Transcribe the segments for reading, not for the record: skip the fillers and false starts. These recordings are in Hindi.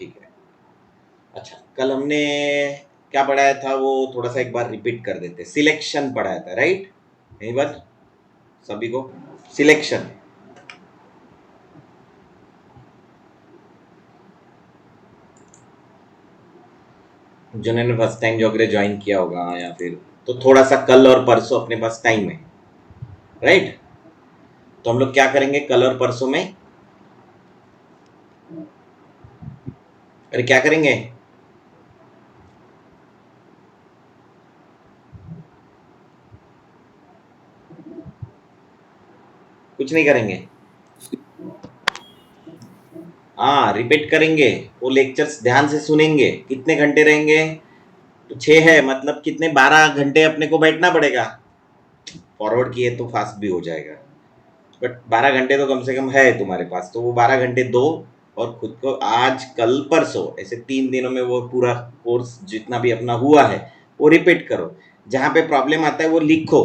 ठीक है। अच्छा, कल हमने क्या पढ़ाया था वो थोड़ा सा एक बार रिपीट कर देते। सिलेक्शन पढ़ाया था, राइट? यही बात सभी को सिलेक्शन। जिन्होंने फर्स्ट टाइम जोग्रे ज्वाइन किया होगा या फिर तो थोड़ा सा कल और परसों अपने पास टाइम है, राइट? तो हम लोग क्या करेंगे कल और परसों में? अरे क्या करेंगे? कुछ नहीं करेंगे। हाँ, रिपीट करेंगे। वो लेक्चर्स ध्यान से सुनेंगे। कितने घंटे रहेंगे? तो 6 है, मतलब कितने 12 घंटे अपने को बैठना पड़ेगा। फॉरवर्ड किए तो फास्ट भी हो जाएगा, बट 12 घंटे तो कम से कम है तुम्हारे पास, तो वो 12 घंटे दो। और खुद को आज कल परसों ऐसे 3 दिनों में वो पूरा कोर्स जितना भी अपना हुआ है वो रिपीट करो। जहां पे प्रॉब्लम आता है वो लिखो,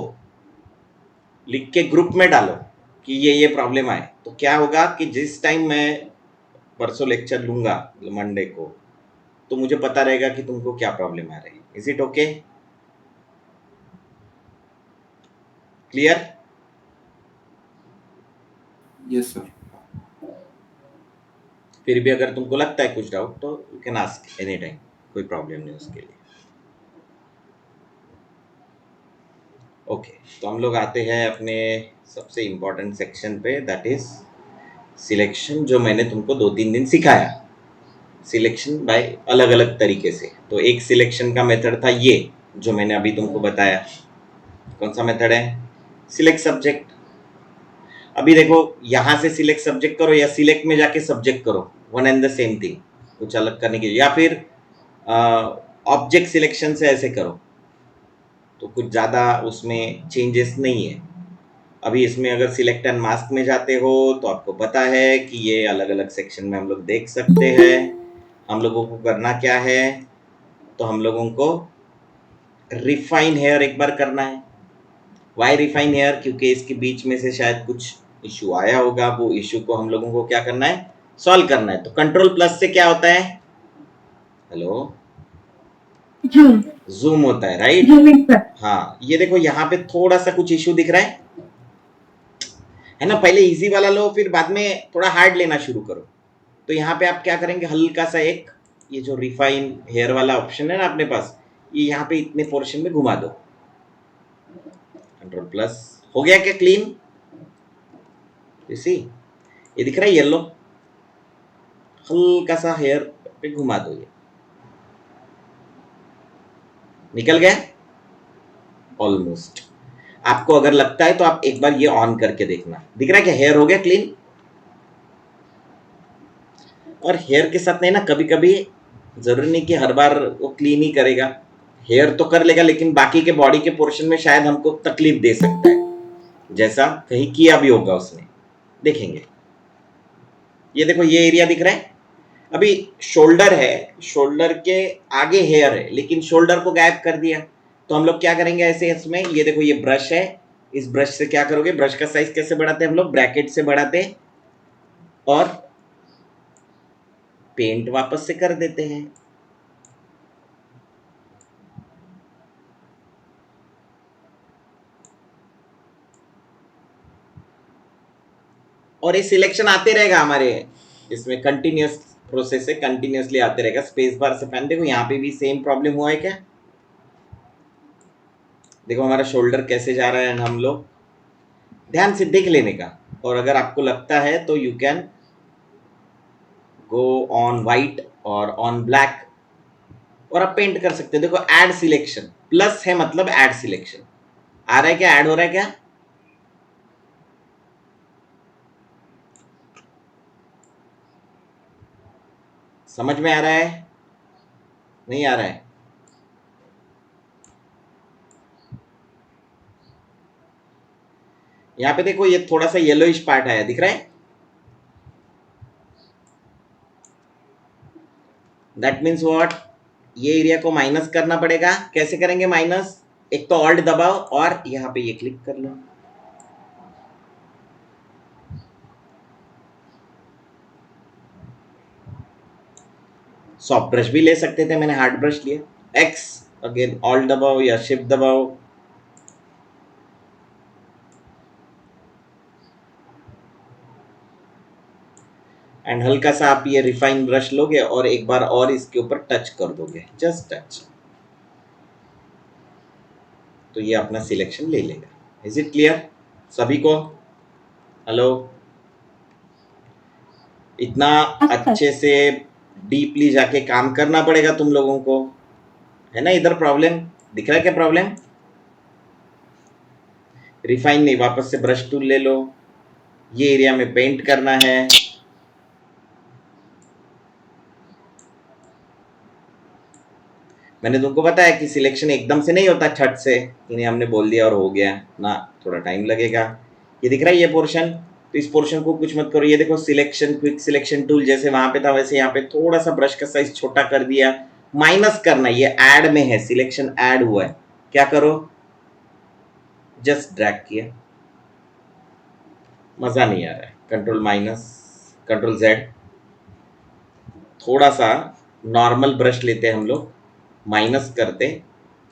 लिख के ग्रुप में डालो कि ये प्रॉब्लम आए। तो क्या होगा कि जिस टाइम मैं परसों लेक्चर लूंगा मंडे को, तो मुझे पता रहेगा कि तुमको क्या प्रॉब्लम आ रही है। Is it okay? Clear? Yes sir. फिर भी अगर तुमको लगता है कुछ डाउट तो you can ask any time, कोई प्रॉब्लम नहीं उसके लिए। ओके, तो हम लोग आते हैं अपने सबसे इम्पोर्टेंट सेक्शन पे, दैट इज सिलेक्शन, जो मैंने तुमको 2-3 दिन सिखाया। सिलेक्शन बाय अलग अलग तरीके से। तो एक सिलेक्शन का मेथड था ये, जो मैंने अभी तुमको बताया। कौन सा मेथड है? Select subject. अभी देखो, यहां से सिलेक्ट सब्जेक्ट करो या सिलेक्ट में जाके सब्जेक्ट करो, one and the same thing. कुछ अलग करने की, या फिर ऑब्जेक्ट सिलेक्शन से ऐसे करो, तो कुछ ज़्यादा उसमें चेंजेस नहीं है। अभी इसमें अगर सिलेक्ट एंड मास्क में जाते हो तो आपको पता है कि ये अलग अलग सेक्शन में हम लोग देख सकते हैं। हम लोगों को करना क्या है? तो हम लोगों को रिफाइन हेयर एक बार करना है। Why refine here? क्योंकि इसके बीच में से शायद कुछ इशू आया होगा, वो इशू को हम लोगों को क्या करना है? सॉल्व करना है। तो कंट्रोल प्लस से क्या होता है? हेलो? जूम। जूम होता है, राइट? जूम इन पर। हाँ, ये देखो यहाँ पे थोड़ा सा कुछ इशू दिख रहा है ना? पहले इजी वाला लो, फिर बाद में थोड़ा हार्ड लेना शुरू करो। तो यहाँ पे आप क्या करेंगे, हल्का सा एक ये जो रिफाइन हेयर वाला ऑप्शन है ना अपने पास, ये यहाँ पे इतने पोर्शन में घुमा दो। Control plus. हो गया क्या क्लीन? इसी ये दिख रहा है येलो, हल्का सा हेयर पे घुमा दो, ये निकल गया ऑलमोस्ट। आपको अगर लगता है तो आप एक बार ये ऑन करके देखना। दिख रहा है क्या हेयर हो गया क्लीन? और हेयर के साथ नहीं ना, कभी कभी जरूरी नहीं कि हर बार वो क्लीन ही करेगा। हेयर तो कर लेगा, लेकिन बाकी के बॉडी के पोर्शन में शायद हमको तकलीफ दे सकता है, जैसा कहीं किया भी होगा उसने। देखेंगे, ये देखो ये एरिया दिख रहा है। अभी शोल्डर है, शोल्डर के आगे हेयर है, लेकिन शोल्डर को गायब कर दिया। तो हम लोग क्या करेंगे ऐसे इसमें, ये देखो ये ब्रश है, इस ब्रश से क्या करोगे? ब्रश का साइज कैसे बढ़ाते हैं हम लोग? ब्रैकेट से बढ़ाते हैं और पेंट वापस से कर देते हैं। और ये सिलेक्शन आते रहेगा हमारे इसमें, कंटिन्यूस प्रोसेस है, कंटिन्यूसली आते रहेगा। स्पेस बार से फैन, देखो यहाँ पे भी सेम प्रॉब्लम हुआ है क्या? देखो हमारा शोल्डर कैसे जा रहा है, हम लोग ध्यान से देख लेने का। और अगर आपको लगता है तो you can go on white और ऑन ब्लैक, और आप पेंट कर सकते हैं। देखो ऐड सिलेक्शन प्लस है, मतलब ऐड सिलेक्शन आ रहा है क्या? ऐड हो रहा है क्या? समझ में आ रहा है? नहीं आ रहा है? यहाँ पे देखो ये थोड़ा सा येलोइश पार्ट आया, दिख रहा है? That means what? ये एरिया को माइनस करना पड़ेगा। कैसे करेंगे माइनस? एक तो ऑल्ट दबाओ और यहाँ पे ये क्लिक कर लो। सॉफ्ट ब्रश भी ले सकते थे, मैंने हार्ड ब्रश लिया। एक्स अगेन ऑल्ट दबाओ या शिफ्ट दबाओ, एंड हल्का सा आप ये रिफाइन ब्रश लोगे और एक बार और इसके ऊपर टच कर दोगे, जस्ट टच, तो ये अपना सिलेक्शन ले लेगा। इज इट क्लियर सभी को? हेलो, इतना हाँ सर। अच्छे से डीपली जाके काम करना पड़ेगा तुम लोगों को, है ना? इधर प्रॉब्लम दिख रहा है क्या? प्रॉब्लम रिफाइन नहीं, वापस से ब्रश टूल ले लो, ये एरिया में पेंट करना है। मैंने तुमको बताया कि सिलेक्शन एकदम से नहीं होता छट से, इन्हें हमने बोल दिया और हो गया ना, थोड़ा टाइम लगेगा। ये दिख रहा है ये पोर्शन, तो इस पोर्शन को कुछ मत करो। ये देखो सिलेक्शन, क्विक सिलेक्शन टूल जैसे वहां पे था वैसे यहाँ पे थोड़ा सा ब्रश का साइज छोटा कर दिया। माइनस करना, ये ऐड में है, सिलेक्शन ऐड हुआ है, क्या करो, जस्ट ड्रैग किया। मजा नहीं आ रहा है, कंट्रोल माइनस, कंट्रोल जेड, थोड़ा सा नॉर्मल ब्रश लेते हैं हम लोग, माइनस करते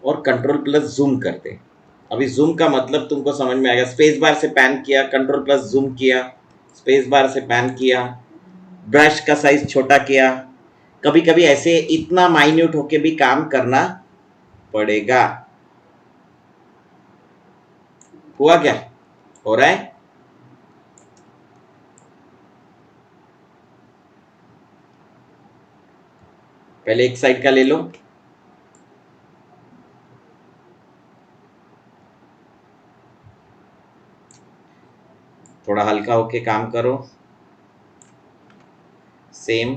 और कंट्रोल प्लस जूम करते। अभी जूम का मतलब तुमको समझ में आएगा। स्पेस बार से पैन किया, कंट्रोल प्लस जूम किया, स्पेस बार से पैन किया, ब्रश का साइज छोटा किया। कभी कभी ऐसे इतना माइन्यूट होके भी काम करना पड़ेगा। हुआ क्या? हो रहा है? पहले एक साइड का ले लो, थोड़ा हल्का होके काम करो, सेम।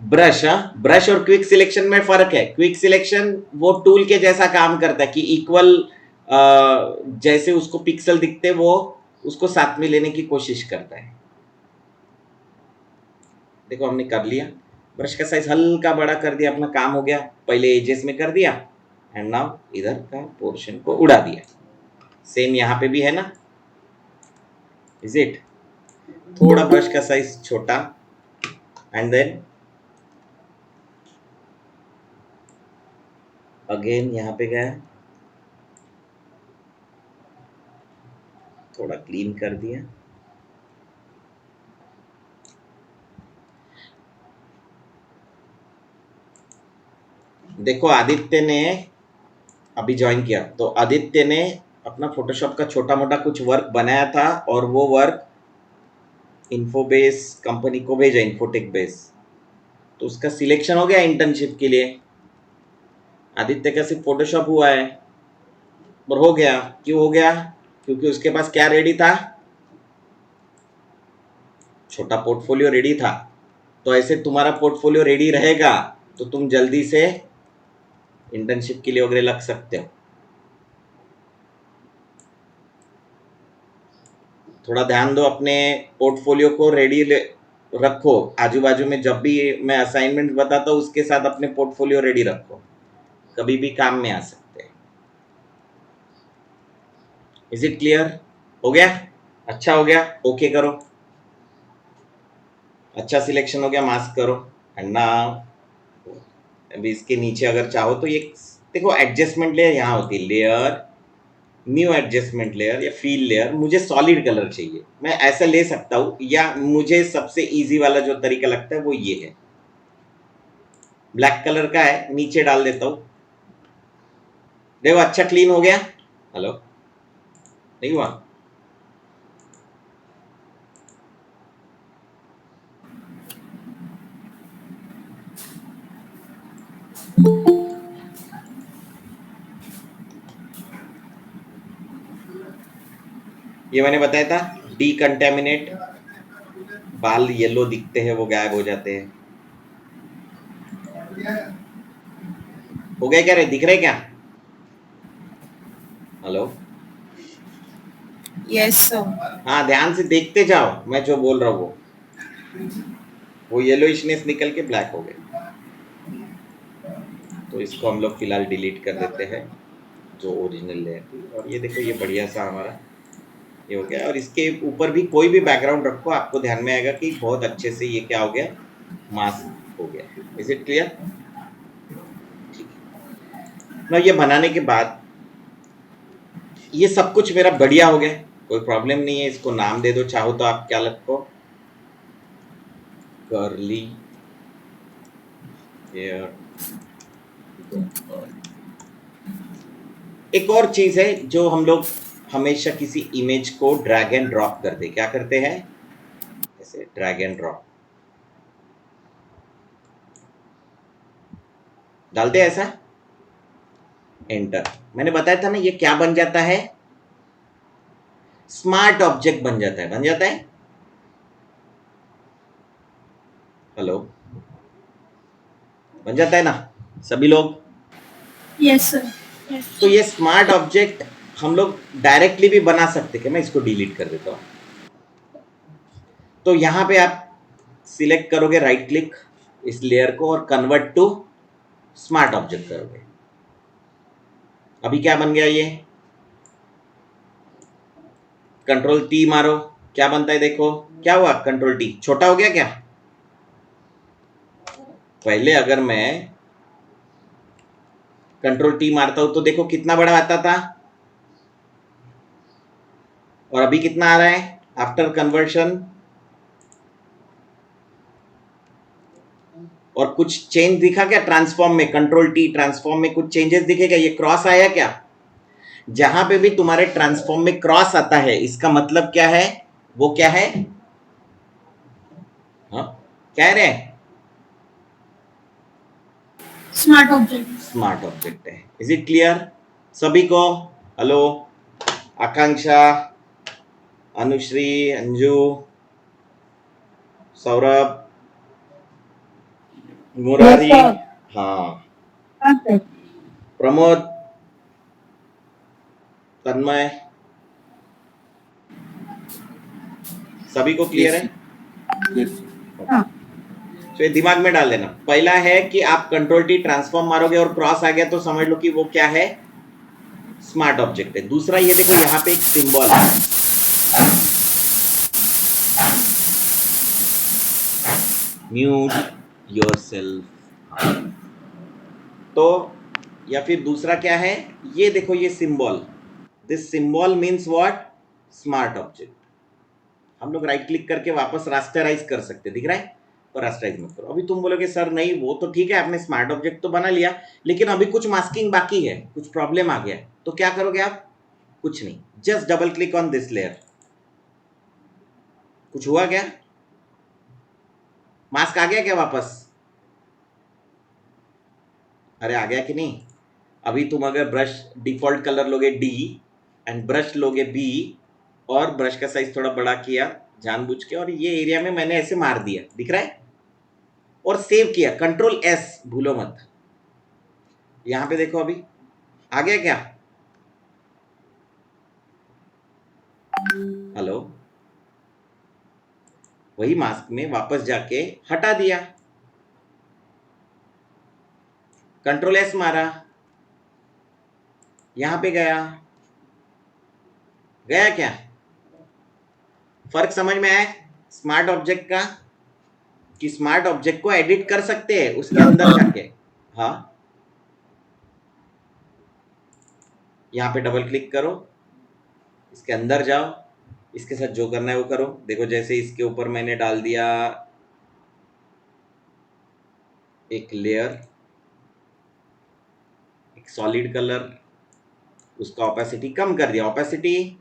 ब्रश, हाँ, ब्रश और क्विक सिलेक्शन में फर्क है। क्विक सिलेक्शन वो टूल के जैसा काम करता है कि इक्वल, जैसे उसको पिक्सल दिखते वो उसको साथ में लेने की कोशिश करता है। देखो हमने कर लिया, ब्रश का साइज हल्का बड़ा कर दिया, अपना काम हो गया। पहले एजेस में कर दिया एंड नाउ इधर का पोर्शन को उड़ा दिया। सेम यहाँ पे भी है ना, इज इट? थोड़ा ब्रश का साइज छोटा एंड देन अगेन यहाँ पे गया, थोड़ा क्लीन कर दिया। देखो आदित्य ने अभी ज्वाइन किया, तो आदित्य ने अपना फोटोशॉप का छोटा मोटा कुछ वर्क बनाया था और वो वर्क इन्फोबेस कंपनी को भेजा, इन्फोटेक बेस, तो उसका सिलेक्शन हो गया इंटर्नशिप के लिए। आदित्य का सिर्फ फोटोशॉप हुआ है और हो गया। क्यों हो गया? क्योंकि उसके पास क्या रेडी था? छोटा पोर्टफोलियो रेडी था। तो ऐसे तुम्हारा पोर्टफोलियो रेडी रहेगा तो तुम जल्दी से इंटर्नशिप के लिए वगैरह लग सकते हो। थोड़ा ध्यान दो, अपने पोर्टफोलियो को रेडी रखो। आजू बाजू में जब भी मैं असाइनमेंट बताता हूँ उसके साथ अपने पोर्टफोलियो रेडी रखो, कभी भी काम में आ सकते हैं। Is it clear? हो गया? अच्छा हो गया, ओके करो। अच्छा सिलेक्शन हो गया, मास्क करो एंड नाउ अभी इसके नीचे अगर चाहो तो ये देखो एडजस्टमेंट लेयर यहाँ होती है, लेयर, न्यू एडजस्टमेंट लेयर या फील लेयर। मुझे सॉलिड कलर चाहिए, मैं ऐसा ले सकता हूँ, या मुझे सबसे इजी वाला जो तरीका लगता है वो ये है, ब्लैक कलर का है, नीचे डाल देता हूँ। देखो अच्छा क्लीन हो गया। हेलो, नहीं हुआ? ये मैंने बताया था, डीकंटेमिनेट, बाल येलो दिखते हैं वो गायब हो जाते हैं। हो गया क्या रे? दिख रहे क्या? Hello, yes sir. हाँ ध्यान से देखते जाओ, मैं जो बोल रहा हूँ वो येलोइशनेस निकल के ब्लैक हो गए। तो इसको हम लोग फिलहाल डिलीट कर देते हैं जो ओरिजिनल लेयर थी। और ये देखो ये बढ़िया सा हमारा ये हो गया, और इसके ऊपर भी कोई भी बैकग्राउंड रखो, आपको ध्यान में आएगा कि बहुत अच्छे से ये क्या हो गया, मास्क हो गया। Is it clear? ठीक है ना। ये बनाने के बाद ये सब कुछ मेरा बढ़िया हो गया, कोई प्रॉब्लम नहीं है। इसको नाम दे दो, चाहो तो आप क्या रखो, करली हेयर। एक और चीज है जो हम लोग हमेशा किसी इमेज को ड्रैग एंड ड्रॉप करते, क्या करते हैं, ऐसे ड्रैग एंड ड्रॉप डालते हैं ऐसा, एंटर। मैंने बताया था ना, ये क्या बन जाता है, स्मार्ट ऑब्जेक्ट बन जाता है, बन जाता है। हेलो, बन जाता है ना सभी लोग? Yes, sir. तो ये स्मार्ट ऑब्जेक्ट हम लोग डायरेक्टली भी बना सकते हैं। मैं इसको डिलीट कर देता हूं। तो यहां पे आप सिलेक्ट करोगे राइट क्लिक इस लेयर को और कन्वर्ट टू स्मार्ट ऑब्जेक्ट करोगे। अभी क्या बन गया ये, कंट्रोल टी मारो, क्या बनता है देखो, क्या हुआ, कंट्रोल टी छोटा हो गया क्या? पहले अगर मैं कंट्रोल टी मारता हूं तो देखो कितना बड़ा आता था, और अभी कितना आ रहा है आफ्टर कन्वर्शन। और कुछ चेंज दिखा क्या ट्रांसफॉर्म में, कंट्रोल टी ट्रांसफॉर्म में कुछ चेंजेस दिखेगा, ये क्रॉस आया क्या? जहां पे भी तुम्हारे ट्रांसफॉर्म में क्रॉस आता है, इसका मतलब क्या है, वो क्या है, हाँ कह रहे हैं, Smart object. स्मार्ट ऑब्जेक्ट है। इज इट क्लियर सभी को? हेलो, आकांक्षा, अनुश्री, अंजू, सौरभ, Yes, मुरारी, sir. हाँ, Yes, sir. प्रमोद, तन्मय, सभी को क्लियर है? हाँ. तो ये दिमाग में डाल देना। पहला है कि आप कंट्रोल टी ट्रांसफॉर्म मारोगे और क्रॉस आ गया तो समझ लो कि वो क्या है, स्मार्ट ऑब्जेक्ट है। दूसरा ये देखो, यहाँ पे एक सिंबल है, म्यूट योरसेल्फ। तो या फिर दूसरा क्या है, ये देखो ये symbol, this symbol means what, smart object. हम लोग राइट क्लिक करके वापस रास्टराइज कर सकते, दिख रहा है, और रास्टराइज मत करो। अभी तुम बोलोगे सर नहीं वो तो ठीक है, आपने स्मार्ट ऑब्जेक्ट तो बना लिया, लेकिन अभी कुछ मास्किंग बाकी है, कुछ प्रॉब्लम आ गया, तो क्या करोगे आप, कुछ नहीं, just double click on this layer. कुछ हुआ क्या, मास्क आ गया क्या वापस? अरे आ गया कि नहीं? अभी तुम अगर ब्रश डिफॉल्ट कलर लोगे डी एंड ब्रश लोगे बी, और ब्रश का साइज थोड़ा बड़ा किया जानबूझ के, और ये एरिया में मैंने ऐसे मार दिया, दिख रहा है, और सेव किया, कंट्रोल एस भूलो मत। यहां पे देखो अभी आ गया क्या, हेलो, वही मास्क में वापस जाके हटा दिया, कंट्रोल एस मारा, यहां पे गया, गया क्या, फर्क समझ में आया स्मार्ट ऑब्जेक्ट का, कि स्मार्ट ऑब्जेक्ट को एडिट कर सकते हैं उसके अंदर जाके। हाँ, यहां पे डबल क्लिक करो, इसके अंदर जाओ, इसके साथ जो करना है वो करो। देखो जैसे इसके ऊपर मैंने डाल दिया एक लेयर, एक सॉलिड कलर, उसका ओपेसिटी कम कर दिया। ओपेसिटी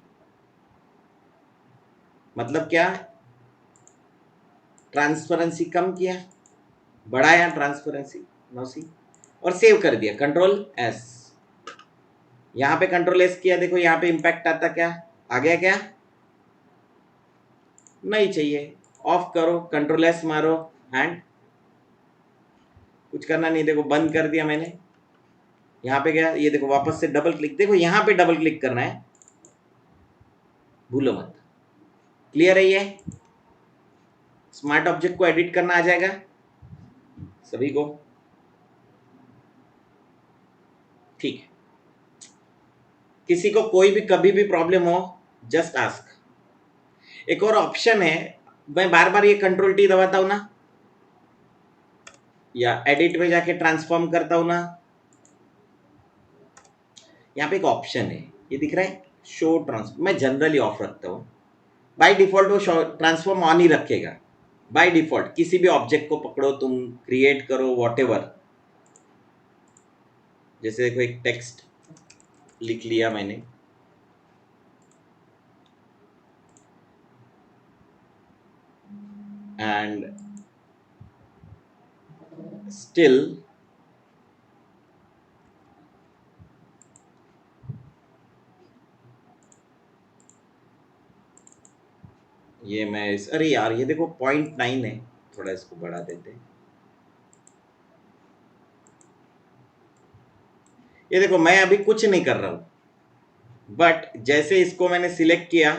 मतलब क्या, ट्रांसपेरेंसी कम किया, बढ़ाया ट्रांसपेरेंसी नौसी, और सेव कर दिया, कंट्रोल एस। यहां पे कंट्रोल एस किया, देखो यहां पे इंपैक्ट आता क्या, आ गया क्या, नहीं चाहिए, ऑफ करो, कंट्रोल एस मारो, एंड कुछ करना नहीं, देखो बंद कर दिया मैंने, यहां पे गया, ये देखो वापस से डबल क्लिक, देखो यहां पे डबल क्लिक करना है, भूलो मत। क्लियर है ये, स्मार्ट ऑब्जेक्ट को एडिट करना आ जाएगा सभी को? ठीक है, किसी को कोई भी कभी भी प्रॉब्लम हो, जस्ट आस्क। एक और ऑप्शन है, मैं बार बार ये कंट्रोल टी दबाता हूं ना, या एडिट में जाके ट्रांसफॉर्म करता हूं ना, यहाँ पे एक ऑप्शन है, ये दिख रहा है शो ट्रांसफॉर्म, मैं जनरली ऑफ रखता हूँ। बाय डिफॉल्ट वो ट्रांसफॉर्म ऑन ही रखेगा बाय डिफॉल्ट। किसी भी ऑब्जेक्ट को पकड़ो तुम, क्रिएट करो व्हाटएवर, जैसे देखो एक टेक्स्ट लिख लिया मैंने, एंड स्टिल ये मैं अरे यार ये देखो 0.9 है, थोड़ा इसको बढ़ा देते हैं। ये देखो मैं अभी कुछ नहीं कर रहा हूं, बट जैसे इसको मैंने सिलेक्ट किया,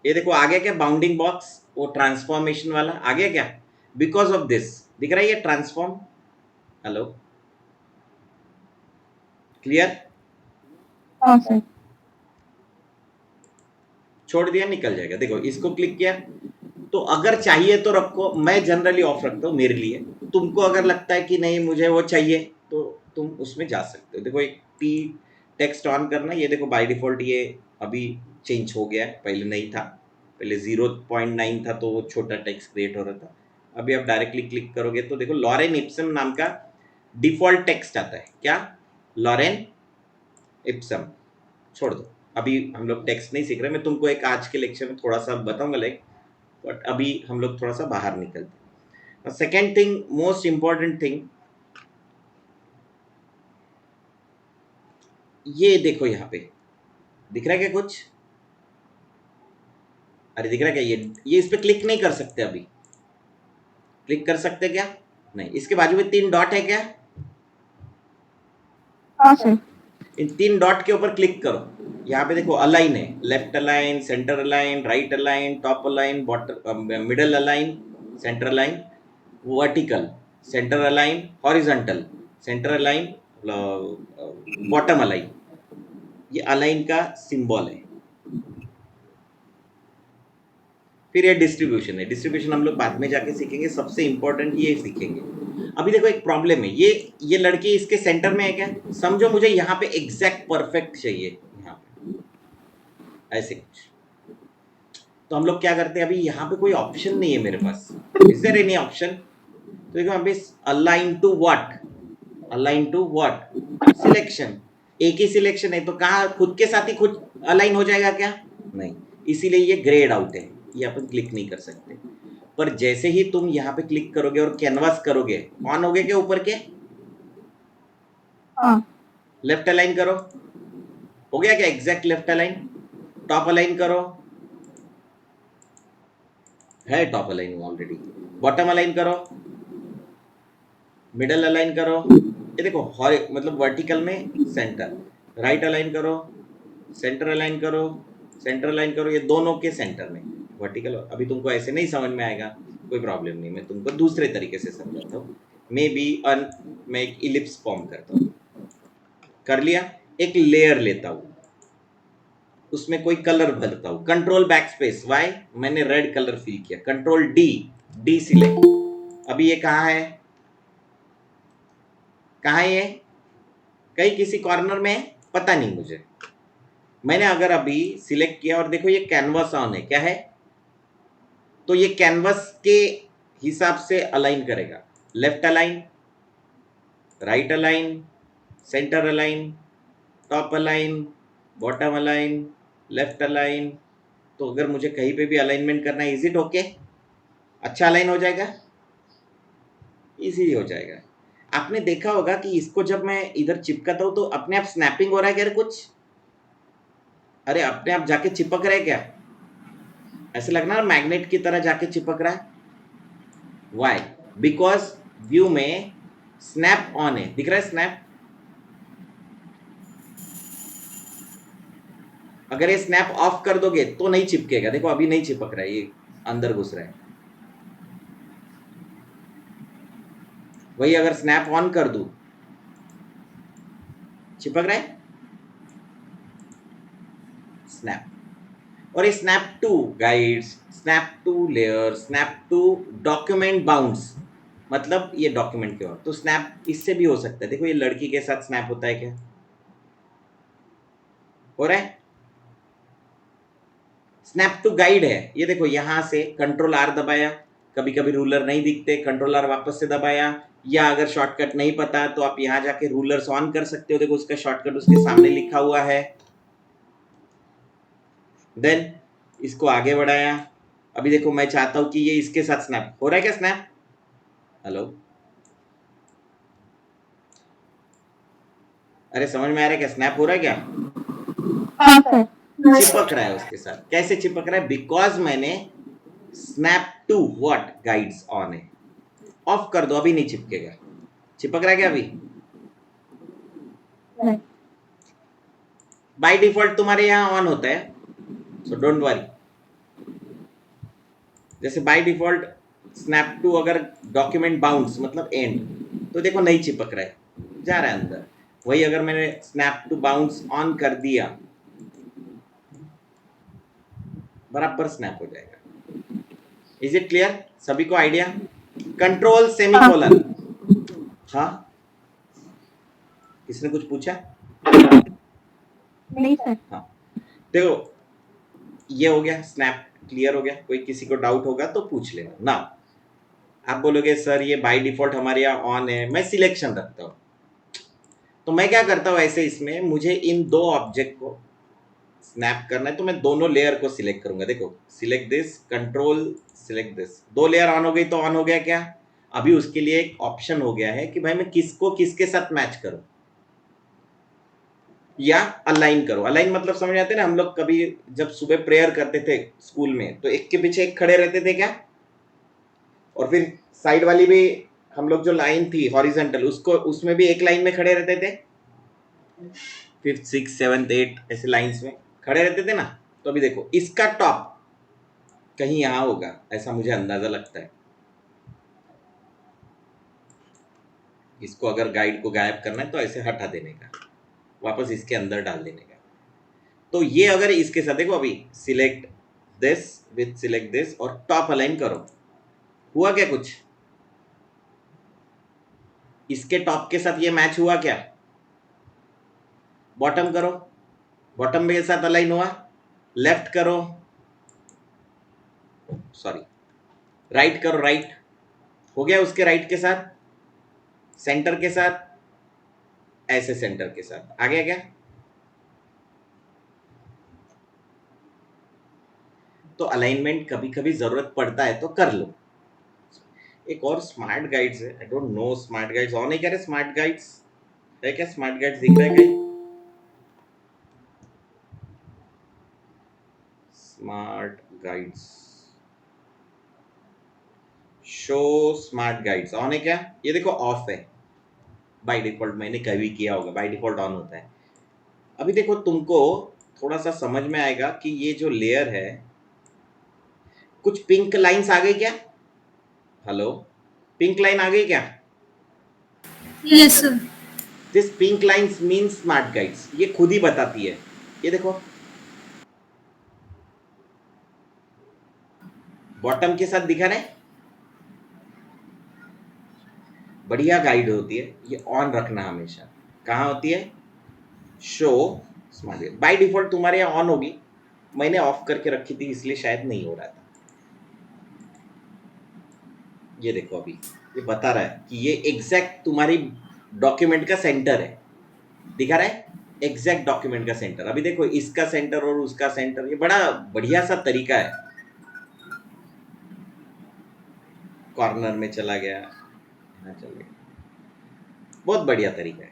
ये देखो आ गया क्या बाउंडिंग बॉक्स, वो ट्रांसफॉर्मेशन वाला आ गया क्या, बिकॉज ऑफ दिस दिख रहा है ये ट्रांसफॉर्म। Hello, clear? हाँ सर। छोड़ दिया निकल जाएगा। देखो इसको क्लिक किया, तो अगर चाहिए तो रखो, मैं जनरली ऑफ रखता हूँ मेरे लिए। तुमको अगर लगता है कि नहीं मुझे वो चाहिए तो तुम उसमें जा सकते हो। देखो एक टी टेक्स्ट ऑन करना, ये देखो बाय डिफॉल्ट ये अभी चेंज हो गया है, पहले नहीं था, पहले 0.9 था तो वो छोटा टेक्स्ट क्रिएट हो रहा था। अभी आप डायरेक्टली क्लिक करोगे तो देखो लॉरेन इप्सम नाम का डिफॉल्ट टेक्स्ट आता है। क्या? Lorem ipsum. छोड़ दो, अभी हम लोग टेक्स्ट नहीं सीख रहे, मैं तुमको एक आज के लेक्चर में थोड़ा सा बताऊंगा लाइक, बट अभी हम लोग थोड़ा सा बाहर निकलते हैं। Second thing, most important thing, ये देखो यहाँ पे दिख रहा है क्या कुछ? अरे दिख रहा है क्या? ये इस पे क्लिक नहीं कर सकते अभी, क्लिक कर सकते क्या? नहीं। इसके बाजू में 3 डॉट है क्या? हाँ सर। इन 3 डॉट के ऊपर क्लिक करो, यहाँ पे देखो अलाइन है, left align, centre align, right align, top align, bottom, middle align, centre align, vertical, centre align, horizontal, centre align, bottom align. ये अलाइन का सिंबल है। फिर ये डिस्ट्रीब्यूशन है, डिस्ट्रीब्यूशन हम लोग बाद में जाके सीखेंगे, सबसे इंपॉर्टेंट ये सीखेंगे। अभी देखो एक प्रॉब्लम है, ये लड़की इसके सेंटर में है क्या? समझो मुझे यहाँ पे एग्जैक्ट परफेक्ट चाहिए, यहाँ पे ऐसे कुछ, तो हम लोग क्या करते हैं, अभी यहाँ पे कोई ऑप्शन नहीं है मेरे पास। Is there any option? तो देखो यहाँ पे align to what, align to what, selection. एक ही सिलेक्शन है तो कहाँ खुद के साथ ही खुद अलाइन हो जाएगा क्या? नहीं, इसीलिए ये ग्रेड आउट है, ये अपन क्लिक नहीं कर सकते। पर जैसे ही तुम यहाँ पे क्लिक करोगे और कैनवास करोगे, ऑन हो गए क्या ऊपर के? हाँ। लेफ्ट अलाइन करो, हो गया क्या exact left align? Top align करो, है top align already. Bottom align करो, मिडल अलाइन करो, ये देखो मतलब वर्टिकल में सेंटर, राइट अलाइन करो, सेंटर अलाइन करो, सेंटर अलाइन करो, ये दोनों के सेंटर में वर्टिकल। अभी तुमको ऐसे नहीं समझ में आएगा, कोई प्रॉब्लम नहीं, मैं तुमको दूसरे तरीके से समझाता हूँ। मे बी मैं एक इलिप्स फॉर्म करता हूँ, कर लिया, एक लेयर लेता हूँ, उसमें कोई कलर भरता हूँ, कंट्रोल बैक स्पेस वाई, मैंने रेड कलर फिल किया, कंट्रोल डी सिलेक्ट। अभी ये कहाँ है? कहाँ है ये? कहीं किसी कॉर्नर में है, पता नहीं मुझे। मैंने अगर अभी सिलेक्ट किया और देखो ये कैनवास ऑन है, क्या है? तो ये कैनवास के हिसाब से अलाइन करेगा, left align, right align, centre align, top align, bottom align, left align. तो अगर मुझे कहीं पे भी अलाइनमेंट करना है, इज इट ओके? अच्छा अलाइन हो जाएगा, इजी हो जाएगा। आपने देखा होगा कि इसको जब मैं इधर चिपकाता हूं तो अपने आप स्नैपिंग हो रहा है क्या कुछ? अरे अपने आप जाके चिपक रहा है क्या? ऐसे लगना मैग्नेट की तरह जाके चिपक रहा है। वाई? बिकॉज व्यू में स्नैप ऑन है, दिख रहा है स्नैप। अगर ये स्नैप ऑफ कर दोगे तो नहीं चिपकेगा, देखो अभी नहीं चिपक रहा है, ये अंदर घुस रहा है। वही अगर स्नैप ऑन कर दूं, चिपक रहा है स्नैप। और ये snap to guides, snap to layer, snap to document bounds, मतलब ये डॉक्यूमेंट के बाद तो स्नैप इससे भी हो सकता है। देखो ये लड़की के साथ स्नैप होता है क्या, हो रहा है। स्नैप टू गाइड है, ये देखो यहां से कंट्रोल आर दबाया, कभी कभी रूलर नहीं दिखते, कंट्रोल आर वापस से दबाया, या अगर शॉर्टकट नहीं पता तो आप यहां जाके रूलर्स ऑन कर सकते हो, देखो उसका शॉर्टकट उसके सामने लिखा हुआ है। देन इसको आगे बढ़ाया, अभी देखो मैं चाहता हूं कि ये इसके साथ स्नैप हो रहा है क्या, स्नैप, हेलो, अरे समझ में आ रहा है क्या, स्नैप हो रहा है क्या, हाँ सर। चिपक रहा है उसके साथ। कैसे चिपक रहा है, बिकॉज मैंने snap to what guides on है। ऑफ कर दो, अभी नहीं चिपकेगा। चिपक रहा है क्या अभी, नहीं। बाय डिफॉल्ट तुम्हारे यहाँ ऑन होता है, सो डोंट वरी। जैसे बाय डिफॉल्ट स्नैप टू अगर डॉक्यूमेंट बाउंस मतलब एंड, तो देखो नहीं चिपक रहा है, जा रहा है अंदर। वही अगर मैंने स्नैप टू बाउंस ऑन कर दिया, बराबर स्नैप हो जाएगा। इज इट क्लियर, सभी को आइडिया। कंट्रोल सेमीकोलन, हाँ किसने कुछ पूछा, नहीं सर। हाँ देखो ये हो गया, स्नैप क्लियर हो गया। कोई किसी को डाउट होगा तो पूछ लेना ना। आप बोलोगे सर ये बाय डिफॉल्ट हमारे यहाँ ऑन है, मैं सिलेक्शन रखता हूँ, तो मैं क्या करता हूँ ऐसे, इसमें मुझे इन दो ऑब्जेक्ट को स्नैप करना है तो मैं दोनों लेयर को सिलेक्ट करूंगा। देखो select this, control select this, दो लेयर ऑन हो गई तो ऑन हो गया क्या। अभी उसके लिए एक ऑप्शन हो गया है कि भाई मैं किसको किसके साथ मैच करूं या अलाइन करो। अलाइन मतलब समझ आते ना, हम लोग कभी जब सुबह प्रेयर करते थे स्कूल में तो एक के पीछे एक खड़े रहते थे क्या, और फिर साइड वाली भी हम लोग जो लाइन थी हॉरिजेंटल उसको उसमें भी एक लाइन में खड़े रहते थे, फिफ्थ सिक्स सेवंथ एट ऐसे लाइंस में खड़े रहते थे ना। तो अभी देखो इसका टॉप कहीं यहां होगा, ऐसा मुझे अंदाजा लगता है। इसको अगर गाइड को गायब करना है तो ऐसे हटा देने का, वापस इसके अंदर डाल देने का। तो ये अगर इसके साथ देखो अभी select this with select this और टॉप अलाइन करो, हुआ क्या कुछ, इसके टॉप के साथ ये मैच हुआ क्या। बॉटम करो, बॉटम के साथ अलाइन हुआ, लेफ्ट करो, सॉरी राइट करो, राइट हो गया उसके राइट के साथ, सेंटर के साथ, ऐसे सेंटर के साथ आ गया क्या। तो अलाइनमेंट कभी कभी जरूरत पड़ता है तो कर लो। एक और स्मार्ट गाइड्स है, I don't know smart guides on है क्या रे, स्मार्ट गाइड्स है क्या, स्मार्ट गाइड्स दिख रहा है कहीं, smart guides, show smart guides on है क्या, ये देखो ऑफ है बाय डिफॉल्ट, मैंने कभी किया होगा, बाय डिफॉल्ट ऑन होता है। अभी देखो तुमको थोड़ा सा समझ में आएगा कि ये जो लेयर है, कुछ पिंक लाइंस आ गई क्या, हेलो, पिंक लाइन आ गई क्या, Yes, sir. This pink lines mean smart guides, ये खुद ही बताती है। ये देखो बॉटम के साथ दिखा रहा है, बढ़िया गाइड होती है ये, ऑन रखना हमेशा। कहाँ होती है, show smart guide, by default तुम्हारे यहाँ ऑन होगी, मैंने ऑफ करके रखी थी इसलिए शायद नहीं हो रहा था। ये देखो अभी ये बता रहा है कि ये एग्जैक्ट तुम्हारी डॉक्यूमेंट का सेंटर है, दिखा रहा है एग्जैक्ट डॉक्यूमेंट का सेंटर। अभी देखो इसका सेंटर और उसका सेंटर, ये बड़ा बढ़िया सा तरीका है। कॉर्नर में चला गया, यहाँ चला गया, बहुत बढ़िया तरीका है।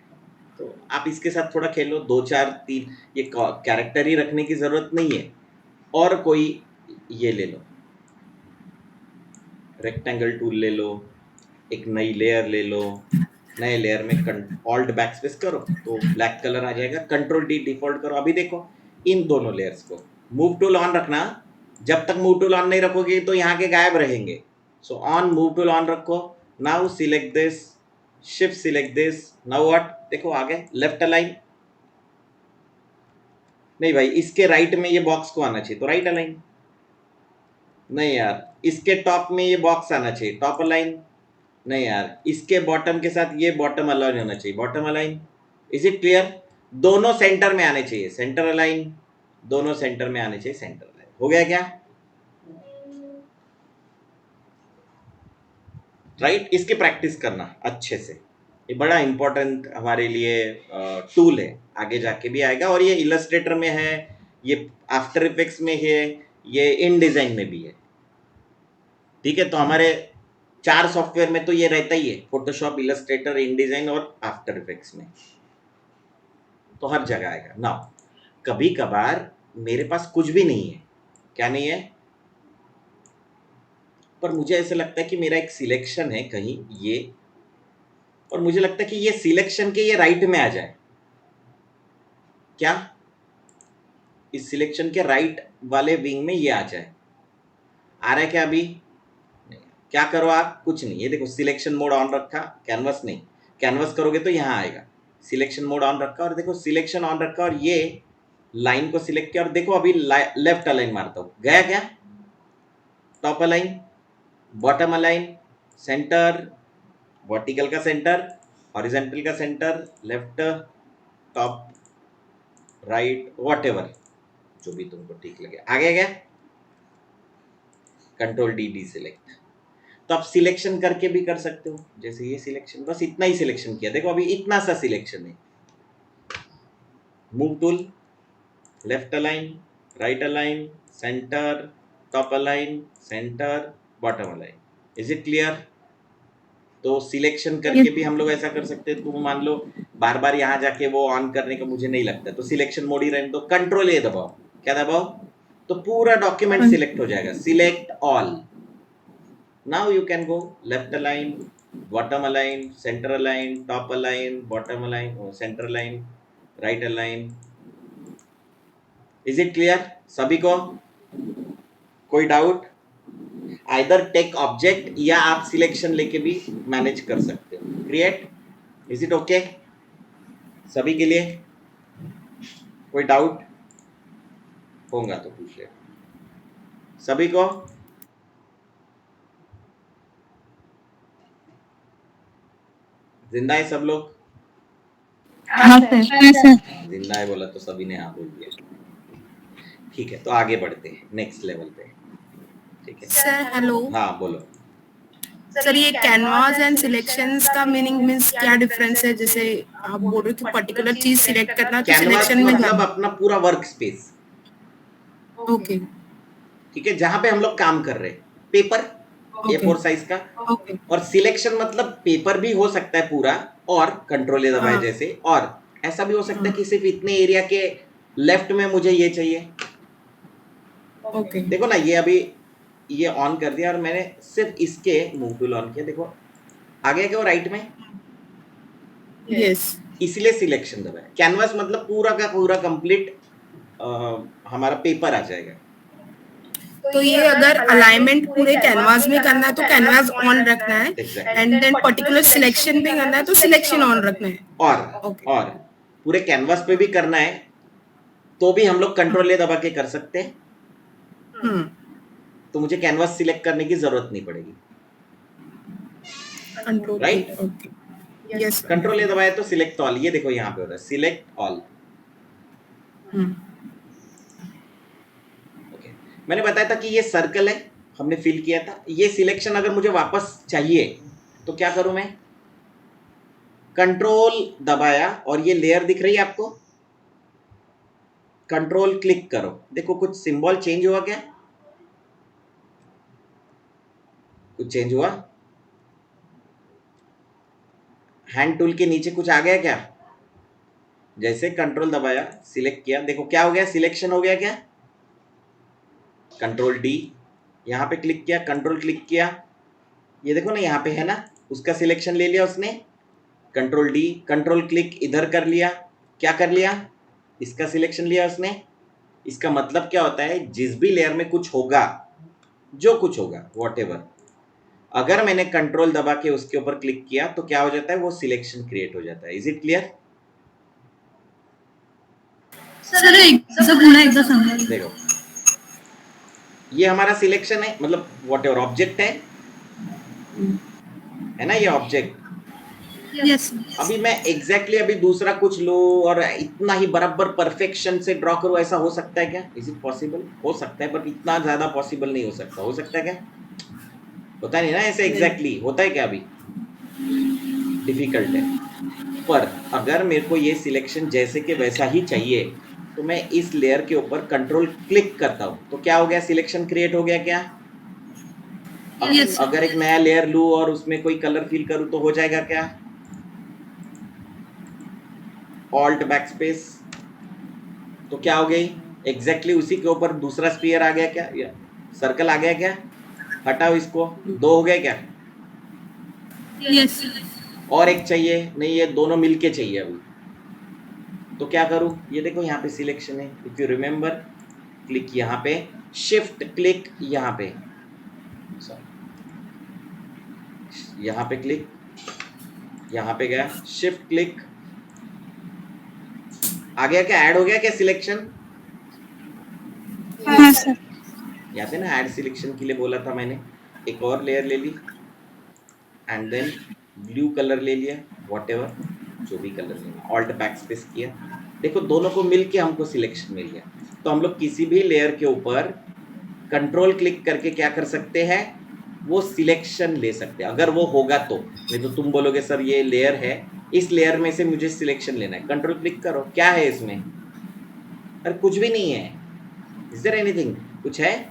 तो आप इसके साथ थोड़ा खेलो, दो चार तीन, ये कैरेक्टर ही रखने की जरूरत नहीं है, और कोई ये ले लो, रेक्टेंगल टूल ले लो, एक नई लेयर ले लो, नए लेयर में ऑल्ट बैक स्पेस करो तो ब्लैक कलर आ जाएगा, कंट्रोल डी डिफॉल्ट करो। अभी देखो इन दोनों लेयर्स को मूव टूल ऑन रखना, जब तक मूव टूल ऑन नहीं रखोगे तो यहाँ के गायब रहेंगे। So on move tool on रखो, now select this, shift select this, now what, देखो आ गए लेफ्ट अलाइन, नहीं भाई, इसके राइट में ये बॉक्स को आना चाहिए, तो राइट अलाइन। नहीं यार, इसके टॉप में ये बॉक्स आना चाहिए, टॉप अलाइन। नहीं यार, इसके बॉटम के साथ ये बॉटम अलाइन होना चाहिए, bottom align. Is it clear? दोनों सेंटर में आने चाहिए, सेंटर अलाइन। दोनों सेंटर में आने चाहिए, सेंटर अलाइन। हो गया क्या? राइट? इसकी प्रैक्टिस करना अच्छे से, ये बड़ा इंपॉर्टेंट हमारे लिए टूल है, आगे जाके भी आएगा। और ये इलस्ट्रेटर में है, ये आफ्टर इफेक्ट्स में है, ये इन डिजाइन में भी है। ठीक है, तो हमारे 4 सॉफ्टवेयर में तो ये रहता ही है, फोटोशॉप, इलस्ट्रेटर, इन डिजाइन और आफ्टर इफेक्ट्स में, तो हर जगह आएगा ना। कभी कभार मेरे पास कुछ भी नहीं है, क्या नहीं है, पर मुझे ऐसा लगता है कि मेरा एक सिलेक्शन है कहीं ये, और मुझे लगता है कि ये सिलेक्शन के ये राइट में आ जाए। क्या इस सिलेक्शन के राइट वाले विंग में ये आ जाए? आ रहा है क्या अभी? नहीं। क्या करो आप? कुछ नहीं, ये देखो सिलेक्शन मोड ऑन रखा, कैनवस नहीं, कैनवस करोगे तो यहाँ आएगा। सिलेक्शन मोड ऑन रखा और देखो सिलेक्शन ऑन रखा, और ये लाइन को सिलेक्ट किया, और देखो अभी लेफ्ट अलाइन मारता हूँ, गया क्या? Top align, bottom align, centre, vertical का सेंटर, हॉरिजॉन्टल का centre, left, top, right, whatever जो भी तुमको ठीक लगे। आगे क्या? Control D, D select. तो आप सिलेक्शन करके भी कर सकते हो, जैसे ये सिलेक्शन, बस इतना ही सिलेक्शन किया, देखो अभी इतना सा सिलेक्शन है। Move tool, left align, right align, centre, top align, centre, bottom align. Is it clear? तो सिलेक्शन करके भी हम लोग ऐसा कर सकते हैं। तुम मान लो बार बार यहाँ जाके वो ऑन करने का मुझे नहीं लगता, तो सिलेक्शन मोड ही रहने दो, कंट्रोल ए दबाओ। क्या दबाओ? तो पूरा डॉक्यूमेंट सिलेक्ट हो जाएगा, select all. Now you can go left align, bottom align, centre align, top align, bottom align, centre align, right align. Is it clear सभी को? कोई डाउट? आइदर टेक ऑब्जेक्ट या आप सिलेक्शन लेके भी मैनेज कर सकते हो, क्रिएट। इज इट ओके सभी के लिए? कोई डाउट होगा तो पूछ ले सभी को। जिंदा है सब लोग? हाँ सर। हाँ सर। जिंदा है बोला तो सभी ने हाँ बोल दिया। ठीक है, तो आगे बढ़ते हैं नेक्स्ट लेवल पे। ठीक है सर हेलो। हाँ बोलो। सर ये कैनवास एंड सिलेक्शंस का मीनिंग मीन्स क्या डिफरेंस है? जैसे आप बोल रहे हो कि पर्टिकुलर चीज सिलेक्ट करना तो कैनवास सिलेक्शन में मतलब जाना। अपना पूरा वर्क स्पेस, ओके ठीक है, जहां पे हम लोग काम कर रहे हैं, पेपर ओके A4 साइज का। ओके। और सिलेक्शन मतलब पेपर भी हो सकता है पूरा, और कंट्रोल ए दबाए हाँ जैसे, और ऐसा भी हो सकता है कि हाँ सिर्फ इतने एरिया के लेफ्ट में मुझे ये चाहिए। ओके देखो ना, ये अभी ये ऑन कर दिया और मैंने सिर्फ इसके मूव टूल ऑन किया, देखो आ गया क्या वो राइट में, यस। इसलिए सिलेक्शन दबाया। कैनवास मतलब पूरा का पूरा कंप्लीट हमारा पेपर आ जाएगा। तो ये अगर अलाइनमेंट पूरे कैनवास में करना है तो कैनवास ऑन रखना है, exactly. And then particular selection भी करना है तो सिलेक्शन ऑन रखना है। और ओके। और पूरे कैनवास पे भी करना है तो भी हम लोग कंट्रोल ए दबा के कर सकते हैं, हम्म। तो मुझे कैनवास सिलेक्ट करने की जरूरत नहीं पड़ेगी। Control right? Okay yes. Control ए दबाया तो सिलेक्ट ऑल, ये देखो यहाँ पे हो रहा है सिलेक्ट ऑल। ओके, मैंने बताया था कि ये सर्कल है, हमने फिल किया था। ये सिलेक्शन अगर मुझे वापस चाहिए तो क्या करूं मैं? कंट्रोल दबाया और ये लेयर दिख रही है आपको, कंट्रोल क्लिक करो, देखो कुछ सिंबल चेंज हुआ क्या? कुछ चेंज हुआ? हैंड टूल के नीचे कुछ आ गया क्या? जैसे कंट्रोल दबाया, सिलेक्ट किया, देखो क्या हो गया, सिलेक्शन हो गया क्या? कंट्रोल डी, यहाँ पे क्लिक किया, कंट्रोल क्लिक किया, ये देखो ना यहाँ पे है ना, उसका सिलेक्शन ले लिया उसने। कंट्रोल डी, कंट्रोल क्लिक इधर कर लिया, क्या कर लिया? इसका सिलेक्शन लिया उसने। इसका मतलब क्या होता है, जिस भी लेयर में कुछ होगा, जो कुछ होगा व्हाटएवर, अगर मैंने कंट्रोल दबा के उसके ऊपर क्लिक किया तो क्या हो जाता है, वो सिलेक्शन क्रिएट हो जाता है। Is it clear? सर सब पुन्हा एकदा सांगा. देखो ये हमारा सिलेक्शन है, मतलब वॉट एवर ऑब्जेक्ट है ना, ये ऑब्जेक्ट. यस. अभी मैं एग्जैक्टली अभी दूसरा कुछ लो और इतना ही बराबर परफेक्शन से ड्रॉ करूं, ऐसा हो सकता है क्या? Is it possible? हो सकता है, पर इतना ज्यादा पॉसिबल नहीं हो सकता. हो सकता है क्या? होता नहीं ना ऐसे एग्जैक्टली. होता है क्या? अभी डिफिकल्ट है. पर अगर मेरे को ये सिलेक्शन जैसे कि वैसा ही चाहिए तो मैं इस लेयर के ऊपर कंट्रोल क्लिक करता हूं तो क्या हो गया? सिलेक्शन क्रिएट हो गया क्या? Yes. अगर एक नया लेयर लूं और उसमें कोई कलर फिल करूं तो हो जाएगा क्या? Alt backspace. तो क्या हो गई? एग्जैक्टली उसी के ऊपर दूसरा स्फीयर आ गया क्या? या सर्कल आ गया क्या? हटाओ इसको. दो हो गए क्या? यस. और एक चाहिए. नहीं, ये दोनों मिलके चाहिए अभी. तो क्या करूं? ये देखो यहाँ पे सिलेक्शन है. इफ यू रिमेम्बर, क्लिक यहाँ पे, शिफ्ट क्लिक यहाँ पे, यहाँ पे क्लिक, यहाँ पे गया, शिफ्ट क्लिक, आ गया क्या? ऐड हो गया क्या सिलेक्शन? हाँ सर. यहाँ पे ना ऐड सिलेक्शन के लिए बोला था मैंने. एक और लेयर ले ली एंड देन ब्लू कलर ले लिया, वॉट एवर जो भी कलर लेना, ऑल्ट बैक स्पेस किया. देखो दोनों को मिलके हमको सिलेक्शन मिल गया. तो हम लोग किसी भी लेयर के ऊपर कंट्रोल क्लिक करके क्या कर सकते हैं? वो सिलेक्शन ले सकते हैं, अगर वो होगा तो. नहीं तो तुम बोलोगे सर ये लेयर है, इस लेयर में से मुझे सिलेक्शन लेना है. कंट्रोल क्लिक करो, क्या है इसमें? अरे कुछ भी नहीं है. Is there anything? कुछ है?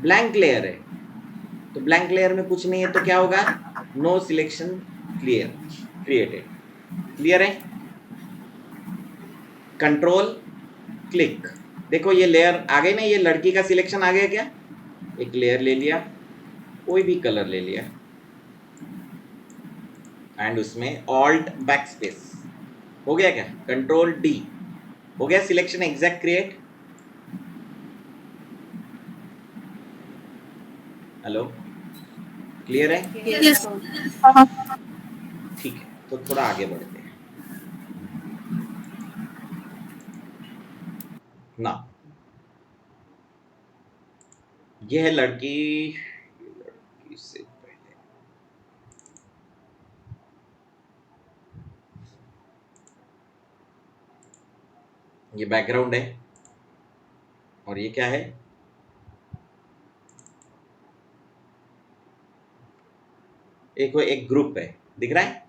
ब्लैंक लेयर है. तो ब्लैंक लेयर में कुछ नहीं है तो क्या होगा? No selection created. क्लियर है? Control click. देखो ये लेयर आ गई ना, ये लड़की का सिलेक्शन आ गया क्या? एक लेयर ले लिया, कोई भी कलर ले लिया एंड उसमें ऑल्ट बैक स्पेस. हो गया क्या? Control D. हो गया selection exact create. Hello, clear है? यस. ठीक है, तो थोड़ा आगे बढ़ते हैं ना. ये है लड़की. लड़की से पहले ये बैकग्राउंड है और ये क्या है? एक ग्रुप है, दिख रहा है?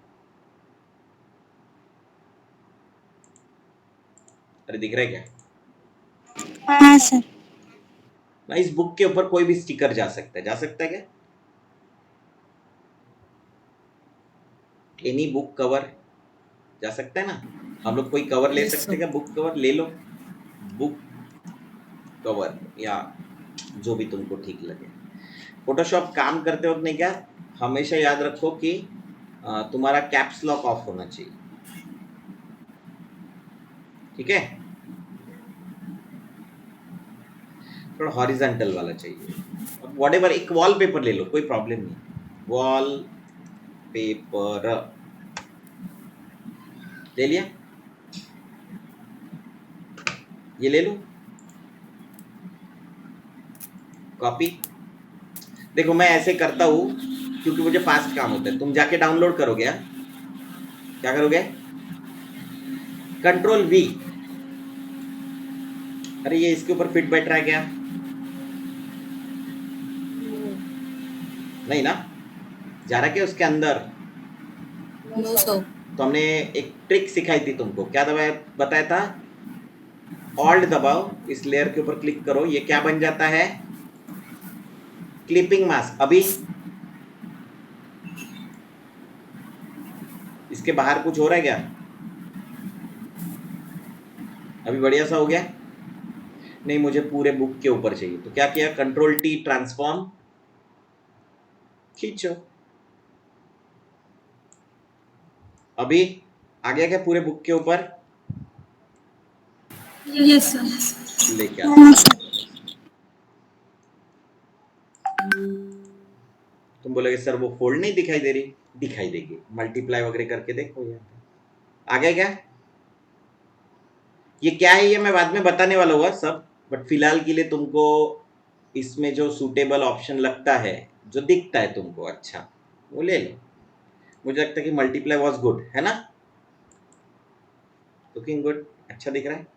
अरे दिख रहा है क्या? हाँ सर. ना इस बुक के ऊपर कोई भी स्टिकर जा सकता है. जा सकता है क्या? एनी बुक कवर जा सकता है ना. हम लोग कोई कवर ले सकते हैं क्या? बुक कवर ले लो, बुक कवर या जो भी तुमको ठीक लगे. फोटोशॉप काम करते वक्त नहीं क्या, हमेशा याद रखो कि तुम्हारा कैप्स लॉक ऑफ होना चाहिए. ठीक है? थोड़ा हॉरिजॉन्टल वाला चाहिए. वॉट एवर, एक वॉल पेपर ले लो, कोई प्रॉब्लम नहीं. वॉल पेपर ले लिया, ये ले लो, कॉपी. देखो मैं ऐसे करता हूँ क्योंकि मुझे फास्ट काम होता है. तुम जाके डाउनलोड करोगे. क्या करोगे? Control we. अरे ये इसके ऊपर फिट बैठ रहा है क्या? नहीं ना, जा रहा है क्या उसके अंदर? No sir. तो हमने एक ट्रिक सिखाई थी तुमको. क्या दबाया बताया था? ऑल्ट दबाओ, इस लेयर के ऊपर क्लिक करो, ये क्या बन जाता है? Clipping mask. अभी इसके बाहर कुछ हो रहा है क्या? अभी बढ़िया सा हो गया. नहीं, मुझे पूरे बुक के ऊपर चाहिए. तो क्या किया? कंट्रोल टी, ट्रांसफॉर्म, खींचो. अभी आ गया क्या पूरे बुक के ऊपर? Yes sir. लेके आ. तुम बोलोगे सर वो फोल्ड नहीं दिखाई दे रही. दिखाई देगी, मल्टीप्लाई वगैरह करके देखो. यहाँ पे आ गया क्या? ये क्या है ये मैं बाद में बताने वाला हुआ सब, बट फिलहाल के लिए तुमको इसमें जो सूटेबल ऑप्शन लगता है, जो दिखता है तुमको अच्छा, वो ले लो। मुझे लगता है कि मल्टीप्लाई वॉज गुड, है ना? लुकिंग गुड, अच्छा दिख रहा है।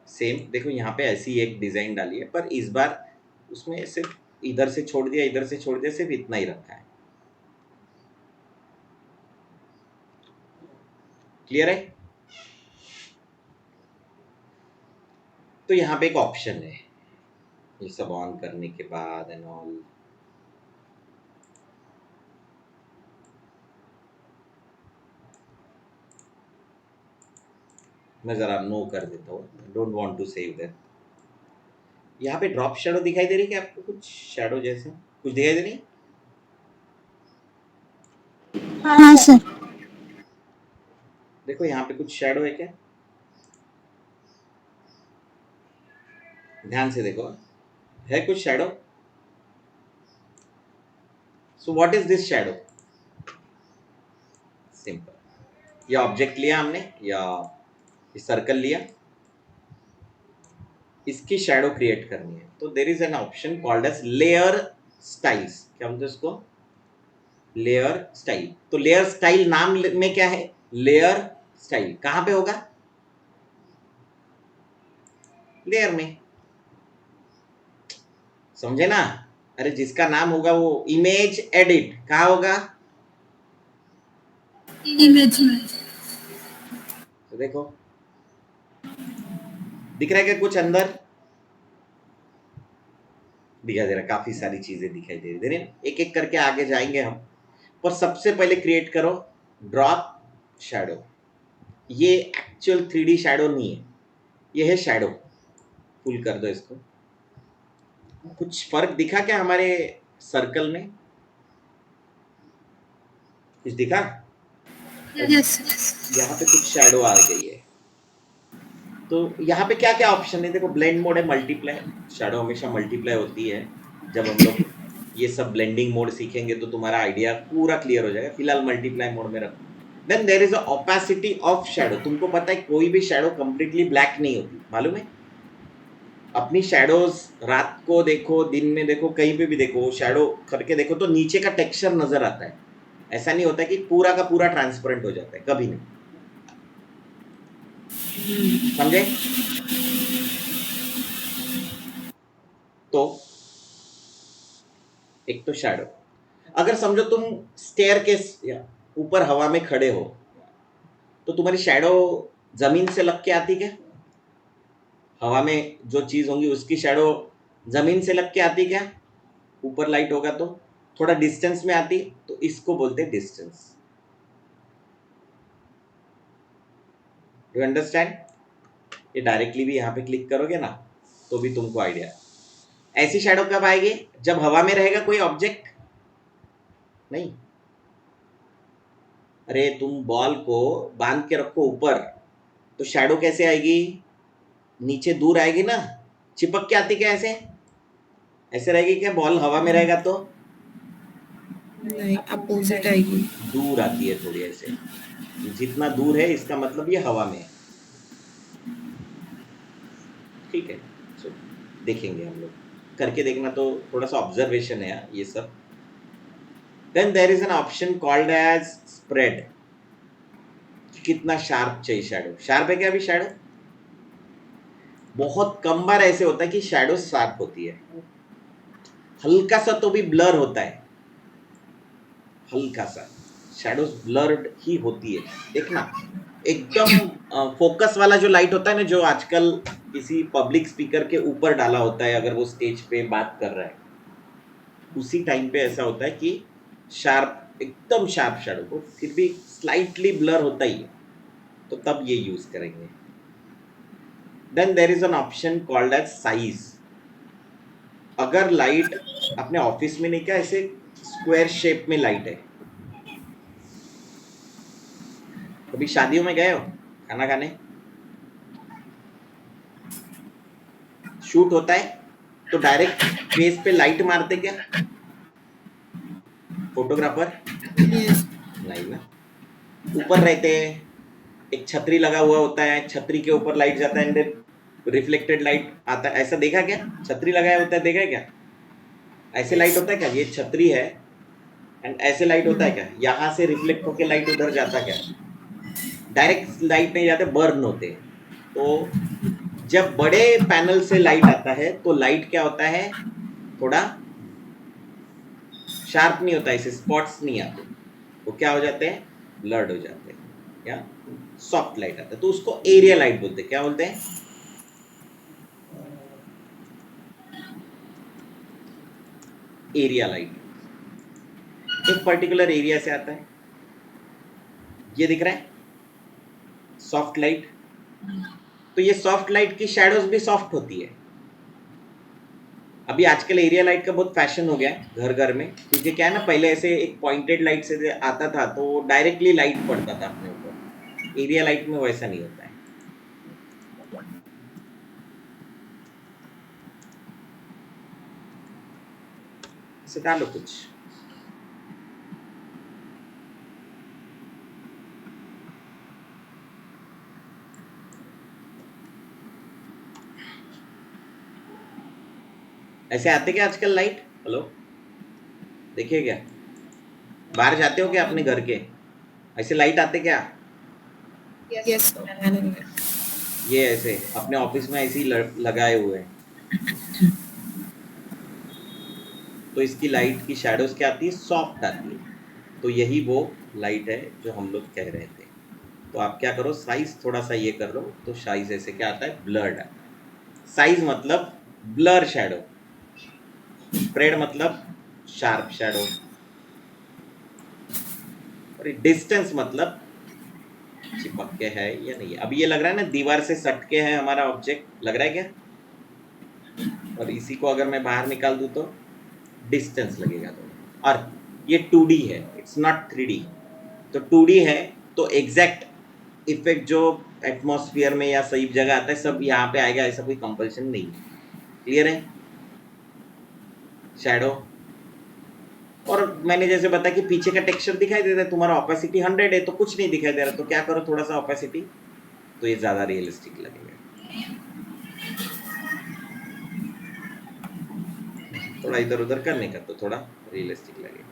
सेम देखो यहाँ पे ऐसी एक डिजाइन डाली है, पर इस बार उसमें सिर्फ इधर से छोड़ दिया, इधर से छोड़ दिया, सिर्फ इतना ही रखा है। क्लियर है? तो यहाँ पे एक ऑप्शन है, ये सब ऑन करने के बाद एंड ऑल, मैं जरा नो कर देता हूँ, don't want to save that. यहाँ पे ड्रॉप शैडो दिखाई दे रही है क्या आपको? कुछ शैडो जैसे कुछ दिखाई दे रही है? हाँ सर। देखो यहाँ पे कुछ शैडो है क्या? ध्यान से देखो, है कुछ shadow? So what is this shadow? Simple, ये ऑब्जेक्ट लिया हमने या ये सर्कल लिया, इसकी शैडो क्रिएट करनी है, तो there is an option called edge layer styles. क्या बोलते हैं उसको? Layer style. तो लेयर स्टाइल नाम में क्या है? Layer style. कहां पे होगा? लेयर में, समझे ना? अरे जिसका नाम होगा वो इमेज एडिट, कहाँ होगा? इमेज में। तो देखो दिख रहा है क्या कुछ अंदर? दिखाई दे रहा है, काफी सारी चीजें दिखाई दे रही है। एक एक करके आगे जाएंगे हम, पर सबसे पहले क्रिएट करो ड्रॉप शैडो। ये एक्चुअल 3D शैडो नहीं है, ये है शैडो। फुल कर दो इसको। कुछ फर्क दिखा क्या हमारे सर्कल में? कुछ दिखा? यस। यहाँ पे कुछ शैडो आ गई है। तो यहाँ पे क्या क्या ऑप्शन है? देखो ब्लेंड मोड है, मल्टीप्लाई। शैडो हमेशा मल्टीप्लाई होती है। जब हम लोग ये सब ब्लेंडिंग मोड सीखेंगे तो तुम्हारा आइडिया पूरा क्लियर हो जाएगा। फिलहाल मल्टीप्लाई मोड में रखो। Then there is a opacity of shadow. तुमको पता है कोई भी शैडो कंप्लीटली ब्लैक नहीं होती, मालूम है? अपनी शैडोज रात को देखो, दिन में देखो, कहीं पे भी देखो, शैडो करके देखो तो नीचे का टेक्सचर नजर आता है। ऐसा नहीं होता कि पूरा का पूरा ट्रांसपेरेंट हो जाता है, कभी नहीं। समझे? तो एक तो शैडो, अगर समझो तुम स्टेयर के ऊपर हवा में खड़े हो तो तुम्हारी शैडो जमीन से लग के आती क्या? हवा में जो चीज होंगी उसकी शैडो जमीन से लग के आती क्या? ऊपर लाइट होगा तो थोड़ा डिस्टेंस में आती, तो इसको बोलते हैं डिस्टेंस। You understand? ये डायरेक्टली भी यहाँ पे क्लिक करोगे ना तो भी तुमको आइडिया। ऐसी शैडो कब आएगी? जब हवा में रहेगा कोई ऑब्जेक्ट नहीं। अरे तुम बॉल को बांध के रखो ऊपर, तो शैडो कैसे आएगी? नीचे दूर आएगी ना, चिपक के आती क्या? ऐसे ऐसे रहेगी क्या? बॉल हवा में रहेगा तो नहीं, अपोजिट आएगी। दूर आती है थोड़ी ऐसे। जितना दूर है इसका मतलब ये हवा में है। ठीक है, सो देखेंगे हम लोग, करके देखना तो थोड़ा सा ऑब्जर्वेशन है यार ये सब। Then there is an option called edge spread. कितना शार्प चाहिए शैडो? शार्प है क्या अभी शैडो? बहुत कम बार ऐसे होता है कि शैडो शार्प होती है, हल्का सा तो भी ब्लर होता है, हल्का सा शैडोज ब्लर्ड ही होती है। देखना एकदम फोकस वाला जो लाइट होता है ना, जो आजकल किसी पब्लिक स्पीकर के ऊपर डाला होता है अगर वो स्टेज पे बात कर रहा है, उसी टाइम पे ऐसा होता है कि शार्प, एकदम शार्प शैडो को फिर भी स्लाइटली ब्लर होता ही है, तो तब ये यूज करेंगे। Then there is an option called edge size. अगर लाइट अपने ऑफिस में नहीं क्या, ऐसे स्क्वायर शेप में लाइट है, कभी शादियों में गए हो खाना खाने, शूट होता है तो डायरेक्ट फेस पे लाइट मारते क्या फोटोग्राफर? यस। नहीं ना, ऊपर रहते हैं, एक छतरी लगा हुआ होता है, छतरी के ऊपर लाइट जाता है एंड रिफ्लेक्टेड लाइट आता है, ऐसा देखा क्या? छतरी लगाया होता है, देखा है क्या? ऐसे लाइट होता है क्या? ये छतरी है एंड ऐसे लाइट होता है क्या? यहाँ से रिफ्लेक्ट होके लाइट उधर जाता क्या? डायरेक्ट लाइट नहीं जाते, बर्न होते। तो जब बड़े पैनल से लाइट आता है तो लाइट क्या होता है, थोड़ा शार्प नहीं होता, ऐसे स्पॉट्स नहीं आते, वो क्या हो जाते हैं, ब्लर्ड हो जाते हैं, या सॉफ्ट लाइट आता है, तो उसको एरिया लाइट बोलते हैं। क्या बोलते हैं? Area light. एक पर्टिकुलर एरिया से आता है, ये दिख रहा है सॉफ्ट लाइट। तो ये सॉफ्ट लाइट की शैडोज भी सॉफ्ट होती है। अभी आजकल एरिया लाइट का बहुत फैशन हो गया है घर घर में, क्योंकि क्या है ना, पहले ऐसे एक पॉइंटेड लाइट से आता था तो डायरेक्टली लाइट पड़ता था अपने ऊपर। एरिया लाइट में वैसा नहीं होता है। सिखा लो कुछ। ऐसे आते क्या आजकल लाइट? हेलो, देखिए क्या बाहर जाते हो क्या अपने घर के, ऐसे लाइट आते क्या? यस ये ऐसे अपने ऑफिस में ऐसे ही लगाए हुए हैं, तो इसकी लाइट की शैडोज क्या आती है, सॉफ्ट आती है। तो यही वो लाइट है जो हम लोग कह रहे थे। तो आप क्या करो, साइज थोड़ा सा ये कर लो, तो साइज ऐसे क्या आता है, ब्लर्ड आता है। साइज मतलब ब्लर शैडो, स्प्रेड मतलब शार्प शैडो, और डिस्टेंस मतलब चिपक के है या नहीं। अभी ये लग रहा है ना दीवार से सट के है हमारा ऑब्जेक्ट, लग रहा है क्या? और इसी को अगर मैं बाहर निकाल दूं तो डिस्टेंस लगेगा थोड़ा। और ये 2D है, इट्स नॉट 3D। तो 2D है तो एग्जैक्ट इफेक्ट जो एटमॉस्फेयर में या सही जगह आता है सब यहाँ पे आएगा, ऐसा कोई कंपल्शन नहीं है। क्लियर है? शैडो, और मैंने जैसे बताया कि पीछे का टेक्सचर दिखाई देता है, तुम्हारा ऑपेसिटी 100 है तो कुछ नहीं दिखाई दे रहा, तो क्या करो थोड़ा सा ऑपेसिटी, तो ये ज्यादा रियलिस्टिक लगेगा। थोड़ा इधर उधर करने का तो थोड़ा रियलिस्टिक लगेगा।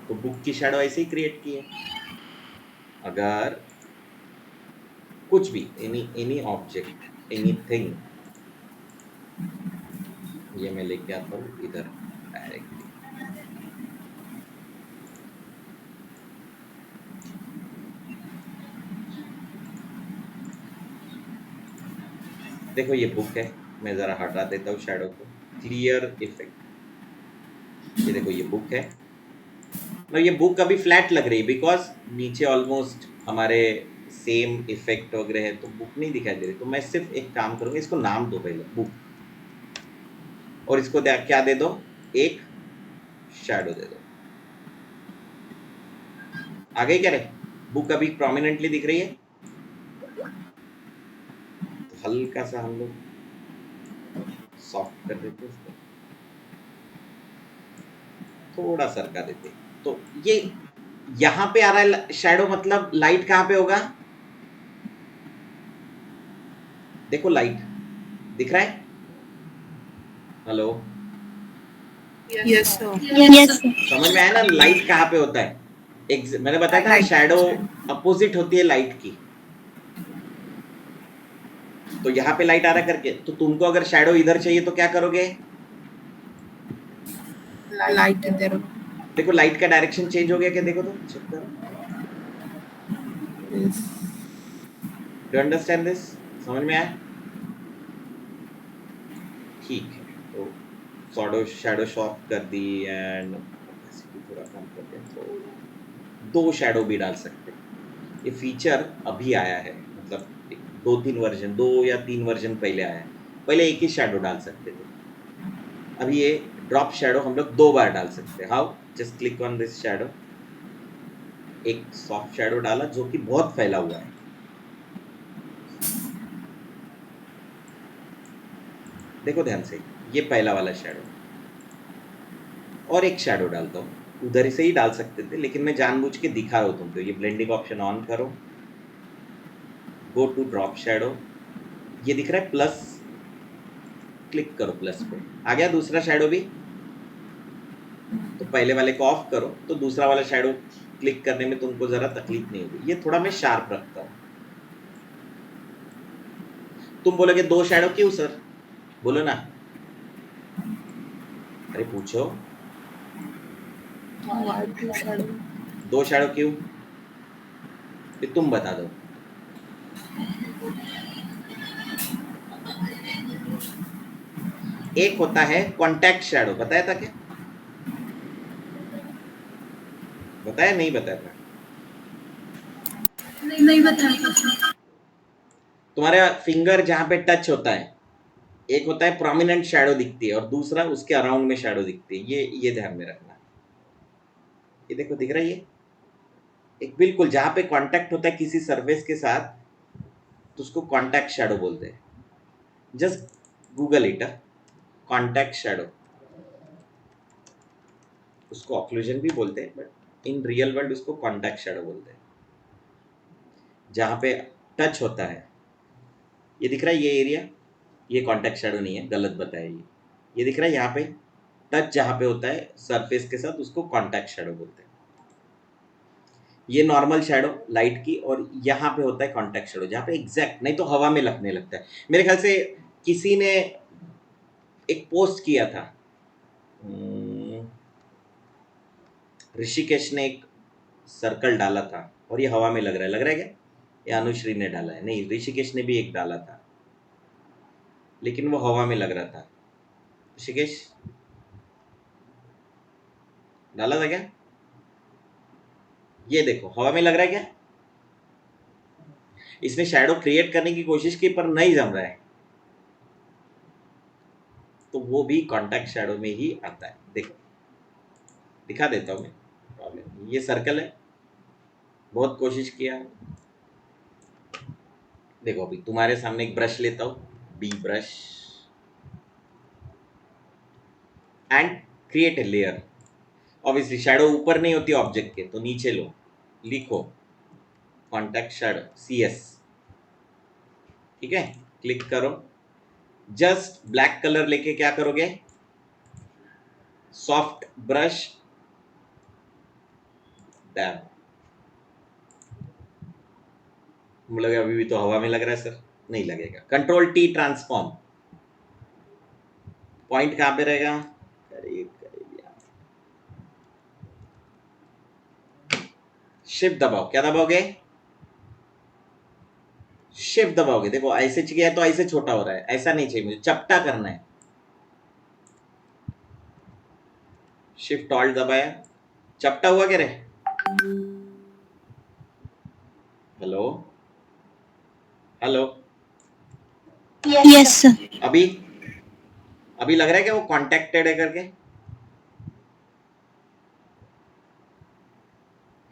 तो बुक की शैडो ऐसे ही क्रिएट की है। अगर कुछ भी एनी ऑब्जेक्ट एनीथिंग, ये मैं लेके आता हूँ इधर डायरेक्टली, देखो ये बुक है, मैं जरा हटा देता हूँ शैडो को, क्लियर इफेक्ट। ये देखो ये बुक है, और ये बुक अभी फ्लैट लग रही है बिकॉज नीचे ऑलमोस्ट हमारे सेम इफेक्ट वगैरह है, तो बुक नहीं दिखाई दे रही। तो मैं सिर्फ एक काम करूंगा, इसको नाम दो पहले बुक, और इसको क्या दे दो, एक शैडो दे दो। आगे क्या रहे, बुक अभी प्रोमिनेंटली दिख रही है, तो हल्का सा हम लोग सॉफ्ट कर देते इसको, थोड़ा सरका देते। तो ये यहाँ पे आ रहा है शैडो, मतलब लाइट कहाँ पे होगा, देखो लाइट दिख रहा है। Hello, yes yes sir. समझ में आया ना लाइट कहाँ पे होता है? मैंने बताया था शैडो अपोजिट होती है लाइट की। तो यहाँ पे लाइट आ रहा करके, तो तुमको अगर शैडो इधर चाहिए तो क्या करोगे, लाइट इधर देखो लाइट का डायरेक्शन चेंज हो गया क्या, देखो तो चेक करो। Do understand this? समझ में आया? ठीक है, तो शैडो सॉफ्ट कर दी एंड थोड़ा कम कर दिया, तो 2 शैडो भी डाल सकते हैं। ये फीचर अभी आया है, मतलब 2-3 वर्जन, 2 या 3 वर्जन पहले आया है। पहले एक ही शैडो डाल सकते थे, अभी ये ड्रॉप शैडो हम लोग 2 बार डाल सकते हैं। How? Just click on this shadow, एक सॉफ्ट शैडो डाला जो कि बहुत फैला हुआ है, देखो ध्यान से, ये पहला वाला शैडो, और एक शैडो डालता हूँ, उधर से ही डाल सकते थे लेकिन मैं जानबूझ के दिखा रहा हूँ तुमको। ये ब्लेंडिंग ऑप्शन ऑन करो, गो टू ड्रॉप शैडो, ये दिख रहा है प्लस, क्लिक करो प्लस पे, आ गया दूसरा शैडो भी। तो पहले वाले को ऑफ करो तो दूसरा वाला शैडो क्लिक करने में तुमको जरा तकलीफ नहीं होगी। ये थोड़ा मैं शार्प रखता हूं। तुम बोलोगे दो शैडो क्यों सर, बोलो ना, अरे पूछो, दो शैडो क्यों, ये तुम बता दो। एक होता है कॉन्टैक्ट शैडो, बताया था क्या, बताया नहीं बताया था, नहीं बताया। तुम्हारे फिंगर जहां पे टच होता है, एक होता है प्रोमिनेंट शैडो दिखती है और दूसरा उसके अराउंड में शैडो दिखती है, ये ध्यान में रखना। ये देखो दिख रहा है, ये एक बिल्कुल जहां पे कांटेक्ट होता है किसी सरफेस के साथ, तो उसको कांटेक्ट शैडो बोलते हैं। Just Google it, contact shadow, उसको ऑक्लूजन भी बोलते हैं, बट इन रियल वर्ल्ड उसको कांटेक्ट शैडो बोलते हैं। जहां पे टच होता है, ये दिख रहा है ये एरिया, ये कांटेक्ट शैडो नहीं है, गलत बताया ये दिख रहा है यहाँ पे टच जहां पे होता है सरफेस के साथ, उसको कांटेक्ट शैडो बोलते हैं। ये नॉर्मल शैडो लाइट की, और यहाँ पे होता है कांटेक्ट शैडो जहाँ पे एग्जैक्ट, नहीं तो हवा में लगने लगता है। मेरे ख्याल से किसी ने एक पोस्ट किया था, ऋषिकेश ने एक सर्कल डाला था और ये हवा में लग रहा है क्या, ये अनुश्री ने डाला है, नहीं ऋषिकेश ने भी एक डाला था, लेकिन वो हवा में लग रहा था। ऋषिकेश डाला था क्या, ये देखो हवा में लग रहा है क्या, इसने शैडो क्रिएट करने की कोशिश की पर नहीं जम रहा है, तो वो भी कॉन्टैक्ट शैडो में ही आता है। देखो दिखा देता हूं मैं, प्रॉब्लम ये सर्कल है, बहुत कोशिश किया, देखो अभी तुम्हारे सामने एक ब्रश लेता हूं, B brush, and create a layer. Obviously shadow ऊपर नहीं होती ऑब्जेक्ट के, तो नीचे लो, लिखो कॉन्टैक्ट शैडो CS, ठीक है, क्लिक करो, जस्ट ब्लैक कलर लेके क्या करोगे, सॉफ्ट ब्रश, डैब, मतलब अभी भी तो हवा में लग रहा है सर, नहीं लगेगा, कंट्रोल T ट्रांसफॉर्म, पॉइंट कहां पे रहेगा, करीब शिफ्ट दबाओ, क्या दबाओगे, शिफ्ट दबाओगे, देखो ऐसे किया तो ऐसे छोटा हो रहा है, ऐसा नहीं चाहिए मुझे, चपटा करना है, शिफ्ट ऑल्ट दबाया, चपटा हुआ क्या रे, हेलो हेलो, यस सर। अभी अभी लग रहा है कि वो कॉन्टेक्टेड है करके,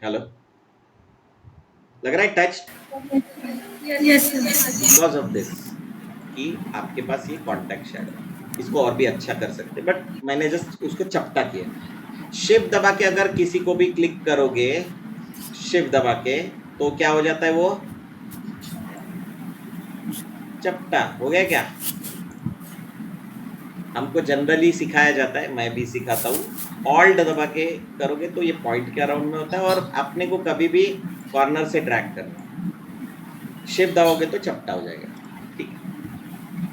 हेलो, लग रहा है touch, yes sir. Because of this कि आपके पास ये कॉन्टेक्ट शैडो है। इसको और भी अच्छा कर सकते, बट मैंने जस्ट उसको चपटा किया। शिफ्ट दबा के अगर किसी को भी क्लिक करोगे, शिफ्ट दबा के, तो क्या हो जाता है, वो चपटा हो गया क्या। हमको जनरली सिखाया जाता है, मैं भी सिखाता हूँ, ऑल्ट दबा के करोगे तो ये पॉइंट के अराउंड में होता है, और अपने को कभी भी कॉर्नर से ट्रैक करना है, शिफ्ट दबाओगे तो चपटा हो जाएगा, ठीक है,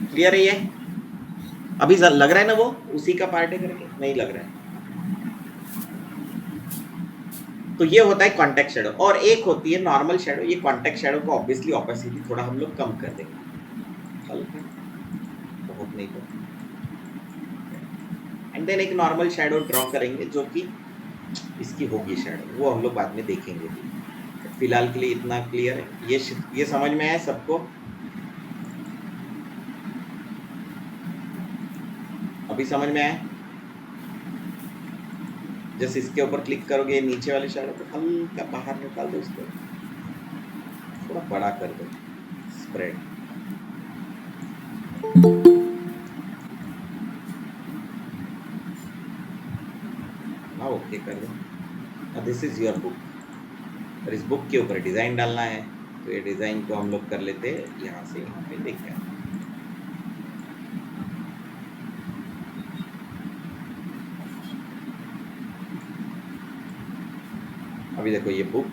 क्लियर है ये, अभी लग रहा है ना वो उसी का पार्ट है करके, नहीं लग रहा है, तो ये होता है कॉन्टेक्ट शैडो। और एक होती है नॉर्मल शैडो, ये कॉन्टेक्ट शैडो को ऑब्वियसली ऑपेसिटी थोड़ा हम लोग कम कर देंगे, हल्का, बहुत नहीं तो, एंड देन एक नॉर्मल शैडो ड्रॉ करेंगे जो कि इसकी होगी शैडो, वो हम लोग बाद में देखेंगे, फिलहाल के लिए इतना क्लियर है, ये समझ में आया सबको, अभी समझ में आया, जैसे इसके ऊपर क्लिक करोगे नीचे वाले शैडो को हल्का बाहर निकाल दो, उसको थोड़ा बड़ा कर दो, स्प्रेड, हाँ ओके कर दो। दिस इज योर बुक, और इस बुक के ऊपर डिजाइन डालना है, तो ये डिजाइन को हम लोग कर लेते हैं, यहाँ से यहाँ पे लेके आते हैं। अभी देखो ये बुक,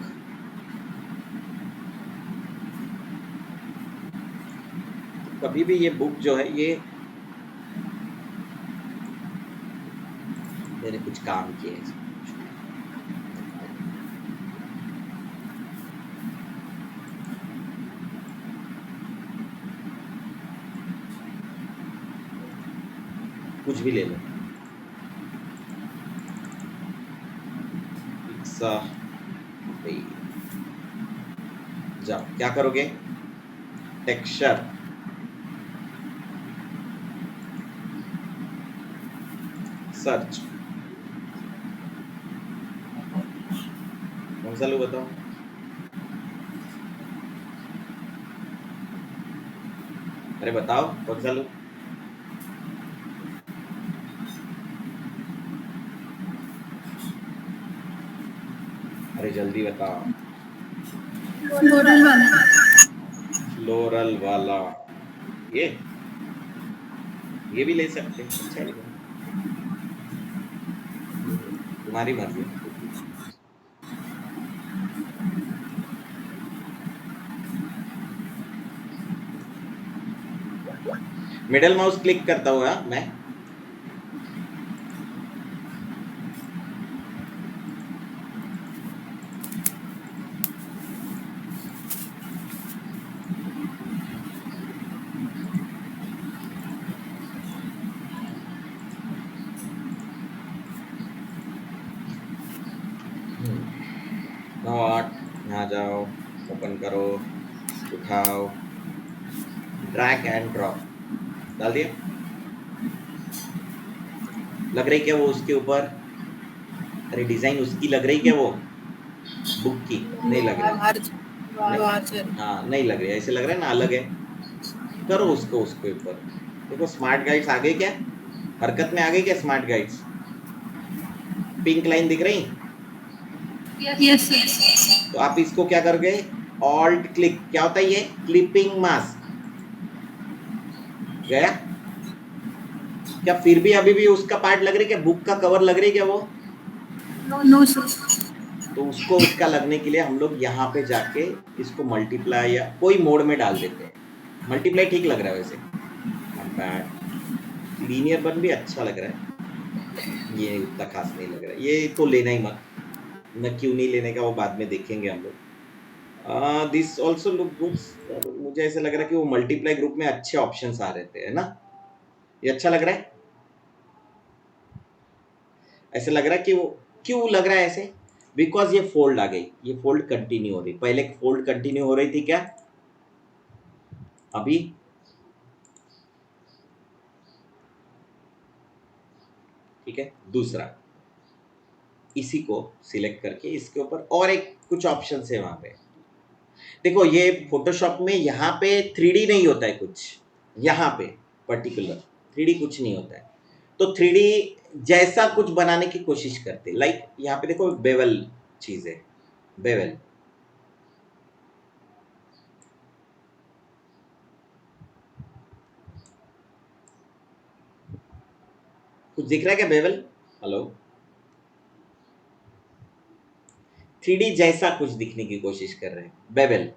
कभी भी ये बुक जो है ये मैंने कुछ काम किया है इसमें, कुछ भी ले लो, पिक्सा, जाओ क्या करोगे, टेक्सचर, सर्च, कौन सा लो बताओ, अरे बताओ कौन सा लो, अरे जल्दी बताओ, फ्लोरल वाला। फ्लोरल वाला, ये ये भी ले सकते हैं, अच्छा है, तुम्हारी मर्जी। मिडल माउस क्लिक करता हूँ मैं, नॉट, यहाँ जाओ, ओपन करो, उठाओ, ड्रैग एंड ड्रॉप, डाल दिया, लग रही क्या वो उसके ऊपर, अरे डिजाइन उसकी लग रही क्या वो बुक की, नहीं लग रही, हाँ नहीं लग रही, ऐसे लग रहा है ना अलग है, करो उसको उसके ऊपर, देखो स्मार्ट गाइड्स आ गई क्या, हरकत में आ गई क्या स्मार्ट गाइड्स, पिंक लाइन दिख रही, यस यस। तो आप इसको क्या करोगे, ऑल्ट क्लिक, क्या होता है ये, क्लिपिंग मास्क, गया क्या, फिर भी अभी भी उसका पार्ट लग रही क्या, बुक का कवर लग रही क्या वो, नो सर। तो उसको उसका लगने के लिए हम लोग यहाँ पे जाके इसको मल्टीप्लाई या कोई मोड में डाल देते हैं, मल्टीप्लाई ठीक लग रहा है वैसे, कंपैक्ट, लीनियर बन भी अच्छा लग रहा है, ये उतना खास नहीं लग रहा है, ये तो लेना ही मत, न क्यों नहीं लेने का वो बाद में देखेंगे हम लोग। दिस ऑल्सो लुक गुड, मुझे ऐसा लग रहा है कि वो मल्टीप्लाई ग्रुप में अच्छे ऑप्शंस आ रहे थे, है ना, ये अच्छा लग रहा है, ऐसा लग रहा है कि वो क्यों लग रहा है ऐसे, बिकॉज ये फोल्ड आ गई, ये फोल्ड कंटिन्यू हो रही, पहले फोल्ड कंटिन्यू हो रही थी क्या, अभी ठीक है, दूसरा इसी को सिलेक्ट करके इसके ऊपर और एक कुछ ऑप्शन है वहां पे, देखो ये फोटोशॉप में यहाँ पे 3D नहीं होता है कुछ, यहाँ पे पर्टिकुलर 3D कुछ नहीं होता है, तो 3D जैसा कुछ बनाने की कोशिश करते, लाइक यहाँ पे देखो बेवल चीज है, बेवल, कुछ दिख रहा है क्या बेवल, हेलो, 3D जैसा कुछ दिखने की कोशिश कर रहे हैं, बेवल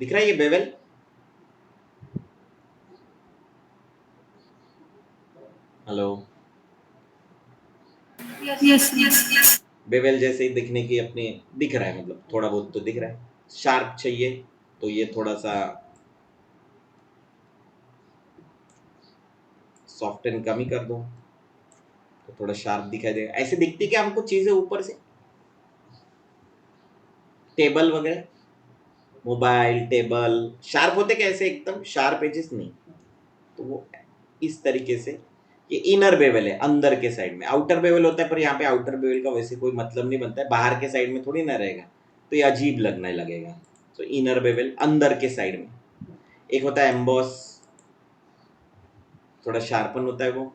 दिख रहा है, ये bevel, hello, yes yes. Bevel जैसे ही दिखने की अपने दिख रहा है, मतलब थोड़ा बहुत तो दिख रहा है, शार्प चाहिए तो ये थोड़ा सा सॉफ्ट एंड कम ही कर दो, तो थोड़ा शार्प दिखाई देगा, ऐसे दिखती क्या हमको चीजें ऊपर से, टेबल वगैरह, मोबाइल टेबल शार्प होते कैसे, एकदम शार्प एजेस नहीं, तो वो इस तरीके से, ये इनर बेवल है, अंदर के साइड में, आउटर बेवल होता है, पर यहाँ पे आउटर बेवल का वैसे कोई मतलब नहीं बनता है, बाहर के साइड में थोड़ी ना रहेगा, तो ये अजीब लगने लगेगा, तो इनर बेवल अंदर के साइड में, एक होता है एम्बॉस, थोड़ा शार्पन होता है वो,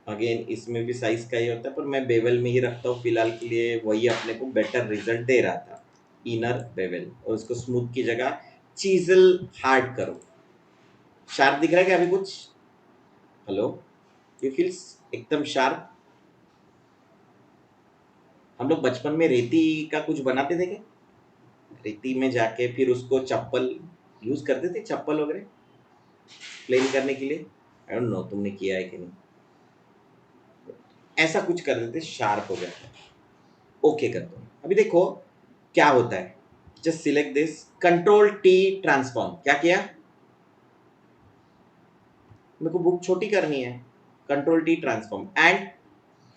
अगेन इसमें भी साइज का ही होता है, पर मैं बेवल में ही रखता हूँ फिलहाल के लिए, वही अपने को बेटर रिजल्ट दे रहा था, इनर बेवल। और उसको स्मूथ की जगह चीजल हार्ड करो। शार्प दिख रहा है क्या अभी कुछ? हेलो, यू फील्स एकदम शार्प। हम लोग बचपन में रेती का कुछ बनाते थे क्या? रेती में जाके फिर उसको चप्पल यूज करते थे, चप्पल वगैरह प्लेन करने के लिए। आई डोंट नो तुमने किया है कि नहीं। ऐसा कुछ कर देते, शार्प हो जाता है। ओके कर दो। अभी देखो क्या होता है, just select this, control T transform. क्या किया? मेरे को बुक छोटी करनी है, कंट्रोल टी ट्रांसफॉर्म एंड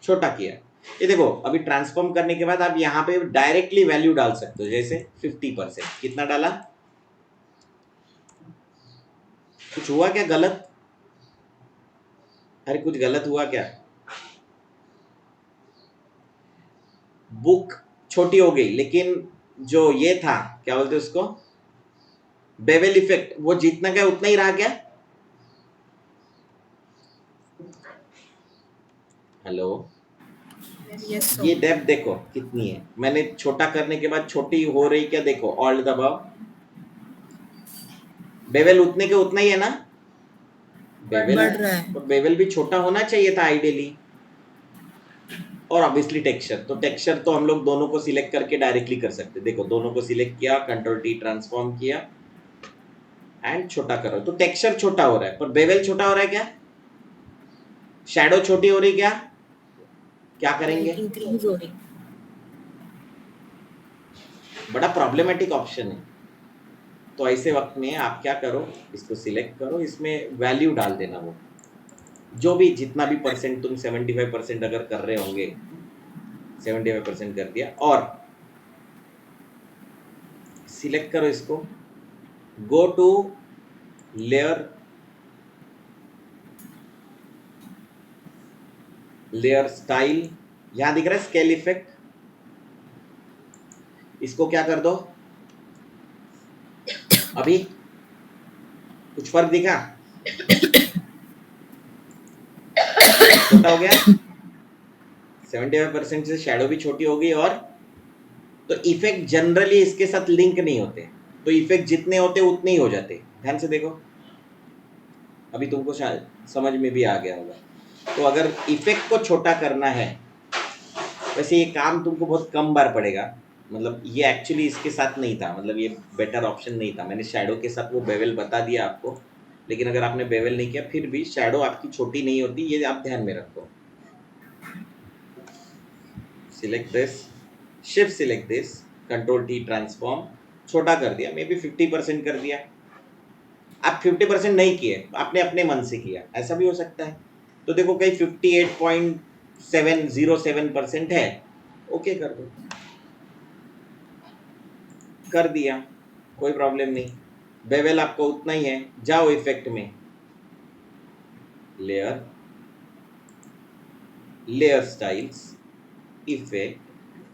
छोटा किया। ये देखो अभी ट्रांसफॉर्म करने के बाद आप यहाँ पे डायरेक्टली वैल्यू डाल सकते हो, जैसे 50%। कितना डाला? कुछ हुआ क्या गलत? अरे कुछ गलत हुआ क्या? बुक छोटी हो गई, लेकिन जो ये था क्या बोलते उसको, बेवेल इफेक्ट, वो जितना क्या उतना ही रहा क्या? हेलो, Yes, ये sir. डेप्थ देखो कितनी है। मैंने छोटा करने के बाद छोटी हो रही क्या? देखो ऑल्ट दबाओ, बेवेल उतने के उतना ही है ना? बेवेल, बढ़ रहा है. तो बेवेल भी छोटा होना चाहिए था आइडियली। और ऑब्वियसली टेक्सचर, तो टेक्सचर तो हम लोग दोनों को सिलेक्ट करके डायरेक्टली कर सकते। देखो दोनों को सिलेक्ट किया, कंट्रोल टी ट्रांसफॉर्म किया एंड छोटा करो, तो टेक्सचर छोटा हो रहा है, पर बेवेल छोटा हो रहा है क्या? शैडो छोटी हो रही क्या? क्या करेंगे? इंक्रीज हो रही. बड़ा प्रॉब्लमेटिक ऑप्शन है। तो ऐसे वक्त में आप क्या करो, इसको सिलेक्ट करो, इसमें वैल्यू डाल देना, वो जो भी जितना भी परसेंट तुम 75% अगर कर रहे होंगे, 75% कर दिया। और सिलेक्ट करो इसको, go to layer, layer style, यहां दिख रहा है स्केल इफेक्ट, इसको क्या कर दो। अभी कुछ फर्क दिखा? छोटा हो गया, 75% से शैडो भी छोटी हो गई। और तो इफेक्ट जनरली इसके साथ लिंक नहीं होते, तो इफेक्ट जितने होते उतने ही हो जाते। ध्यान से देखो, अभी तुमको शायद समझ में भी आ गया होगा। तो अगर इफेक्ट को छोटा करना है, वैसे ये काम तुमको बहुत कम बार पड़ेगा, मतलब ये एक्चुअली इसके साथ नहीं था, मतलब ये बेटर ऑप्शन नहीं था। मैंने शैडो के साथ वो बेवल बता दिया आपको, लेकिन अगर आपने बेवल नहीं किया फिर भी शैडो आपकी छोटी नहीं होती, ये आप ध्यान में रखो। Select this, shift select this, control T transform, छोटा कर दिया, मे बी 50% कर दिया। आप 50% नहीं किए, आपने अपने मन से किया, ऐसा भी हो सकता है। तो देखो कहीं 58.707% है, ओके कर दो, कर दिया, कोई प्रॉब्लम नहीं। बेवल आपको उतना ही है, जाओ इफेक्ट में, लेयर, लेयर स्टाइल्स, इफेक्ट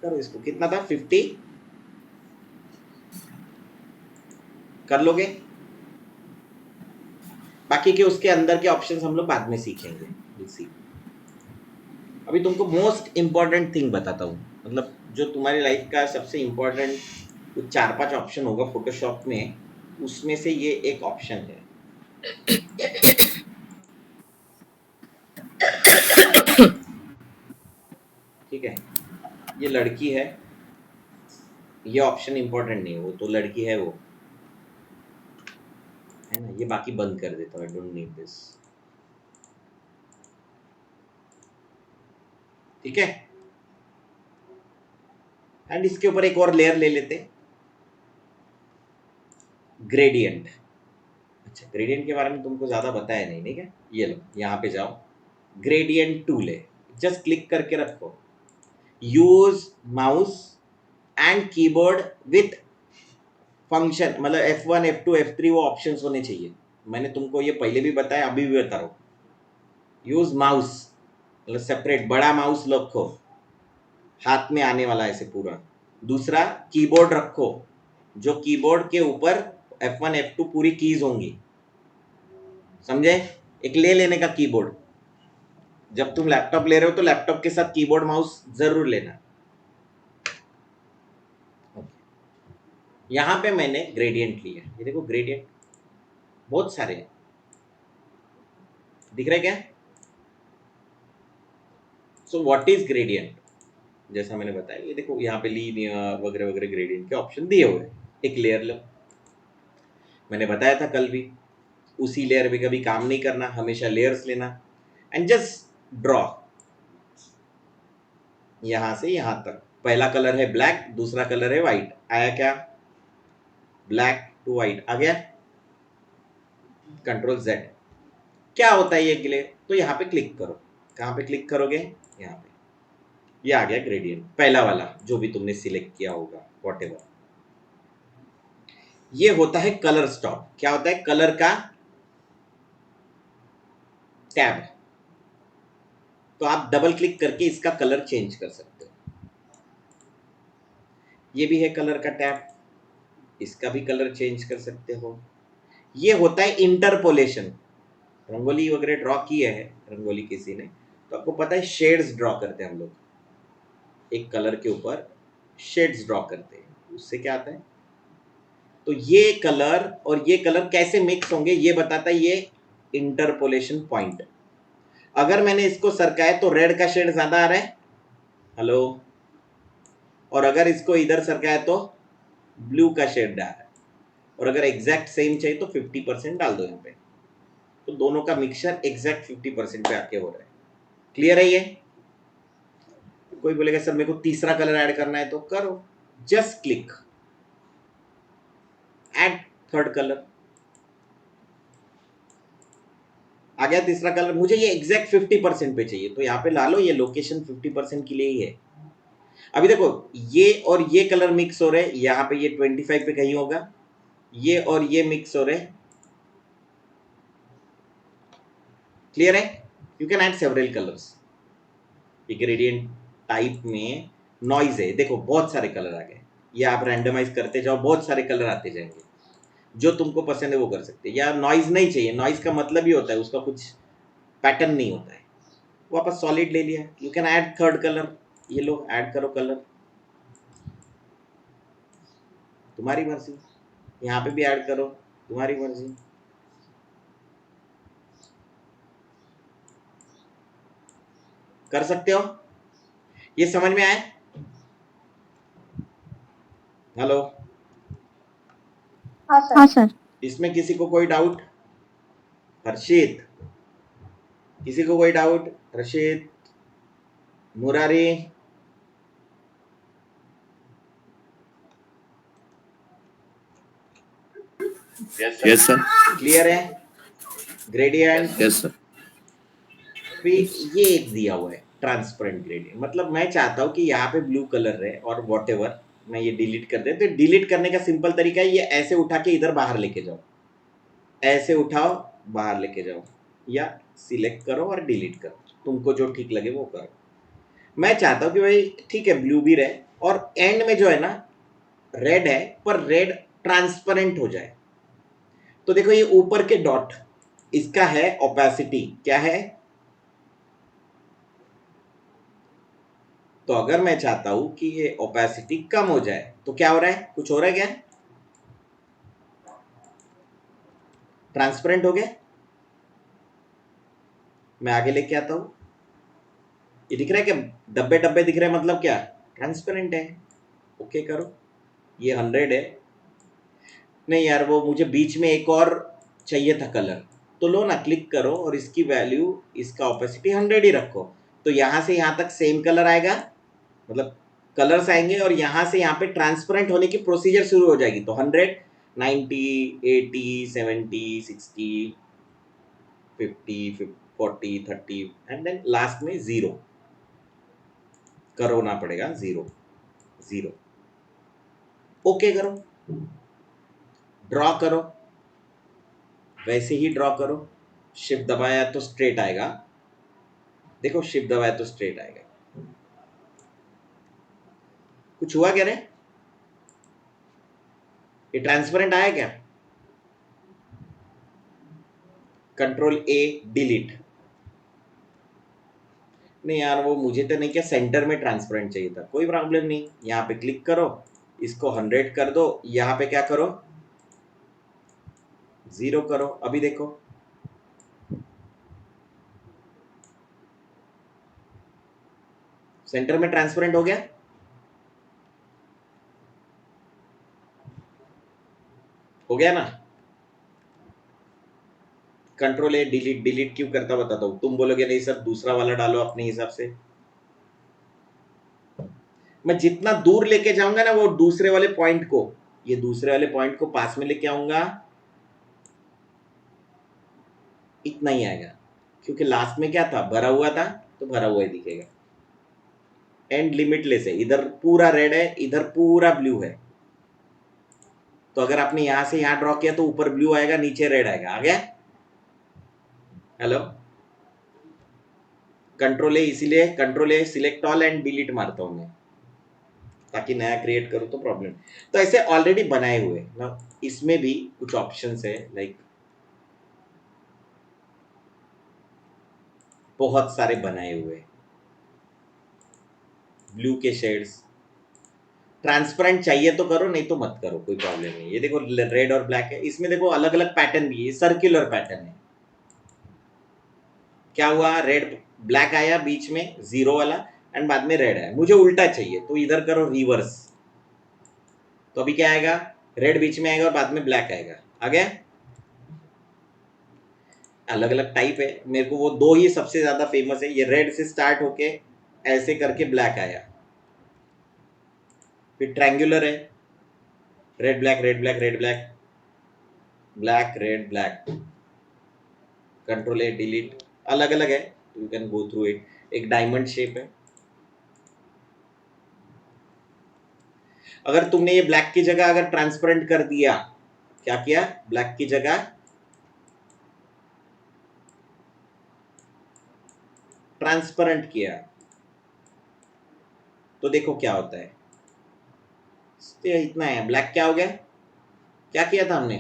करो, इसको कितना था 50 कर लोगे। बाकी के उसके अंदर के ऑप्शंस हम लोग बाद में सीखेंगे। अभी तुमको मोस्ट इंपॉर्टेंट थिंग बताता हूँ, मतलब जो तुम्हारी लाइफ का सबसे इंपॉर्टेंट कुछ 4-5 ऑप्शन होगा फोटोशॉप में, उसमें से ये एक ऑप्शन है। ठीक है, ये लड़की है, ये ऑप्शन इंपॉर्टेंट नहीं है, वो तो लड़की है वो, है ना। ये बाकी बंद कर देता हूँ, आई डोंट नीड दिस। ठीक है, एंड इसके ऊपर एक और लेयर ले लेते, ग्रेडियंट। अच्छा, ग्रेडियंट के बारे में तुमको ज्यादा बताया नहीं, ठीक है। ये लो, यहाँ पे जाओ, ग्रेडियंट टूल है, जस्ट क्लिक करके रखो, use mouse and keyboard with function, मतलब F1 F2 F3 वो ऑप्शंस होने चाहिए। मैंने तुमको ये पहले भी बताया, अभी भी बता रहा हूँ। यूज माउस मतलब सेपरेट बड़ा माउस रखो, हाथ में आने वाला ऐसे पूरा। दूसरा कीबोर्ड रखो, जो कीबोर्ड के ऊपर F1 F2 पूरी कीज होंगी, समझे। एक ले लेने का कीबोर्ड, जब तुम लैपटॉप ले रहे हो तो लैपटॉप के साथ कीबोर्ड माउस जरूर लेना। यहां पे मैंने ग्रेडियंट लिया, ये देखो ग्रेडियंट बहुत सारे हैं, दिख रहे क्या? So what is gradient? जैसा मैंने बताया, ये देखो यहाँ पे लीनियर वगैरह वगैरह ग्रेडियंट के ऑप्शन दिए हुए हैं। एक लेयर लो, मैंने बताया था कल भी, उसी लेयर पे कभी काम नहीं करना, हमेशा लेयर्स लेना एंड जस्ट ड्रॉ यहां से यहां तक। पहला कलर है ब्लैक, दूसरा कलर है व्हाइट, आया क्या? ब्लैक टू व्हाइट आ गया। Control Z. क्या होता है ये ग्ले? तो यहाँ पे क्लिक करो। कहाँ पे क्लिक करोगे? यहाँ पे। ये आ गया ग्रेडियंट, पहला वाला जो भी तुमने सिलेक्ट किया होगा, व्हाटएवर। ये होता है कलर स्टॉप। क्या होता है? कलर का टैब। तो आप डबल क्लिक करके इसका कलर चेंज कर सकते हो। ये भी है कलर का टैब, इसका भी कलर चेंज कर सकते हो। ये होता है इंटरपोलेशन। रंगोली वगैरह ड्रॉ की है रंगोली किसी ने, तो आपको पता है शेड्स ड्रॉ करते हैं हम लोग, एक कलर के ऊपर शेड्स ड्रॉ करते हैं, उससे क्या आता है? तो ये कलर और ये कलर कैसे मिक्स होंगे ये बताता है ये इंटरपोलेशन पॉइंट। अगर मैंने इसको सरकाया तो रेड का शेड ज्यादा आ रहा है, हेलो, और अगर इसको इधर सरकाया तो ब्लू का शेड आ रहा है, और अगर एग्जैक्ट सेम चाहिए तो 50% डाल दो यहाँ पे, तो दोनों का मिक्सचर एग्जैक्ट 50% पे आके हो रहा है। क्लियर है ये? कोई बोलेगा सर मेरे को तीसरा कलर ऐड करना है, तो करो, just click add third colour, आ गया तीसरा कलर। मुझे ये एग्जैक्ट 50% पे चाहिए, तो यहाँ पे ला लो, ये लोकेशन 50% के लिए ही है। अभी देखो ये और ये कलर मिक्स हो रहे हैं, यहाँ पे ये 25 पे कहीं होगा, ये और ये मिक्स हो रहे हैं। क्लियर है? You can add several colours. ये ग्रेडियंट टाइप में नॉइज है, देखो बहुत सारे कलर आ गए, ये आप रैंडमाइज करते जाओ, बहुत सारे कलर आते जाएंगे, जो तुमको पसंद है वो कर सकते हैं। या नॉइज नहीं चाहिए, नॉइज का मतलब ही होता है उसका कुछ पैटर्न नहीं होता है। वापस सॉलिड ले लिया, you can add third colour, ये लो ऐड करो कलर, तुम्हारी मर्जी, यहाँ पे भी ऐड करो, तुम्हारी मर्जी। कर सकते हो। ये समझ में आए? हेलो, हाँ सर। इसमें किसी को कोई डाउट? हर्षित, किसी को कोई डाउट? हर्षित, मुरारी, यस सर। क्लियर है? Gradient yes sir. फिर ये एक दिया हुआ है ट्रांसपेरेंट ग्रेडियंट, मतलब मैं चाहता हूं कि यहाँ पे ब्लू कलर रहे और वॉटेवर मैं ये डिलीट कर दे, तो डिलीट करने का सिंपल तरीका है, ये ऐसे उठा के इधर बाहर लेके जाओ, ऐसे उठाओ बाहर लेके जाओ, या सिलेक्ट करो और डिलीट करो, तुमको जो ठीक लगे वो करो। मैं चाहता हूं कि भाई ठीक है ब्लू भी रहे और एंड में जो है ना रेड है, पर रेड ट्रांसपेरेंट हो जाए। तो देखो ये ऊपर के डॉट, इसका है ओपेसिटी, क्या है? तो अगर मैं चाहता हूं कि ये ओपेसिटी कम हो जाए तो क्या हो रहा है? कुछ हो रहा है क्या? ट्रांसपेरेंट हो गया। मैं आगे लेके आता हूं, ये दिख रहा है क्या? डब्बे डब्बे दिख रहे हैं, मतलब क्या? ट्रांसपेरेंट है। ओके करो, ये 100 है। नहीं यार वो मुझे बीच में एक और चाहिए था कलर, तो लो ना क्लिक करो और इसकी वैल्यू, इसका ओपेसिटी 100 ही रखो, तो यहां से यहां तक सेम कलर आएगा, मतलब कलर्स आएंगे और यहां से यहाँ पे ट्रांसपेरेंट होने की प्रोसीजर शुरू हो जाएगी। तो 100, 90, 80, 70, 60, 50, 40, 30 एंड देन लास्ट में 0 करना पड़ेगा, 0 0। ओके करो, ड्रॉ करो, वैसे ही ड्रॉ करो, शिफ्ट दबाया तो स्ट्रेट आएगा, देखो शिफ्ट दबाया तो स्ट्रेट आएगा। कुछ हुआ क्या रे? ये ट्रांसपेरेंट आया क्या? कंट्रोल ए डिलीट, नहीं यार, वो मुझे तो नहीं, क्या सेंटर में ट्रांसपेरेंट चाहिए था, कोई प्रॉब्लम नहीं। यहाँ पे क्लिक करो, इसको 100 कर दो, यहाँ पे क्या करो 0 करो। अभी देखो सेंटर में ट्रांसपेरेंट हो गया। हो गया ना। कंट्रोल ए डिलीट, डिलीट क्यों करता बताता हूँ। तुम बोलोगे नहीं सर दूसरा वाला डालो अपने हिसाब से। मैं जितना दूर लेके जाऊंगा ना वो दूसरे वाले पॉइंट को, ये दूसरे वाले पॉइंट को पास में लेके आऊंगा, इतना ही आएगा। क्योंकि लास्ट में क्या था, भरा हुआ था, तो भरा हुआ ही दिखेगा। एंड लिमिटलेस है, इधर पूरा रेड है, इधर पूरा ब्लू है। तो अगर आपने यहां से यहां ड्रॉ किया तो ऊपर ब्लू आएगा, नीचे रेड आएगा। आ गया। हेलो, कंट्रोल ए, इसीलिए control A select all and delete मारता हूं मैं, ताकि नया क्रिएट करूं तो प्रॉब्लम। तो ऐसे ऑलरेडी बनाए हुए ना, इसमें भी कुछ ऑप्शंस है, लाइक बहुत सारे बनाए हुए ब्लू के शेड्स। ट्रांसपेरेंट चाहिए तो करो, नहीं तो मत करो, कोई प्रॉब्लम नहीं। ये देखो रेड और ब्लैक है, इसमें देखो अलग अलग पैटर्न भी है, सर्कुलर पैटर्न है। क्या हुआ, रेड ब्लैक आया बीच में 0 वाला, एंड बाद में रेड आया। मुझे उल्टा चाहिए तो इधर करो रिवर्स, तो अभी क्या आएगा, रेड बीच में आएगा और बाद में ब्लैक आएगा। आ गया। अलग अलग टाइप है, मेरे को वो दो ही सबसे ज्यादा फेमस है। ये रेड से स्टार्ट होके ऐसे करके ब्लैक आया, फिर ट्रायंगुलर है, red black red black red black, black red black, control ए डिलीट, अलग अलग है, you can go through it. एक डायमंड शेप है। अगर तुमने ये ब्लैक की जगह अगर ट्रांसपेरेंट कर दिया, क्या किया, ब्लैक की जगह ट्रांसपेरेंट किया, तो देखो क्या होता है। इतना है, ब्लैक क्या हो गया, क्या किया था हमने,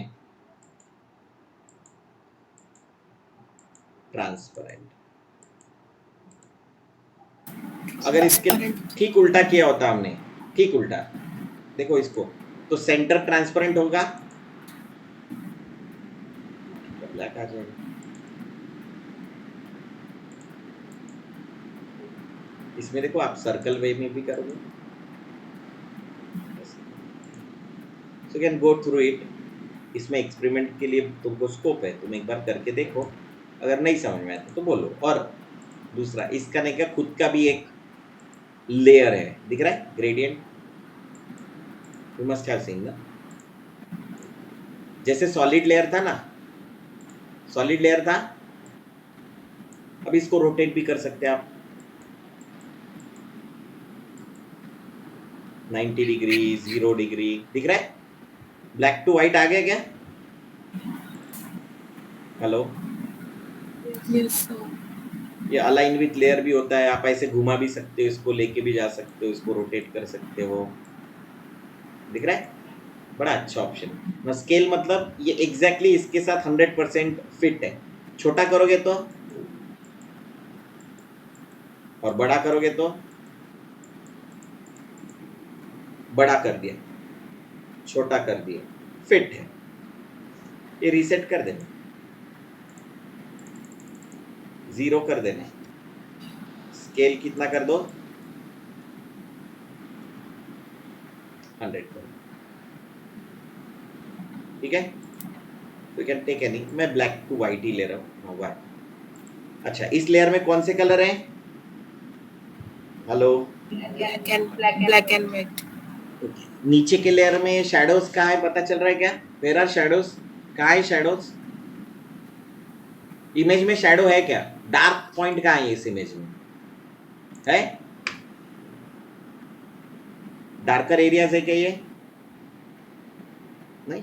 ट्रांसपेरेंट। अगर इसके ठीक उल्टा किया होता हमने, ठीक उल्टा, देखो इसको, तो सेंटर ट्रांसपेरेंट होगा, तो ब्लैक आ जाएगा। इसमें देखो आप सर्कल वे में भी करोगे, so can go through it. इसमें एक्सपेरिमेंट के लिए तुमको स्कोप है, तुम एक बार करके देखो, अगर नहीं समझ में आता तो बोलो। और दूसरा, इसका नहीं क्या, खुद का भी एक लेयर है, दिख रहा है, gradient, you must have seen ना। जैसे सॉलिड लेयर था ना, सॉलिड लेयर था, अब इसको रोटेट भी कर सकते हैं आप 90 डिग्री, 0 डिग्री, दिख रहा है। ब्लैक टू व्हाइट आ गया क्या, हेलो। Yes sir. ये अलाइन विथ लेयर भी होता है, आप ऐसे घुमा भी सकते हो, इसको लेके भी जा सकते हो, इसको रोटेट कर सकते हो, दिख रहा है। बड़ा अच्छा ऑप्शन है। स्केल मतलब ये एग्जैक्टली इसके साथ 100% फिट है। छोटा करोगे तो, और बड़ा करोगे तो, बड़ा कर दिया, छोटा कर दिया, फिट है। ये रीसेट कर देना, 0 कर देना, स्केल कितना कर दो, 100 कर दो, ठीक है। तो कैन टेक एनी, मैं ब्लैक टू व्हाइट ही ले रहा हूँ, व्हाइट। अच्छा, इस लेयर में कौन से कलर हैं, हेलो, ब्लैक एंड व्हाइट। नीचे के लेयर में शैडोज कहाँ है, पता चल रहा है क्या, वेयर आर शैडोज, कहाँ है शैडोज, इमेज में शैडो है क्या, डार्क पॉइंट कहाँ है इस इमेज में, है डार्कर एरियाज है क्या, ये नहीं,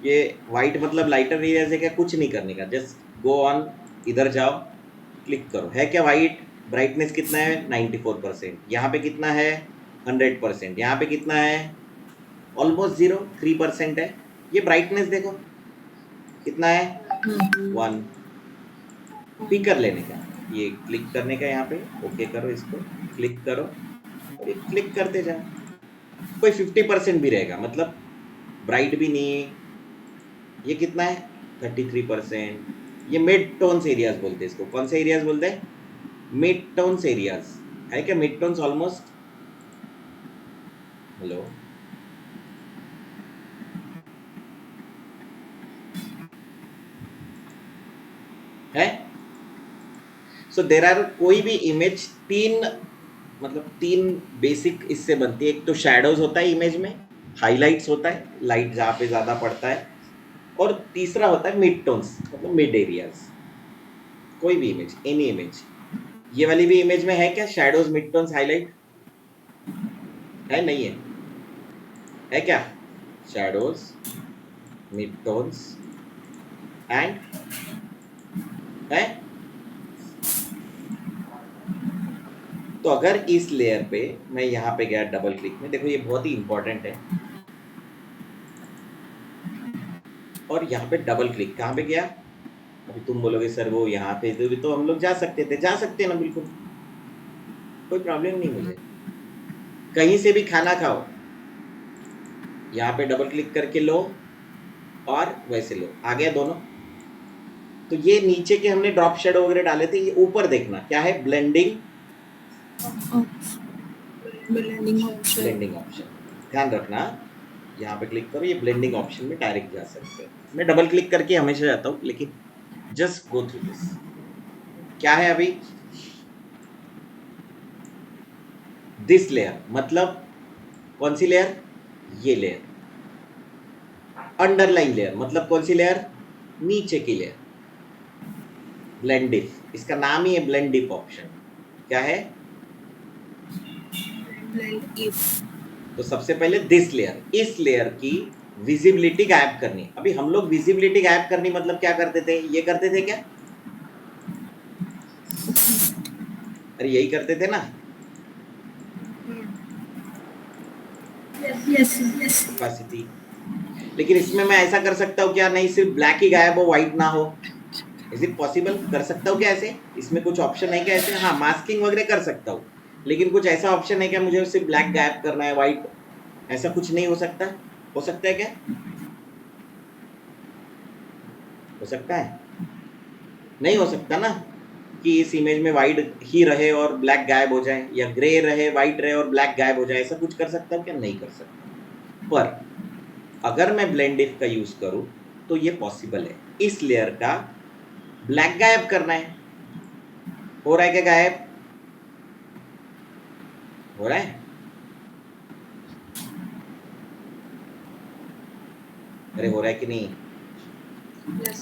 ये व्हाइट मतलब लाइटर एरियाज है क्या, कुछ नहीं करने का, जस्ट गो ऑन, इधर जाओ, क्लिक करो, है क्या व्हाइट, ब्राइटनेस कितना है 94%, यहाँ पे कितना है 100%, यहाँ पे कितना है ऑलमोस्ट 0, 3% है। ये ब्राइटनेस देखो कितना है 1, पिक कर लेने का, ये क्लिक करने का, यहाँ पे ओके करो, इसको क्लिक करो और ये क्लिक करते जाओ। कोई 50% भी रहेगा, मतलब ब्राइट भी नहीं है। ये कितना है? 33%। ये मिड टोन्स एरियाज बोलते हैं इसको। कौन से एरियाज बोलते हैं? मिड टोन्स एरियाज है क्या? Mid tones almost. हेलो, है? सो देर आर, कोई भी इमेज तीन बेसिक इससे बनती है। एक तो शैडोज होता है इमेज में, हाइलाइट्स होता है, लाइट जहाँ पे ज्यादा पड़ता है, और तीसरा होता है मिड टोन्स, मतलब मिड एरियाज। कोई भी इमेज, एनी इमेज। ये वाली भी इमेज में है क्या शैडोज, मिड टोन्स, हाईलाइट? है? नहीं है? है क्या? शैडोज, मिड टोन्स एंड है। तो अगर इस लेयर पे मैं यहाँ पे गया डबल क्लिक में, देखो ये बहुत ही इंपॉर्टेंट है, और यहाँ पे डबल क्लिक, कहाँ पे गया? अभी तुम बोलोगे सर वो यहाँ पे तो हम लोग जा सकते थे। जा सकते हैं ना, बिल्कुल कोई प्रॉब्लम नहीं मुझे। कहीं से भी खाना खाओ, यहाँ पे डबल क्लिक करके लो और वैसे लो, आ गया दोनों। तो ये नीचे के हमने ड्रॉप शेडो वगैरह डाले थे, ये ऊपर देखना क्या है? Blending option. ध्यान रखना, यहाँ पे क्लिक करो, ये ब्लेंडिंग ऑप्शन में डायरेक्ट जा सकते हो। मैं डबल क्लिक करके हमेशा जाता हूँ, लेकिन जस्ट गो थ्रू दिस। क्या है अभी? दिस लेयर, मतलब कौन सी लेयर? ये लेयर। अंडरलाइन लेयर, मतलब कौन सी लेयर? नीचे की लेयर। ब्लेंड डिफ, इसका नाम ही है ब्लेंड डिफ ऑप्शन। क्या है? Blend if. तो सबसे पहले दिस लेयर, इस लेयर की विजिबिलिटी गायब करनी। अभी हम लोग विजिबिलिटी गायब करनी मतलब क्या करते थे? ये करते थे क्या? अरे यही करते थे ना। यस। ओपेसिटी। लेकिन इसमें मैं ऐसा कर सकता हूँ क्या? नहीं, सिर्फ ब्लैक ही गायब हो, व्हाइट ना हो। Is it possible? कर सकता हूँ क्या ऐसे? इसमें कुछ ऑप्शन है क्या ऐसे? हाँ, मास्किंग वगैरह कर सकता हूँ, लेकिन कुछ ऐसा ऑप्शन है क्या मुझे सिर्फ ब्लैक गायब करना है, व्हाइट? ऐसा कुछ नहीं हो सकता? हो सकता है क्या? हो सकता है? नहीं हो सकता ना, कि इस इमेज में व्हाइट ही रहे और ब्लैक गायब हो जाए, या ग्रे रहे, व्हाइट रहे और ब्लैक गायब हो जाए। ऐसा कुछ कर सकता हूँ क्या? नहीं कर सकता। पर अगर मैं ब्लेंड इफ का यूज करूं तो ये पॉसिबल है। इस लेयर का ब्लैक गायब करना है। हो रहा है क्या गायब? हो रहा है? अरे हो रहा है कि नहीं?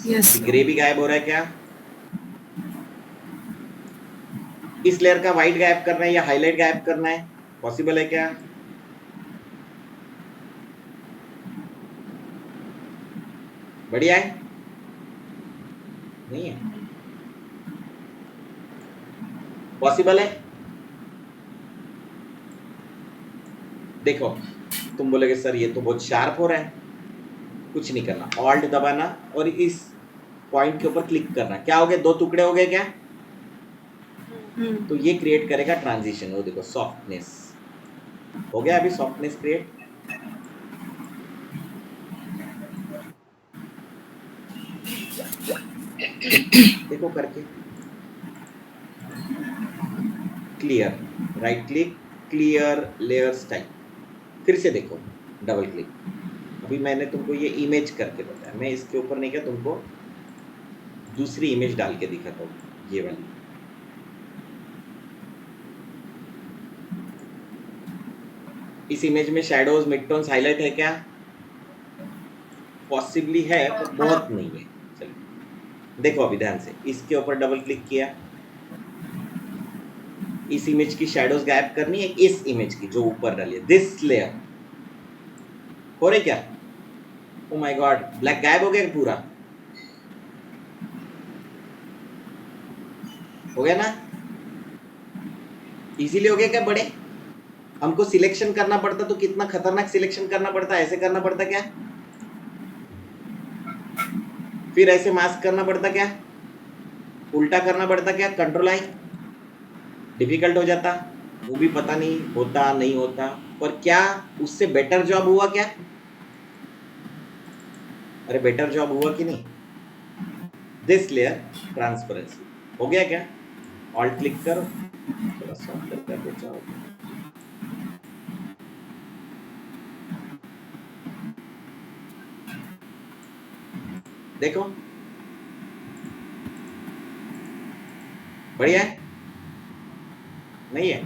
यस। ग्रे भी गायब हो रहा है क्या? इस लेयर का व्हाइट गायब करना है या हाईलाइट गायब करना है? पॉसिबल है क्या? बढ़िया है? नहीं है? पॉसिबल है? देखो, तुम बोलोगे सर ये तो बहुत शार्प हो रहा है। कुछ नहीं करना, ऑल्ट दबाना और इस पॉइंट के ऊपर क्लिक करना। क्या हो गया? दो टुकड़े हो गए क्या? तो ये क्रिएट करेगा ट्रांजिशन। वो देखो, सॉफ्टनेस हो गया। अभी सॉफ्टनेस क्रिएट, देखो करके। Clear, right click, clear layer style. फिर से देखो, डबल क्लिक। अभी मैंने तुमको ये इमेज करके बताया, मैं इसके ऊपर नहीं किया, तुमको दूसरी इमेज डाल के दिखाता हूँ, ये वाली। इस इमेज में शैडोज, मिड टोन्स, हाईलाइट है क्या? पॉसिबली है, पर बहुत नहीं है। चलिए देखो अभी ध्यान से, इसके ऊपर डबल क्लिक किया, इस इमेज की शैडोज गायब करनी है, इस इमेज की जो ऊपर डाली है, दिस लेयर। हो रही क्या? ओ माय गॉड, ब्लैक गायब हो गया पूरा। हो गया ना? इजीली हो गया क्या? बड़े हमको सिलेक्शन करना पड़ता तो कितना खतरनाक सिलेक्शन करना पड़ता, ऐसे करना पड़ता क्या? फिर ऐसे मास्क करना पड़ता क्या? उल्टा करना पड़ता क्या, कंट्रोल आई, डिफिकल्ट हो जाता, वो भी पता नहीं होता नहीं होता, पर क्या उससे बेटर जॉब हुआ क्या? अरे बेटर जॉब हुआ कि नहीं? दिस लेयर ट्रांसपेरेंसी हो गया क्या? ऑल्ट क्लिक करो, थोड़ा सॉफ्ट कर दो चाहो तो। देखो बढ़िया है, नहीं है?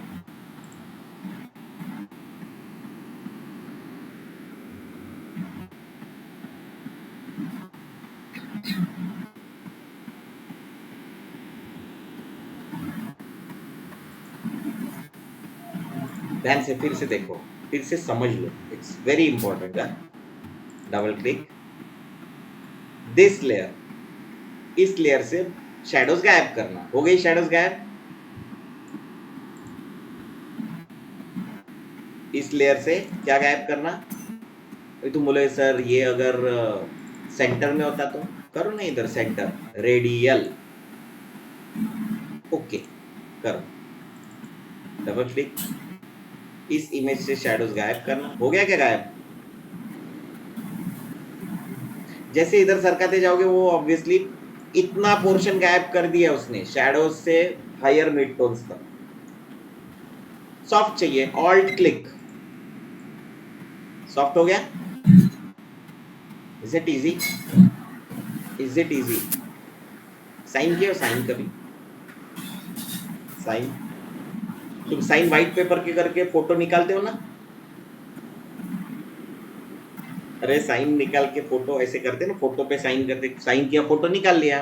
ध्यान से फिर से देखो, फिर से समझ लो, इट्स वेरी इंपॉर्टेंट है। डबल क्लिक, दिस लेयर, इस लेयर से शैडोज गायब करना, हो गई शैडोज गायब। इस लेयर से क्या गायब करना? तुम बोले सर ये अगर सेंटर में होता तो करो ना, इधर सेंटर रेडियल, ओके करो, डबल क्लिक, इस इमेज से शैडोज गायब करना, हो गया क्या गायब? जैसे इधर सरकाते जाओगे वो ऑब्वियसली इतना पोर्शन गायब कर दिया उसने, शैडोज से हायर मिड टोन्स तक। सॉफ्ट चाहिए, ऑल्ट क्लिक, सॉफ्ट हो गया। Is it easy? Is it easy? Sign किया, साइन कभी साइन, तुम साइन व्हाइट पेपर के करके फोटो निकालते हो ना? अरे साइन निकाल के फोटो ऐसे करते ना, फोटो पे साइन करते, साइन किया फोटो निकाल लिया,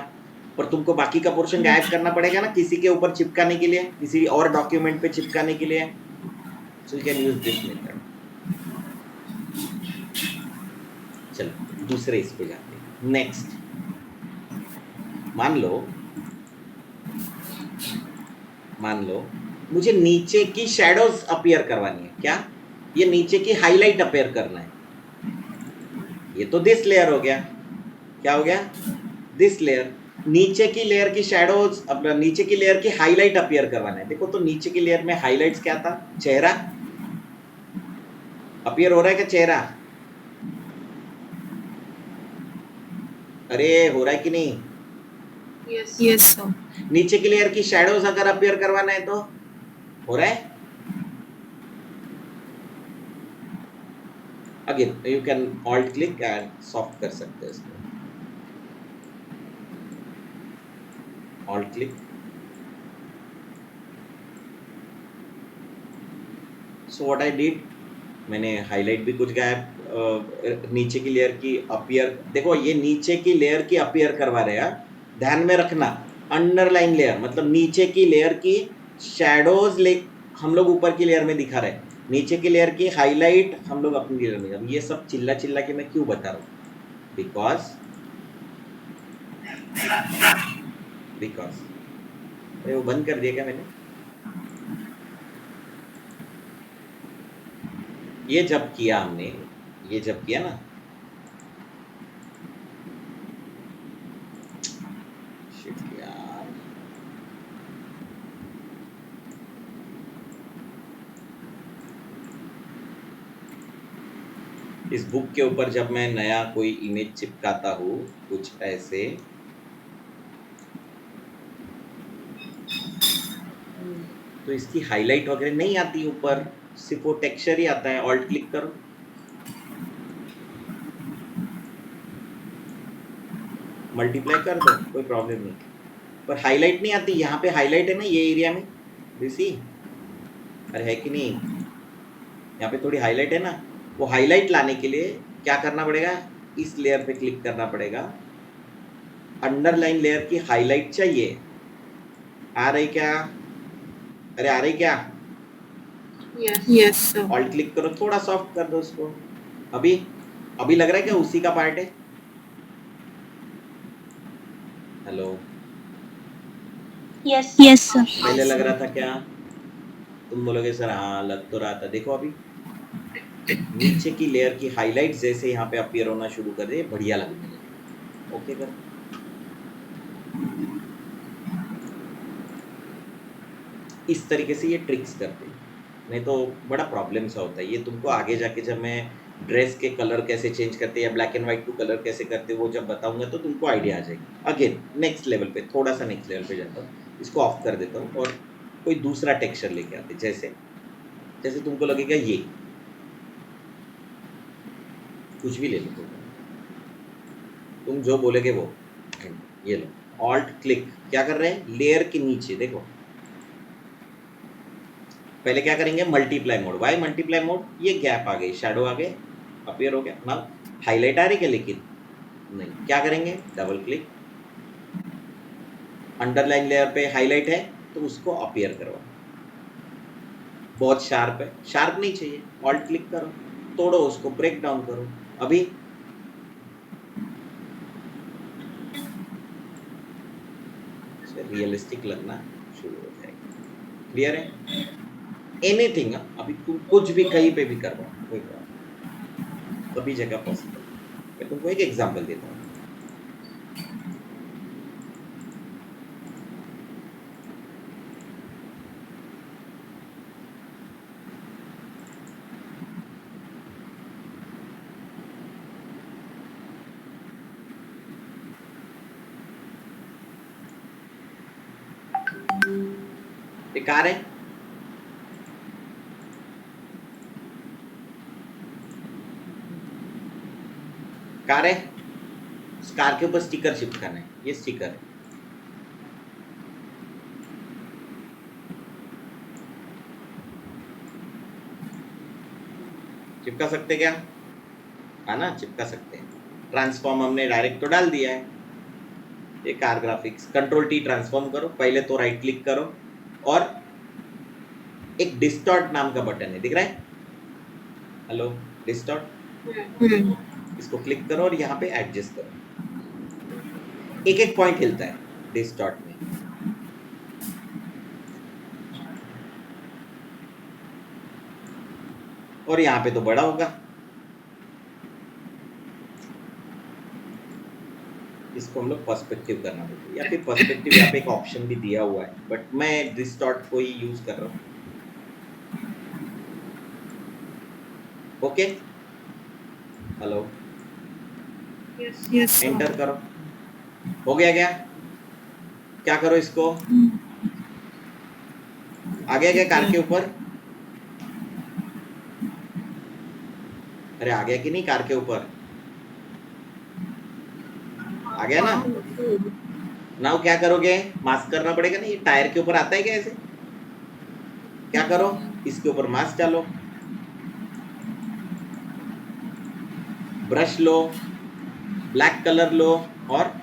पर तुमको बाकी का पोर्शन गायब करना पड़ेगा ना किसी के ऊपर चिपकाने के लिए, किसी और डॉक्यूमेंट पे चिपकाने के लिए। So you can use this method. चलो दूसरे इस पे जाते हैं। नेक्स्ट, मान लो मुझे नीचे की शैडोज अपीयर करवानी है, क्या ये नीचे की हाईलाइट अपीयर करना है। ये तो दिस लेयर हो गया, क्या हो गया? दिस लेयर, नीचे की लेयर की शैडोज, अपना नीचे की लेयर की हाईलाइट अपीयर करवाना है। देखो तो नीचे की लेयर में हाईलाइट्स क्या था, चेहरा अपीयर हो रहा है क्या? चेहरा अरे हो रहा है कि नहीं? Yes sir. नीचे की लेयर की शैडोज अगर अपीयर करवाना है तो हो रहा है। Again you can alt click and soft कर सकते हैं इसको, alt click, so what I did, मैंने हाईलाइट भी कुछ गायब, नीचे की लेयर की अपीयर, देखो ये नीचे की लेयर की अपीयर करवा रहे हैं, ध्यान में रखना। अंडरलाइन लेयर मतलब नीचे की लेयर की शैडोज ले हम लोग ऊपर की लेयर में दिखा रहे हैं, नीचे की लेयर की हाईलाइट हम लोग अपनी लेयर में। अब ये सब चिल्ला चिल्ला के मैं क्यों बता रहा हूँ? बिकॉज अरे वो बंद कर दिया क्या मैंने? ये जब किया हमने, ये जब किया ना, शिट यार, इस बुक के ऊपर जब मैं नया कोई इमेज चिपकाता हूँ कुछ ऐसे, तो इसकी हाईलाइट वगैरह नहीं आती ऊपर, सिर्फ वो टेक्सचर ही आता है। ऑल्ट क्लिक करो, मल्टीप्लाई कर दो, कोई प्रॉब्लम नहीं, पर हाईलाइट नहीं आती। यहाँ पे हाईलाइट है ना ये एरिया में, दिसी अरे है कि नहीं? यहाँ पे थोड़ी हाईलाइट है ना, वो हाईलाइट लाने के लिए क्या करना पड़ेगा? इस लेयर पे क्लिक करना पड़ेगा, अंडरलाइन लेयर की हाईलाइट चाहिए। आ रही क्या? अरे आ रही क्या? Yes sir. ऑल्ट क्लिक करो, थोड़ा सॉफ्ट कर दो उसको। अभी लग रहा है क्या उसी का पार्ट है? Hello, yes sir. पहले लग रहा था क्या? तुम बोलोगे सर हाँ लग तो रहा था। देखो अभी नीचे की लेयर की हाईलाइट जैसे यहाँ पे अपीयर होना शुरू कर दे, बढ़िया लगने लगे। ओके कर, इस तरीके से ये ट्रिक्स करते हैं, नहीं तो बड़ा प्रॉब्लम सा होता है ये। तुमको आगे जाके जब मैं ड्रेस के कलर कैसे चेंज करते हैं या black and white to colour कैसे करते हैं वो जब बताऊंगा तो तुमको आइडिया आ जाएगी। अगेन नेक्स्ट लेवल पे, थोड़ा सा नेक्स्ट लेवल पे जाता हूँ, इसको ऑफ कर देता हूँ और कोई दूसरा टेक्सचर लेके आते, जैसे जैसे तुमको लगेगा ये कुछ भी ले लो तुम जो बोलोगे वो। ये लो ऑल्ट क्लिक, क्या कर रहे हैं, लेयर के नीचे देखो, पहले क्या करेंगे multiply mode. Why multiply mode, ये गैप आ गई, शैडो आ गए, अपीयर हो गया ना, हाईलाइट आ रही क्या, लेकिन नहीं, क्या करेंगे डबल क्लिक, अंडरलाइन लेयर पे हाईलाइट है तो उसको अपीयर करवा, बहुत शार्प है, शार्प नहीं चाहिए, ऑल्ट क्लिक करो, तोड़ो उसको, ब्रेक डाउन करो, अभी रियलिस्टिक लगना शुरू हो जाएगा। क्लियर है? एनीथिंग, अभी तुम कुछ भी कहीं पे भी करवाओ, कोई प्रॉब्लम, सभी जगह पॉसिबल। मैं तुमको एक एग्जांपल देता हूँ, एक कार है, कार है, उस कार के ऊपर स्टिकर शिफ्ट करना है, ये स्टिकर है, चिपका सकते क्या, है ना, चिपका सकते हैं। ट्रांसफॉर्म हमने डायरेक्ट तो डाल दिया है, ये car graphics, control T transform करो, पहले तो राइट क्लिक करो और एक डिस्टॉर्ट नाम का बटन है, दिख रहा है, हेलो डिस्टॉर्ट, इसको क्लिक करो और यहाँ पे एडजस्ट करो, एक एक पॉइंट हिलता है डिस्टॉर्ट में, और यहाँ पे तो बड़ा होगा, इसको हम लोग पर्सपेक्टिव करना बोलते हैं, या फिर पर्सपेक्टिव यहाँ पे एक ऑप्शन भी दिया हुआ है, बट मैं डिस्टॉर्ट को ही यूज कर रहा हूँ। ओके, हेलो, यस एंटर करो, हो गया क्या, क्या करो इसको, आ गया क्या कार के ऊपर, अरे आ गया कि नहीं कार के ऊपर, आ गया ना। नाउ क्या करोगे, मास्क करना पड़ेगा ना, ये टायर के ऊपर आता है क्या ऐसे, क्या करो, इसके ऊपर मास्क डालो, ब्रश लो, ब्लैक कलर लो, और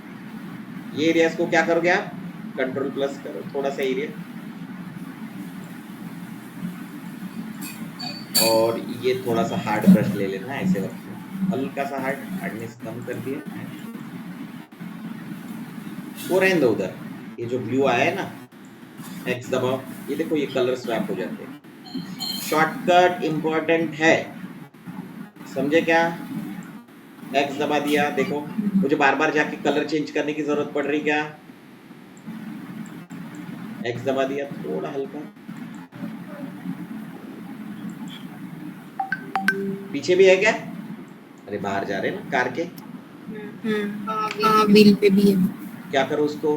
ये एरियाज को क्या करोगे आप, कंट्रोल प्लस करो, थोड़ा सा एरिया, और ये थोड़ा सा हार्ड ब्रश ले लेना ऐसे वक्त में, हल्का सा हार्डनेस कम कर दिया, वो रहने दो उधर। ये जो ब्लू आया है ना, एक्स दबाओ, ये देखो ये कलर स्वैप हो जाते हैं, शॉर्टकट इंपॉर्टेंट है, समझे क्या, एक्स दबा दिया, देखो मुझे बार बार जाके कलर चेंज करने की जरूरत पड़ रही क्या, एक्स दबा दिया, थोड़ा हल्का, पीछे भी है क्या, अरे बाहर जा रहे हैं ना कार के, हाँ व्हील पे भी है। क्या करो उसको,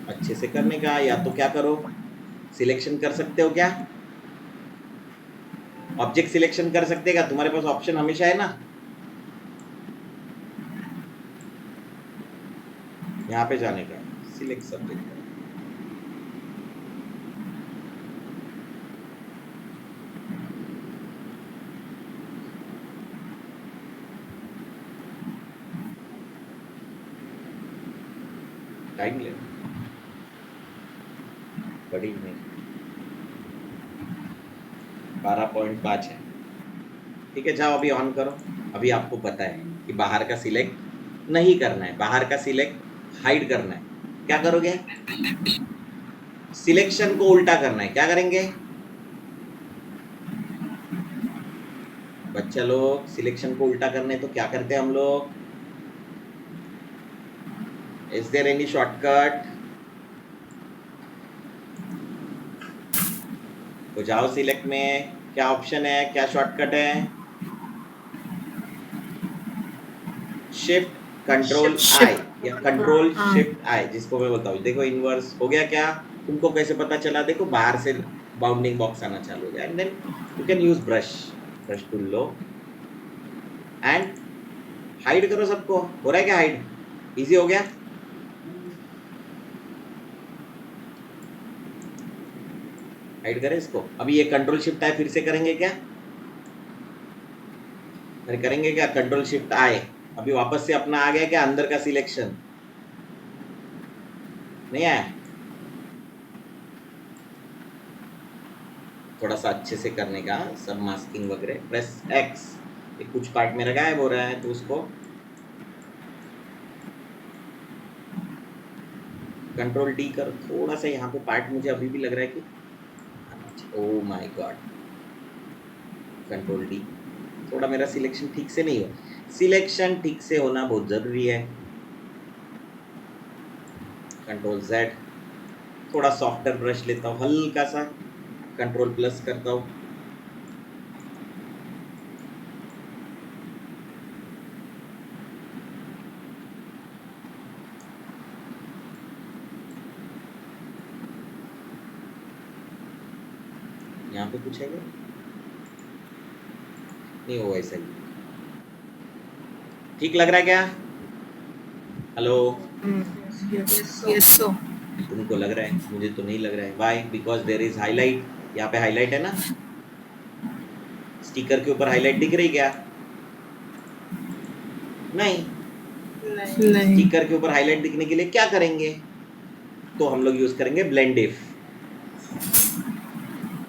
अच्छे से करने का, या तो क्या करो, सिलेक्शन कर सकते हो क्या, ऑब्जेक्ट सिलेक्शन कर सकते क्या, तुम्हारे पास ऑप्शन हमेशा है ना, यहाँ पे जाने का, सिलेक्ट सब्जेक्ट, टाइम ले बड़ी नहीं, 12.5 है, ठीक है, जाओ अभी ऑन करो। अभी आपको पता है कि बाहर का सिलेक्ट नहीं करना है, बाहर का सिलेक्ट हाइड करना है, क्या करोगे, सिलेक्शन को उल्टा करना है, क्या करेंगे बच्चा लोग, सिलेक्शन को उल्टा करने तो क्या करते हैं हम लोग, Is there any shortcut? तो जाओ सिलेक्ट में, क्या ऑप्शन है, क्या शॉर्टकट है? शिफ्ट कंट्रोल आई या कंट्रोल शिफ्ट आई, जिसको मैं बोलता हूँ। देखो इनवर्स हो गया क्या? तुमको कैसे पता चला? देखो बाहर से बाउंडिंग बॉक्स आना चालू हो गया, and then you can use brush tool लो एंड हाइड करो सबको। हो रहा है क्या हाइड? इजी हो गया? हाइड करें इसको। अभी ये कंट्रोल शिफ्ट आई फिर से करेंगे क्या? अरे करेंगे क्या? कंट्रोल शिफ्ट आई। अभी वापस से अपना आ गया क्या अंदर का सिलेक्शन? नहीं आया? थोड़ा सा अच्छे से करने का, सब मास्किंग वगैरह। प्रेस एक्स, कुछ पार्ट मेरा गायब हो रहा है तो उसको कंट्रोल डी करो। थोड़ा सा यहाँ पे पार्ट मुझे अभी भी लग रहा है कि oh my God, control D. थोड़ा मेरा सिलेक्शन ठीक से नहीं हुआ। सिलेक्शन ठीक से होना बहुत जरूरी है। कंट्रोल जेड, थोड़ा सॉफ्टर ब्रश लेता हूँ, हल्का सा कंट्रोल प्लस करता हूँ। यहाँ पे कुछ है क्या? नहीं हो ऐसा ही। ठीक लग रहा है क्या? हेलो, यस सो तुमको लग रहा है, मुझे तो नहीं लग रहा है। Why? Because there is highlight. यहाँ पे हाईलाइट है ना, स्टिकर के ऊपर हाईलाइट दिख रही क्या? नहीं। नहीं स्टिकर के ऊपर हाईलाइट दिखने के लिए क्या करेंगे? तो हम लोग यूज करेंगे ब्लेंड इफ।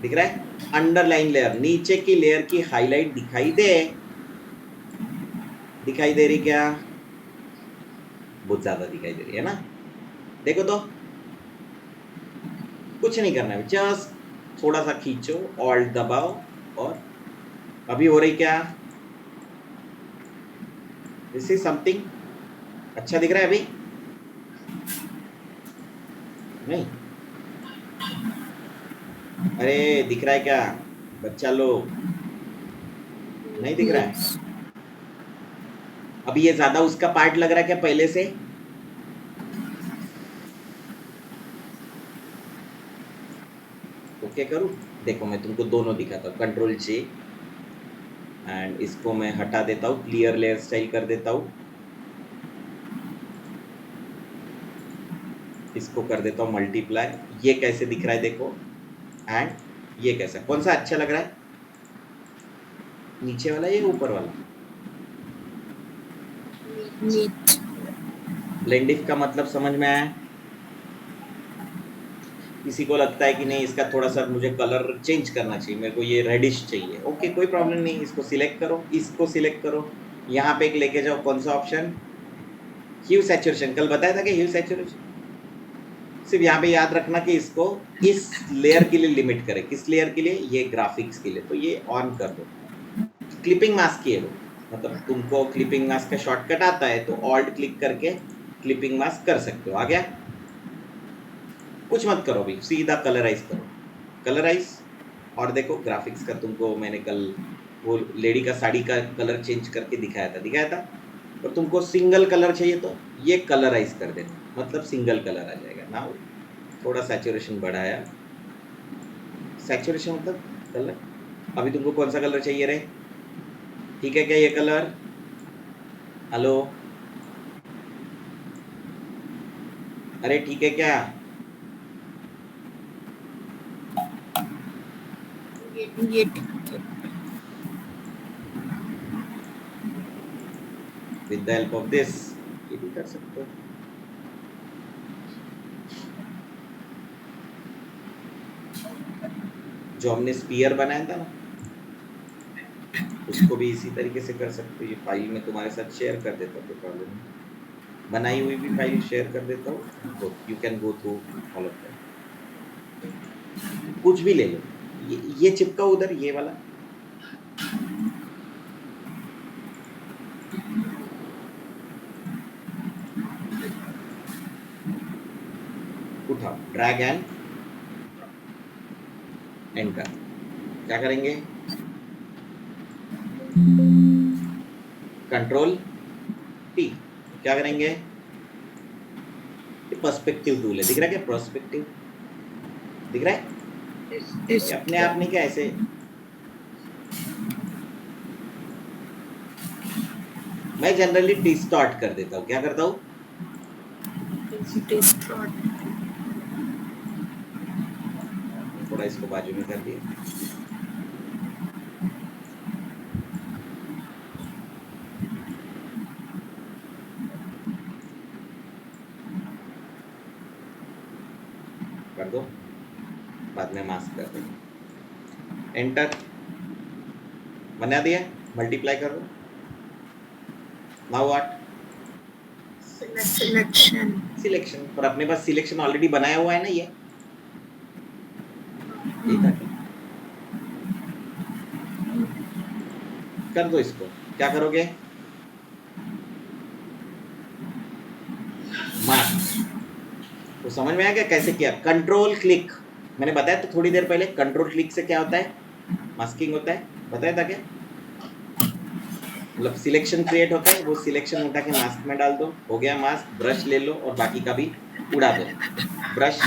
दिख रहा है? अंडरलाइन लेयर, नीचे की लेयर की हाईलाइट दिखाई दे, दिखाई दे रही क्या? बहुत ज्यादा दिखाई दे रही है ना? देखो तो, कुछ नहीं करना है, जस्ट थोड़ा सा खींचो, ऑल्ट दबाओ, और अभी हो रही क्या? This is something. अच्छा दिख रहा है अभी? नहीं? अरे दिख रहा है क्या बच्चा लोग? नहीं दिख रहा है? अभी ये ज्यादा उसका पार्ट लग रहा है क्या पहले से? ओके करूं? देखो मैं तुमको दोनों दिखाता हूँ। कंट्रोल जे, एंड इसको मैं हटा देता हूँ, क्लियर लेयर स्टाइल कर देता हूँ। इसको कर देता हूँ मल्टीप्लाई। ये कैसे दिख रहा है देखो, एंड ये कैसा, कौन सा अच्छा लग रहा है? नीचे वाला या ऊपर वाला? नीट ब्लेंड इफ का मतलब समझ में आया? किसी को लगता है कि नहीं इसका थोड़ा सा मुझे कलर चेंज करना चाहिए, मेरे को ये रेडिश चाहिए। ओके कोई प्रॉब्लम नहीं, इसको सिलेक्ट करो, इसको सिलेक्ट करो, यहाँ पे एक लेके जाओ। कौन सा ऑप्शन? ह्यू सैचुरेशन। कल बताया था कि ह्यू सैचुरेशन। सिर्फ यहाँ पे याद रखना कि इसको इस लेयर के लिए लिमिट करें। किस लेयर के लिए? ये ग्राफिक्स के लिए। तो ये ऑन कर दो। क्लिपिंग मास्क की है वो, मतलब तुमको क्लिपिंग मास्क का शॉर्टकट आता है तो ऑल्ट क्लिक करके क्लिपिंग मास्क कर सकते हो। आ गया? कुछ मत करो अभी, सीधा कलराइज करो, कलराइज। और देखो ग्राफिक्स का तुमको मैंने कल वो लेडी का साड़ी का कलर चेंज करके दिखाया था। और तुमको सिंगल कलर चाहिए तो ये कलराइज कर देना, मतलब सिंगल कलर आ जाएगा ना। थोड़ा सैचुरेशन बढ़ाया, सैचुरेशन मतलब कलर। अभी तुमको कौन सा कलर चाहिए रे? ठीक है क्या ये कलर? हेलो, अरे ठीक है क्या? ये with the help of this ये भी कर सकते हो। जो हमने स्पीयर बनाया था ना, उसको भी इसी तरीके से कर सकते हो। ये फाइल में तुम्हारे साथ शेयर कर देता हूँ, कोई प्रॉब्लम नहीं। बनाई हुई भी फाइल शेयर कर देता हूँ, you can go through all of that. कुछ भी ले लो, ये चिपका उधर, ये वाला। उठाओ, ड्रैग एंड एंटर। क्या करेंगे? Control T. क्या करेंगे? ये पर्सपेक्टिव टूल है, दिख रहा है क्या? पर्सपेक्टिव दिख रहा है? Yes. ये अपने आप नहीं, क्या ऐसे मैं जनरली डिस्टॉर्ट कर देता हूँ। क्या करता हूँ? Distort. थोड़ा इसको बाजू में कर दिया। कर दो, बाद में मास्क कर दो। एंटर बना दिया, मल्टीप्लाई कर दो। Now what? Selection. सिलेक्शन। पर अपने पास सिलेक्शन ऑलरेडी बनाया हुआ है ना, ये था क्या? कर दो इसको। क्या करोगे? मास्क। तो समझ में आ गया कैसे किया? कंट्रोल क्लिक मैंने बताया तो थोड़ी देर पहले। कंट्रोल क्लिक से क्या होता है? मास्किंग होता है। बताया था क्या? मतलब सिलेक्शन क्रिएट होता है, वो सिलेक्शन उठा के मास्क में डाल दो, हो गया मास्क। ब्रश ले लो और बाकी का भी उड़ा दो। ब्रश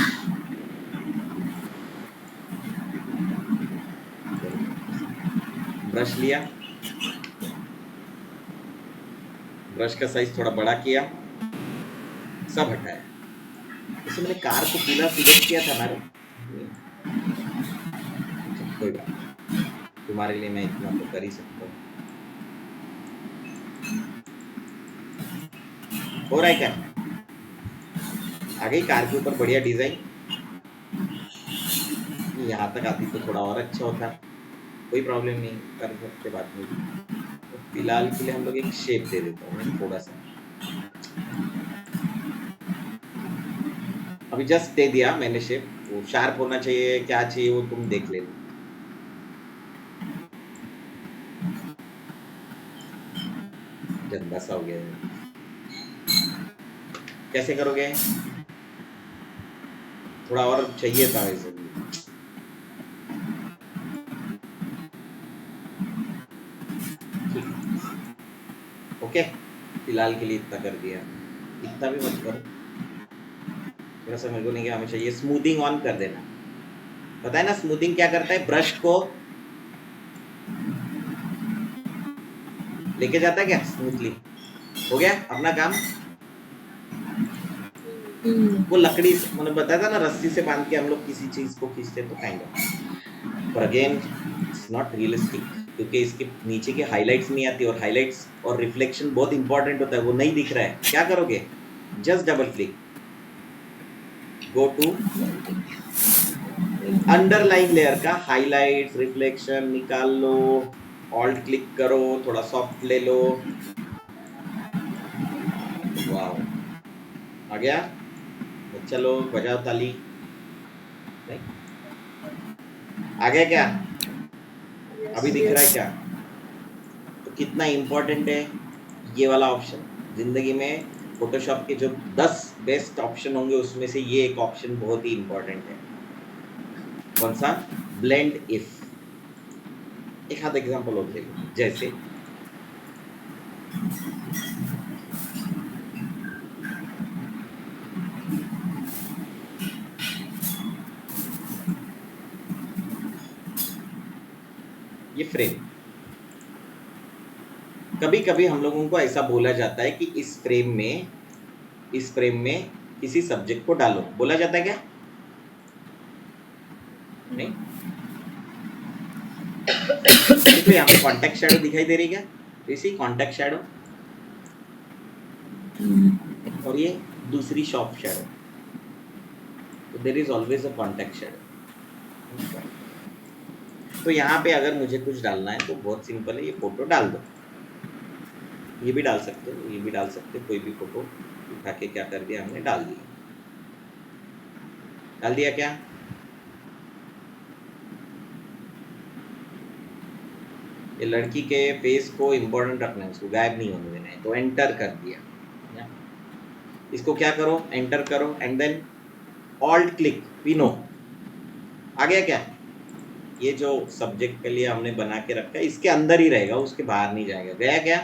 ब्रश लिया, ब्रश का साइज थोड़ा बड़ा किया, सब हटाया। इसमें मैंने कार को पूरा सिलेक्ट किया था ना। कोई बात नहीं, तुम्हारे लिए मैं इतना तो कर ही सकता हूँ। हो रहा है क्या? आ गई कार के ऊपर बढ़िया डिजाइन। यहाँ तक आती तो थोड़ा और अच्छा होता, कोई प्रॉब्लम नहीं, कर सकते, बात नहीं। तो फिलहाल के लिए हम लोग एक शेप दे देता हूँ मैं थोड़ा सा। अभी जस्ट दे दिया मैंने शेप। वो शार्प होना चाहिए, क्या चाहिए वो तुम देख लेना। गंदा सा हो गया है। कैसे करोगे? थोड़ा और चाहिए था वैसे। ओके, फिलहाल के लिए इतना कर दिया, इतना भी मत करो। थोड़ा सा मेरे को नहीं, क्या हमें चाहिए स्मूथिंग ऑन कर देना। पता है ना स्मूथिंग क्या करता है? ब्रश को लेके जाता है क्या स्मूथली। हो गया अपना काम। वो लकड़ी से मैंने बताया था ना, रस्सी से बांध के हम लोग किसी चीज को खींचते तो काइंड ऑफ। पर अगेन इट्स नॉट रियलिस्टिक, क्योंकि इसके नीचे के हाइलाइट्स नहीं आती, और हाइलाइट्स और रिफ्लेक्शन बहुत इंपॉर्टेंट होता है, वो नहीं दिख रहा है। क्या करोगे? Just double click, go to underline layer का हाइलाइट्स रिफ्लेक्शन निकाल लो, ऑल्ट क्लिक करो, थोड़ा सॉफ्ट ले लो। वाओ, आ गया। चलो बजाओ ताली। नहीं आ गया क्या? अभी दिख रहा है क्या? तो कितना इंपॉर्टेंट है ये वाला ऑप्शन जिंदगी में। फोटोशॉप के जो 10 बेस्ट ऑप्शन होंगे उसमें से ये एक ऑप्शन बहुत ही इंपॉर्टेंट है। कौन सा? Blend if. एक हाथ एग्जांपल और ले लो, जैसे ये फ्रेम। कभी कभी हम लोगों को ऐसा बोला जाता है कि इस फ्रेम में किसी सब्जेक्ट को डालो। बोला जाता है क्या? नहीं। देखो यहाँ पे कॉन्टेक्ट शैडो दिखाई दे रही है क्या? इसी कॉन्टेक्ट शैडो और ये दूसरी सॉफ्ट शैडो, तो there is always a contact shadow. तो यहाँ पे अगर मुझे कुछ डालना है तो बहुत सिंपल है, ये फोटो डाल दो। ये भी डाल सकते हो, ये भी डाल सकते हो, कोई भी फोटो उठा के क्या कर दिया हमने, डाल दिया। डाल दिया क्या? ये लड़की के फेस को इम्पोर्टेंट रखना है, उसको गायब नहीं होने देना है, तो एंटर कर दिया। इसको क्या करो? एंटर करो and then alt click, we know. आ गया क्या? ये जो सब्जेक्ट के लिए हमने बना के रखा है इसके अंदर ही रहेगा, उसके बाहर नहीं जाएगा। गया क्या?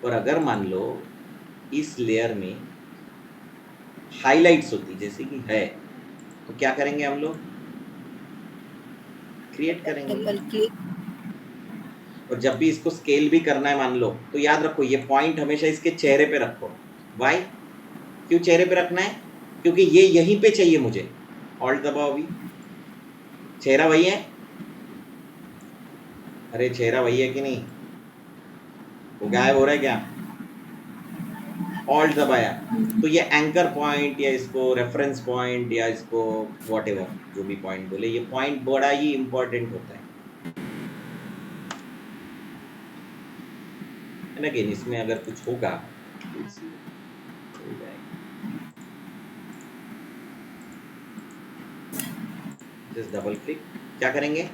और अगर मान लो इस लेयर में हाइलाइट्स होती जैसे कि है, तो क्या करेंगे हम लोग? क्रिएट करेंगे। Double click. और जब भी इसको स्केल भी करना है मान लो, तो याद रखो ये पॉइंट हमेशा इसके चेहरे पे रखो। वाई? क्यों चेहरे पे रखना है? क्योंकि ये यहीं पे चाहिए मुझे। ऑल्ट दबाओ अभी। चेहरा वही है? अरे चेहरा वही है कि नहीं? वो गायब हो रहा है क्या? ऑल्ट दबाया तो ये एंकर पॉइंट या इसको रेफरेंस पॉइंट या इसको व्हाटएवर जो भी पॉइंट बोले, ये पॉइंट बड़ा ही इंपॉर्टेंट होता है। एंड अगेन इसमें अगर कुछ होगा हो जाएगा। Just double click. क्या करेंगे?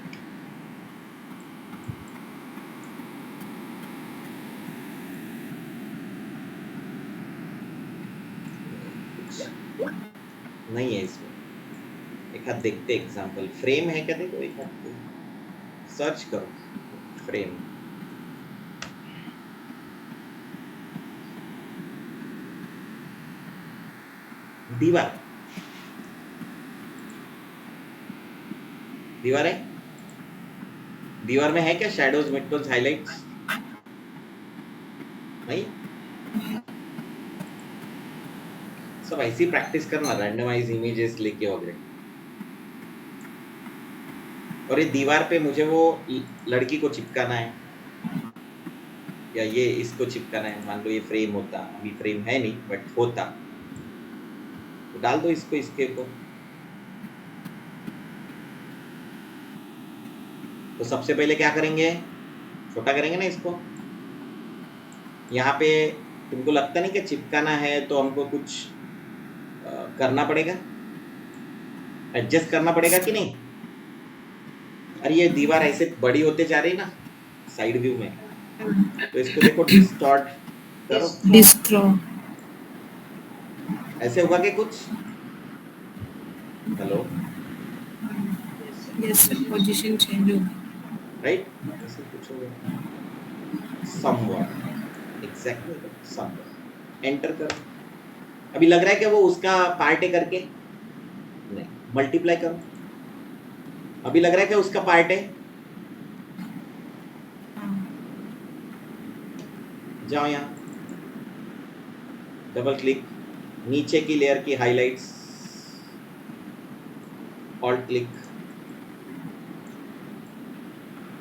नहीं है इसमें। एक हाथ देखते एग्जांपल। फ्रेम है क्या? देखो एक हाथ सर्च करो फ्रेम। दीवार, दीवार है? दीवार में है क्या शैडोज, मिडटोन्स, हाइलाइट्स? नहीं। सब ऐसी प्रैक्टिस करना, रैंडमाइज इमेजेस लेके वगैरह। और ये दीवार पे मुझे वो लड़की को चिपकाना है या ये इसको चिपकाना है। मान लो ये फ्रेम होता, अभी फ्रेम है नहीं बट होता, तो डाल दो इसको इसके को। तो सबसे पहले क्या करेंगे? छोटा करेंगे ना इसको। यहाँ पे तुमको लगता नहीं कि चिपकाना है तो हमको कुछ करना पड़ेगा, एडजस्ट करना पड़ेगा कि नहीं? अरे ये दीवार ऐसे बड़ी होते जा रही ना साइड व्यू में, तो इसको देखो डिस्टॉर्ट करो। डिस्ट्रॉ। ऐसे होगा कि कुछ? Hello, yes sir, position change होगी। राइट? ऐसे कुछ होगा समवॉट, एग्जैक्टली समवॉट। एंटर करो। अभी लग रहा है कि वो उसका पार्ट है करके? नहीं। मल्टीप्लाई करो। अभी लग रहा है कि उसका पार्ट है? जाओ यहाँ, डबल क्लिक, नीचे की लेयर की हाइलाइट्स, ऑल्ट क्लिक।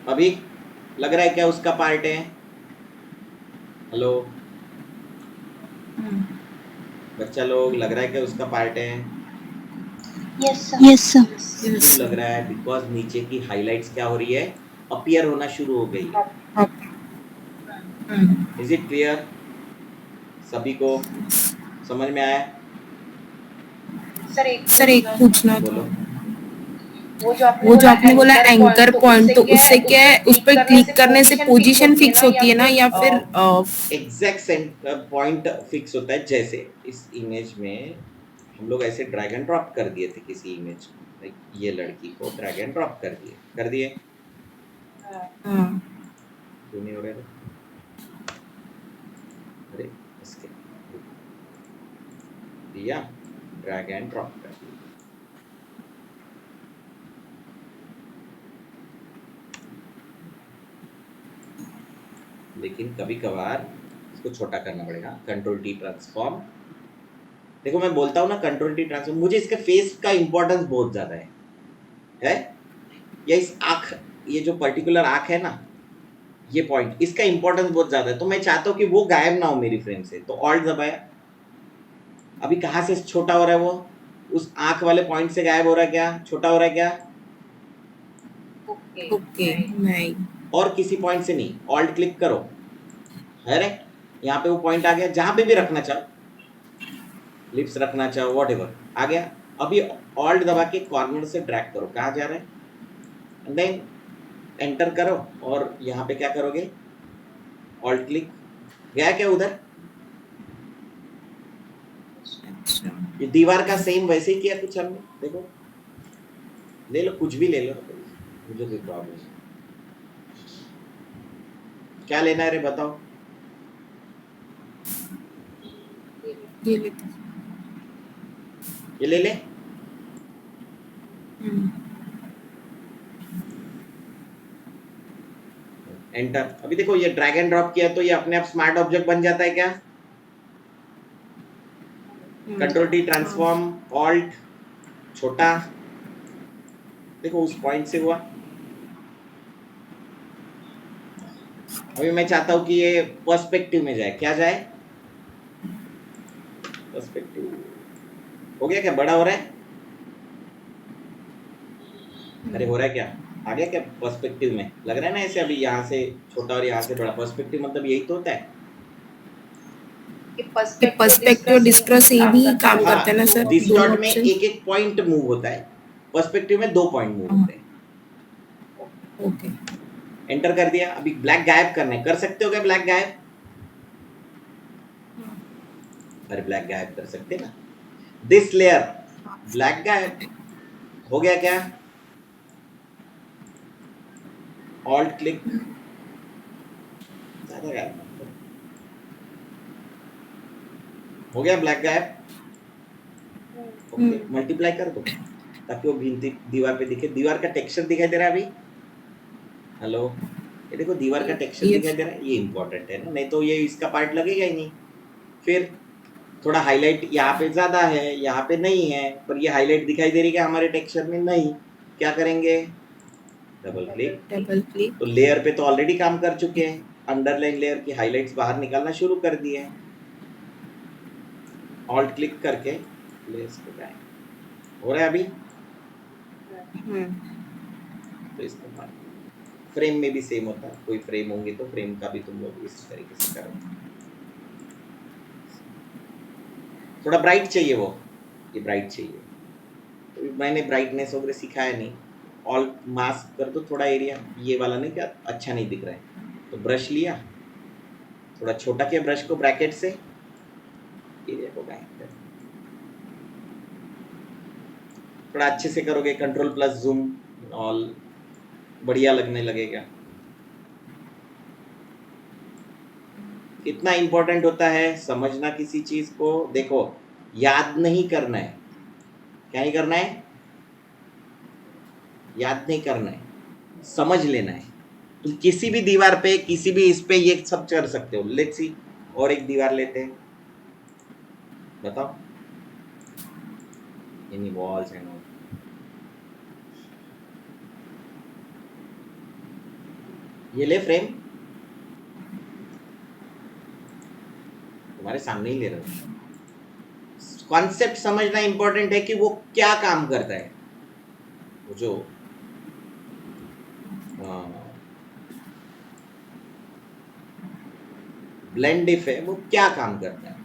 अभी लग रहा है क्या उसका पार्ट है? हेलो बच्चा लोग, लग रहा है क्या उसका पार्ट है? Yes sir. क्यों लग रहा है? बिकॉज नीचे की हाइलाइट्स क्या हो रही है? अपीयर होना शुरू हो गई है। Is it clear? सभी को समझ में आया? सर एक पूछना बोलो। था, वो जो आपने बोला एंकर पॉइंट, तो उससे क्या है, उस पर क्लिक करने से पोजीशन फिक्स होती है ना, या फिर एग्जैक्ट पॉइंट फिक्स होता है। जैसे इस इमेज में हम लोग ऐसे ड्रैग एंड ड्रॉप कर दिए थे किसी इमेज को, लाइक ये लड़की को ड्रैग एंड ड्रॉप कर दिए। हाँ, क्यों नहीं हो रहा था? अरे इसके दिया, ड्रैग एंड ड्रॉप कर दिया। लेकिन कभी कभार इसको छोटा करना पड़ेगा। Control T transform. देखो मैं बोलता हूँ ना कंट्रोल टी ट्रांसफॉर्म, मुझे इसके फेस का इंपॉर्टेंस बहुत ज्यादा है? या इस आंख, ये जो पर्टिकुलर आंख है ना, ये पॉइंट, इसका इंपॉर्टेंस बहुत ज्यादा है, तो मैं चाहता हूँ कि वो गायब ना हो मेरी फ्रेम से, तो ऑल्ट दबाया। अभी कहाँ से छोटा हो रहा है? वो उस आंख वाले पॉइंट से गायब हो रहा है क्या? छोटा हो रहा है क्या? ओके, नहीं। और किसी पॉइंट से नहीं। ऑल्ट क्लिक करो, है रे, यहाँ पे वो पॉइंट आ गया। जहां पे भी रखना चाहो, लिप्स रखना चाहो, व्हाटएवर, आ गया। अभी ऑल्ट दबा के कॉर्नर से ड्रैग करो, कहाँ जा रहा है, एंड देन एंटर करो। और यहाँ पे क्या करोगे? Alt click. गया क्या उधर? ये दीवार का सेम वैसे ही किया कुछ हमने, देखो ले लो, कुछ भी ले लो, मुझे कोई प्रॉब्लम नहीं। क्या लेना है रे बताओ? ये लेते हैं। ये ले ले। एंटर। अभी देखो ये ड्रैग एंड ड्रॉप किया तो ये अपने आप स्मार्ट ऑब्जेक्ट बन जाता है क्या? कंट्रोल टी ट्रांसफॉर्म, ऑल्ट छोटा, देखो उस पॉइंट से हुआ। अभी मैं चाहता हूं कि ये पर्सपेक्टिव में जाए, क्या जाए? पर्सपेक्टिव हो गया क्या? बड़ा हो रहा है? अरे हो रहा है क्या? आ गया क्या पर्सपेक्टिव में? लग रहा है ना ऐसे, अभी यहाँ से छोटा और यहाँ से बड़ा। पर्सपेक्टिव मतलब यही तो होता है। पर्सपेक्टिव और डिस्ट्रेस ये भी काम हाँ, करते हैं ना सर, दोनों डिस्टॉर्ट में ऑप्शन? एक एक पॉइंट मूव होता है, पर्सपेक्टिव में 2 पॉइंट मूव होते हैं। ओके। एंटर कर दिया। अभी ब्लैक गायब करना है, कर सकते हो क्या ब्लैक गायब? अरे ब्लैक गायब कर सकते ना। दिस लेयर ब्लैक गायब हो गया क्या? ऑल्ट क्लिक, ज्यादा गायब मत करो। हो गया ब्लैक गायब। ओके, मल्टीप्लाई कर दो ताकि वो भिंती दीवार पे दिखे। दीवार का टेक्सचर दिखाई दे रहा है अभी? हेलो, ये देखो दीवार का टेक्सचर दिखाई दे रहा है, ये इंपॉर्टेंट है ना, नहीं तो ये इसका पार्ट लगेगा ही नहीं। फिर थोड़ा हाईलाइट यहाँ पे ज्यादा है, यहाँ पे नहीं है, पर ये हाईलाइट दिखाई दे रही है हमारे टेक्सचर में नहीं। क्या करेंगे? Double click. Double click. तो लेयर पे तो ऑलरेडी काम कर चुके हैं, अंडरलाइन लेयर की हाईलाइट्स बाहर निकालना शुरू कर दिए हैं। ऑल्ट क्लिक करके लेयर्स को ड्रैग हो रहा है अभी। तो इसको बाहर, फ्रेम में भी सेम होता है, कोई फ्रेम होंगे तो फ्रेम का भी तुम लोग इस तरीके से करो। थोड़ा ब्राइट चाहिए वो, ये ब्राइट चाहिए, तो मैंने ब्राइटनेस वगैरह सिखाया नहीं। ऑल मास्क कर दो थोड़ा एरिया, ये वाला नहीं, क्या अच्छा नहीं दिख रहा है, तो ब्रश लिया, थोड़ा छोटा किया ब्रश को ब्रैकेट से, एरिया को गायब कर। थोड़ा अच्छे से करोगे, कंट्रोल प्लस जूम ऑल, बढ़िया लगने लगेगा। कितना इंपॉर्टेंट होता है समझना किसी चीज को। देखो याद नहीं करना है, क्या नहीं करना है? याद नहीं करना है, समझ लेना है। तुम किसी भी दीवार पे, किसी भी इस पे ये सब कर सकते हो। लेट्स सी, और एक दीवार लेते हैं, बताओ। एनी वॉल्स एंड ऑल, ये ले फ्रेम, तुम्हारे सामने ही ले रहा हूं। कॉन्सेप्ट समझना इंपॉर्टेंट है कि वो क्या काम करता है। वो जो ब्लेंड इफ है वो क्या काम करता है,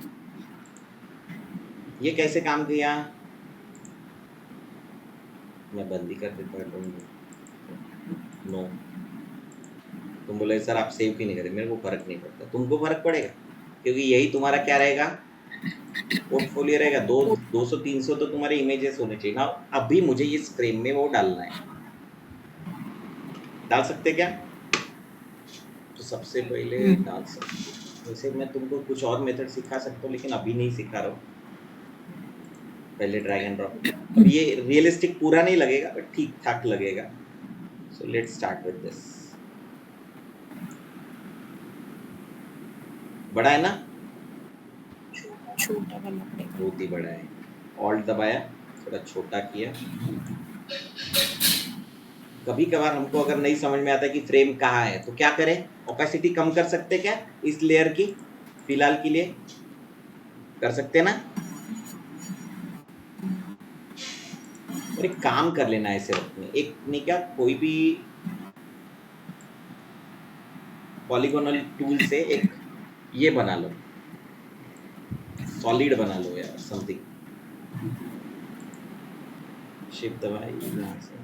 ये कैसे काम किया। मैं बंद ही कर देता हूँ। नो, तुम बोले सर आप सेव क्यों नहीं करे, मेरे को फर्क नहीं पड़ता, तुमको फर्क पड़ेगा क्योंकि यही तुम्हारा क्या रहेगा, पोर्टफोलियो रहेगा। 200-300 तो तुम्हारे इमेजेस होने चाहिए ना। अभी मुझे इस फ्रेम में वो डालना है, डाल सकते क्या? तो सबसे पहले डाल सकते। वैसे मैं तुमको कुछ और मेथड सिखा सकता हूँ लेकिन अभी नहीं सिखा रहा हूँ, पहले ड्रैग एंड ड्रॉप। अब ये रियलिस्टिक पूरा नहीं लगेगा बट ठीक ठाक लगेगा। So let's start with this. बड़ा है ना? छोटा करना पड़ेगा। बहुत ही बड़ा है। ऑल्ट दबाया, थोड़ा छोटा किया। कभी कभार हमको अगर नहीं समझ में आता कि फ्रेम कहाँ है तो क्या करें, ओपेसिटी कम कर सकते क्या इस लेयर की, फिलहाल के लिए कर सकते ना। और एक काम कर लेना ऐसे वक्त में, एक नहीं क्या, कोई भी पॉलीगोनल टूल से एक ये बना लो, सॉलिड बना लो यार, समथिंग। शिफ्ट दबाए यहाँ से,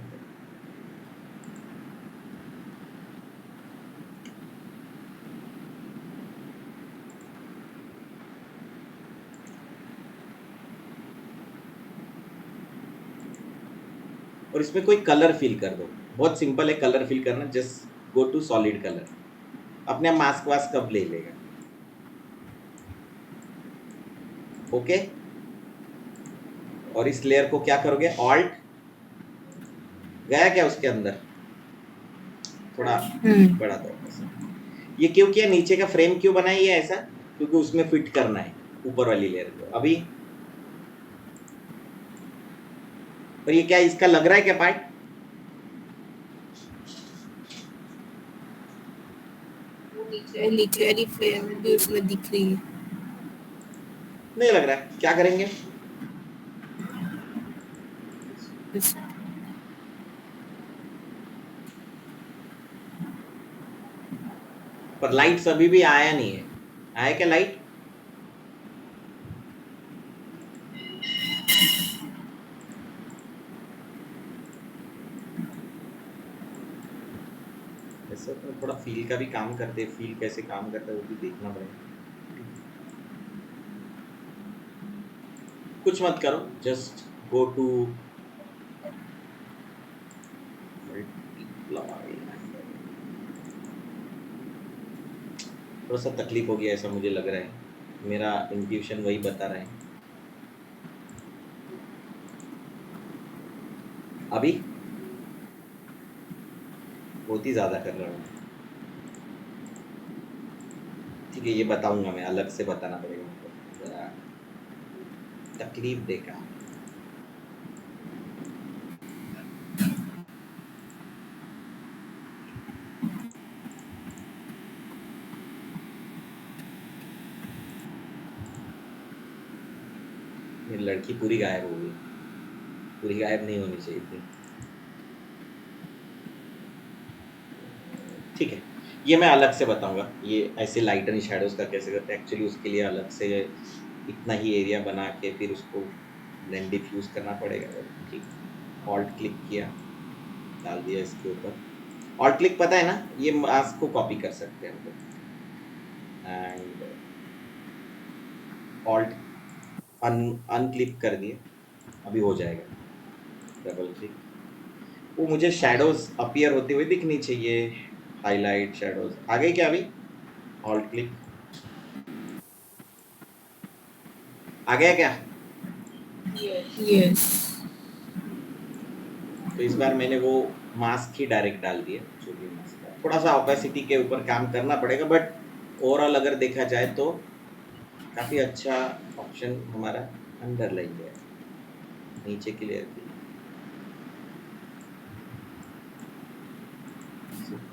और इसमें कोई कलर फिल कर दो। बहुत सिंपल है कलर फिल करना, just go to solid colour. अपने आप मास्क वास्क कब ले लेगा। ओके, और इस लेयर को क्या करोगे, ऑल्ट गया क्या उसके अंदर, थोड़ा बढ़ा दो ऐसा। ये क्यों किया, नीचे का फ्रेम क्यों बनाया ये ऐसा, क्योंकि उसमें फिट करना है ऊपर वाली लेयर को। अभी पर ये क्या इसका लग रहा है क्या पार्ट, वो नीचे वाली फ्रेम भी उसमें दिख रही है। नहीं लग रहा है, क्या करेंगे, पर लाइट अभी भी आया नहीं है, आया क्या लाइट, ऐसा तो थोड़ा फील का भी काम करते हैं, फील कैसे काम करता है वो भी देखना पड़ेगा। कुछ मत करो, जस्ट गो टू थोड़ा सा तकलीफ हो गया ऐसा मुझे लग रहा है, मेरा इंट्यूशन वही बता रहा है। अभी बहुत ही ज्यादा कर रहा हूँ, ठीक है ये बताऊंगा मैं, अलग से बताना पड़ेगा मुझको, जरा तकलीफ देगा। मेरी लड़की पूरी गायब हो गई, पूरी गायब नहीं होनी चाहिए थी। ठीक है, ये मैं अलग से बताऊंगा, ये ऐसे लाइट एंड शैडोज का कैसे करते हैं एक्चुअली, उसके लिए अलग से इतना ही एरिया बना के फिर उसको ब्लेंड डिफ्यूज करना पड़ेगा। ठीक, ऑल्ट क्लिक किया, डाल दिया इसके ऊपर, ऑल्ट क्लिक पता है ना, ये मास्क को कॉपी कर सकते हैं हम लोग, एंड ऑल्ट अनक्लिक कर दिए, अभी हो जाएगा। डबल क्लिक, वो मुझे शैडोज अपीयर होते हुए दिखनी चाहिए, हाईलाइट शैडोज आ गई क्या, अभी ऑल्ट क्लिक आ गया क्या। यस। तो इस बार मैंने वो मास्क ही डायरेक्ट डाल दिया, जो भी मास्क है, थोड़ा सा ऑपेसिटी के ऊपर काम करना पड़ेगा, बट ओवरऑल अगर देखा जाए तो काफी अच्छा ऑप्शन हमारा अंडरलाइन है नीचे की लेयर के लिए,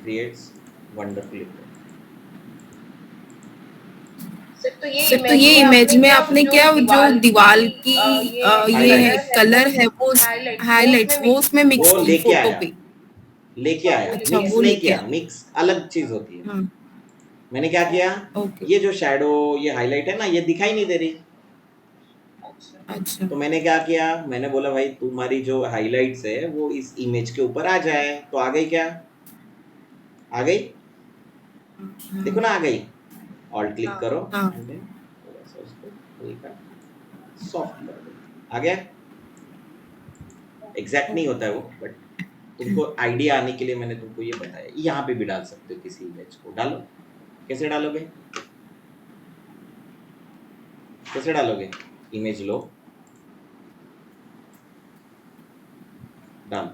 क्रिएट्स वंडरफुल इफेक्ट। सिर्फ तो ये इमेज में आपने क्या जो दीवार की ये है कलर है वो हाइलाइट्स वो उसमें मिक्स वो की लेके फोटो आया, पे। लेके आया, अच्छा मिक्स वो नहीं लेके किया, आ। मिक्स अलग चीज होती है। हाँ मैंने क्या किया, ओके ये जो शैडो ये हाईलाइट है ना, ये दिखाई नहीं दे रही, अच्छा तो मैंने क्या किया, मैंने बोला भाई तुम्हारी जो हाईलाइट्स है वो इस इमेज के ऊपर आ जाए, तो आ गई क्या, आ गई, देखो ना आ गई। ऑल्ट क्लिक करो हाँ एंड देन थोड़ा सा उसको हल्का सॉफ्ट कर दो, आ गया। एग्जैक्ट नहीं होता है वो, बट तुमको आइडिया आने के लिए मैंने तुमको ये बताया। यहाँ पे भी डाल सकते हो, किसी इमेज को डालो, कैसे डालोगे, कैसे डालोगे, इमेज लो, डाल,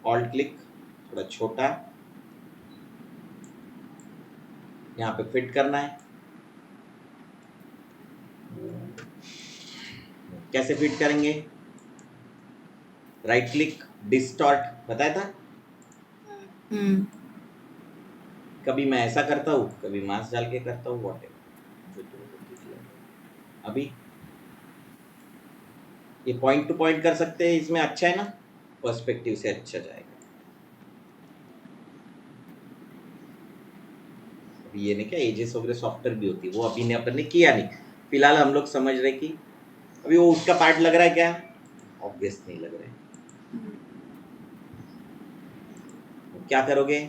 ऑल्ट क्लिक, थोड़ा छोटा, यहाँ पे फिट करना है। कैसे फिट करेंगे, राइट क्लिक, डिस्टॉर्ट बताया था, कभी मैं ऐसा करता हूँ, कभी मास्क डाल के करता हूँ, व्हाटएवर जो तुमको ठीक लगे। अभी ये पॉइंट टू पॉइंट कर सकते हैं, इसमें अच्छा है ना, पर्सपेक्टिव से अच्छा जाएगा। अभी ये नहीं क्या एजेस वगैरह सॉफ्टवेयर भी होती है, वो अभी ने अपन ने किया नहीं, फिलहाल हम लोग समझ रहे कि अभी वो उसका पार्ट लग रहा है क्या, ऑब्वियस नहीं लग रहा है। क्या करोगे,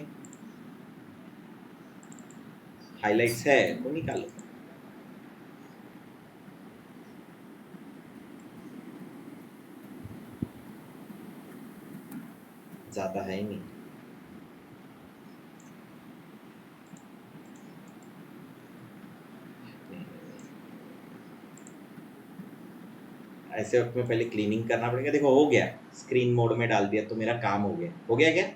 हाइलाइट्स है तो निकालो, ज्यादा है ही नहीं। ऐसे वक्त में पहले क्लीनिंग करना पड़ेगा। देखो हो गया, स्क्रीन मोड में डाल दिया तो मेरा काम हो गया। हो गया क्या?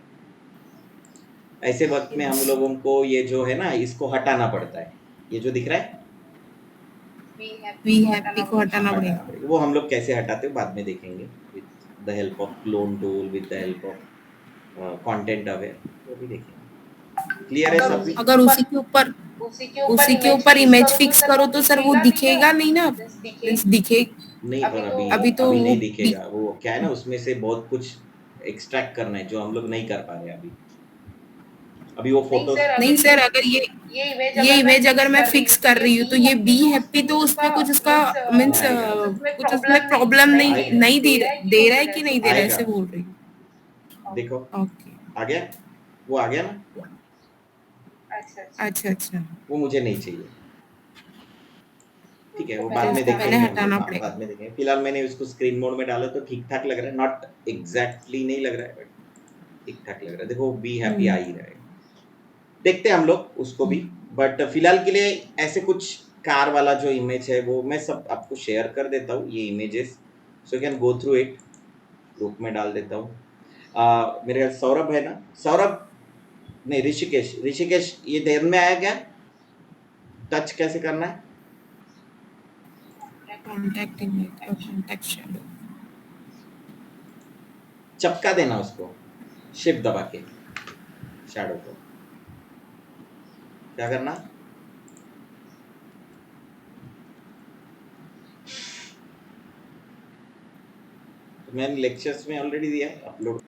ऐसे वक्त में हम लोगों को ये जो है ना, इसको हटाना पड़ता है। ये जो दिख रहा है वी हैप्पी को हटाना हटाना पड़ेगा। पड़ेगा। वो हम लोग कैसे हटाते हो बाद में देखेंगे, with the help of clone tool, with the help of content aware, वो भी देखेंगे। क्लियर है सब भी? अगर उसी के ऊपर इमेज फिक्स करो तो सर वो दिखेगा नहीं ना, मीन्स दिखे नहीं, पर अभी अभी तो अभी वो नहीं दिखेगा। वो क्या है ना, उसमें से बहुत कुछ एक्सट्रैक्ट करना है जो हम लोग नहीं कर पा रहे अभी। अभी वो फोटो नहीं सर, अगर ये इमेज अगर मैं फिक्स कर रही हूँ तो ये बी हैप्पी तो उसमें कुछ उसका मीन्स आएगा, कुछ उसमें प्रॉब्लम नहीं आएगा, नहीं दे रहा है कि नहीं दे रहा है, आएगा। ऐसे बोल रही हूँ। देखो ओके, आ गया, वो आ गया ना। अच्छा अच्छा, वो मुझे नहीं चाहिए। ठीक है, वो तो बाद में उसको पहले देखेंगे हम लोग। हटाना हाँ, पड़ेगा। बाद में देखेंगे। फिलहाल मैंने उसको स्क्रीन मोड में डाला तो ठीक ठाक लग रहा है। नॉट एग्जैक्टली नहीं लग रहा है, बट ठीक ठाक लग रहा है। देखो बी हैप्पी आ ही रहा है। देखते हैं हम लोग उसको भी। बट फिलहाल के लिए ऐसे कुछ कार वाला जो इमेज है वो मैं सब आपको शेयर कर देता हूँ, ये images, so you can go through it. Group में डाल देता हूँ। मेरे सौरभ है ना, सौरभ नहीं, ऋषिकेश, ऋषिकेश ये ध्यान में आया क्या? टच कैसे करना है? कॉन्टैक्ट इमेज और कॉन्टैक्ट शैडो। चपका देना उसको, शिफ्ट दबा के शैडो को। क्या करना? तो मैंने लेक्चर्स में ऑलरेडी दिया है, अपलोड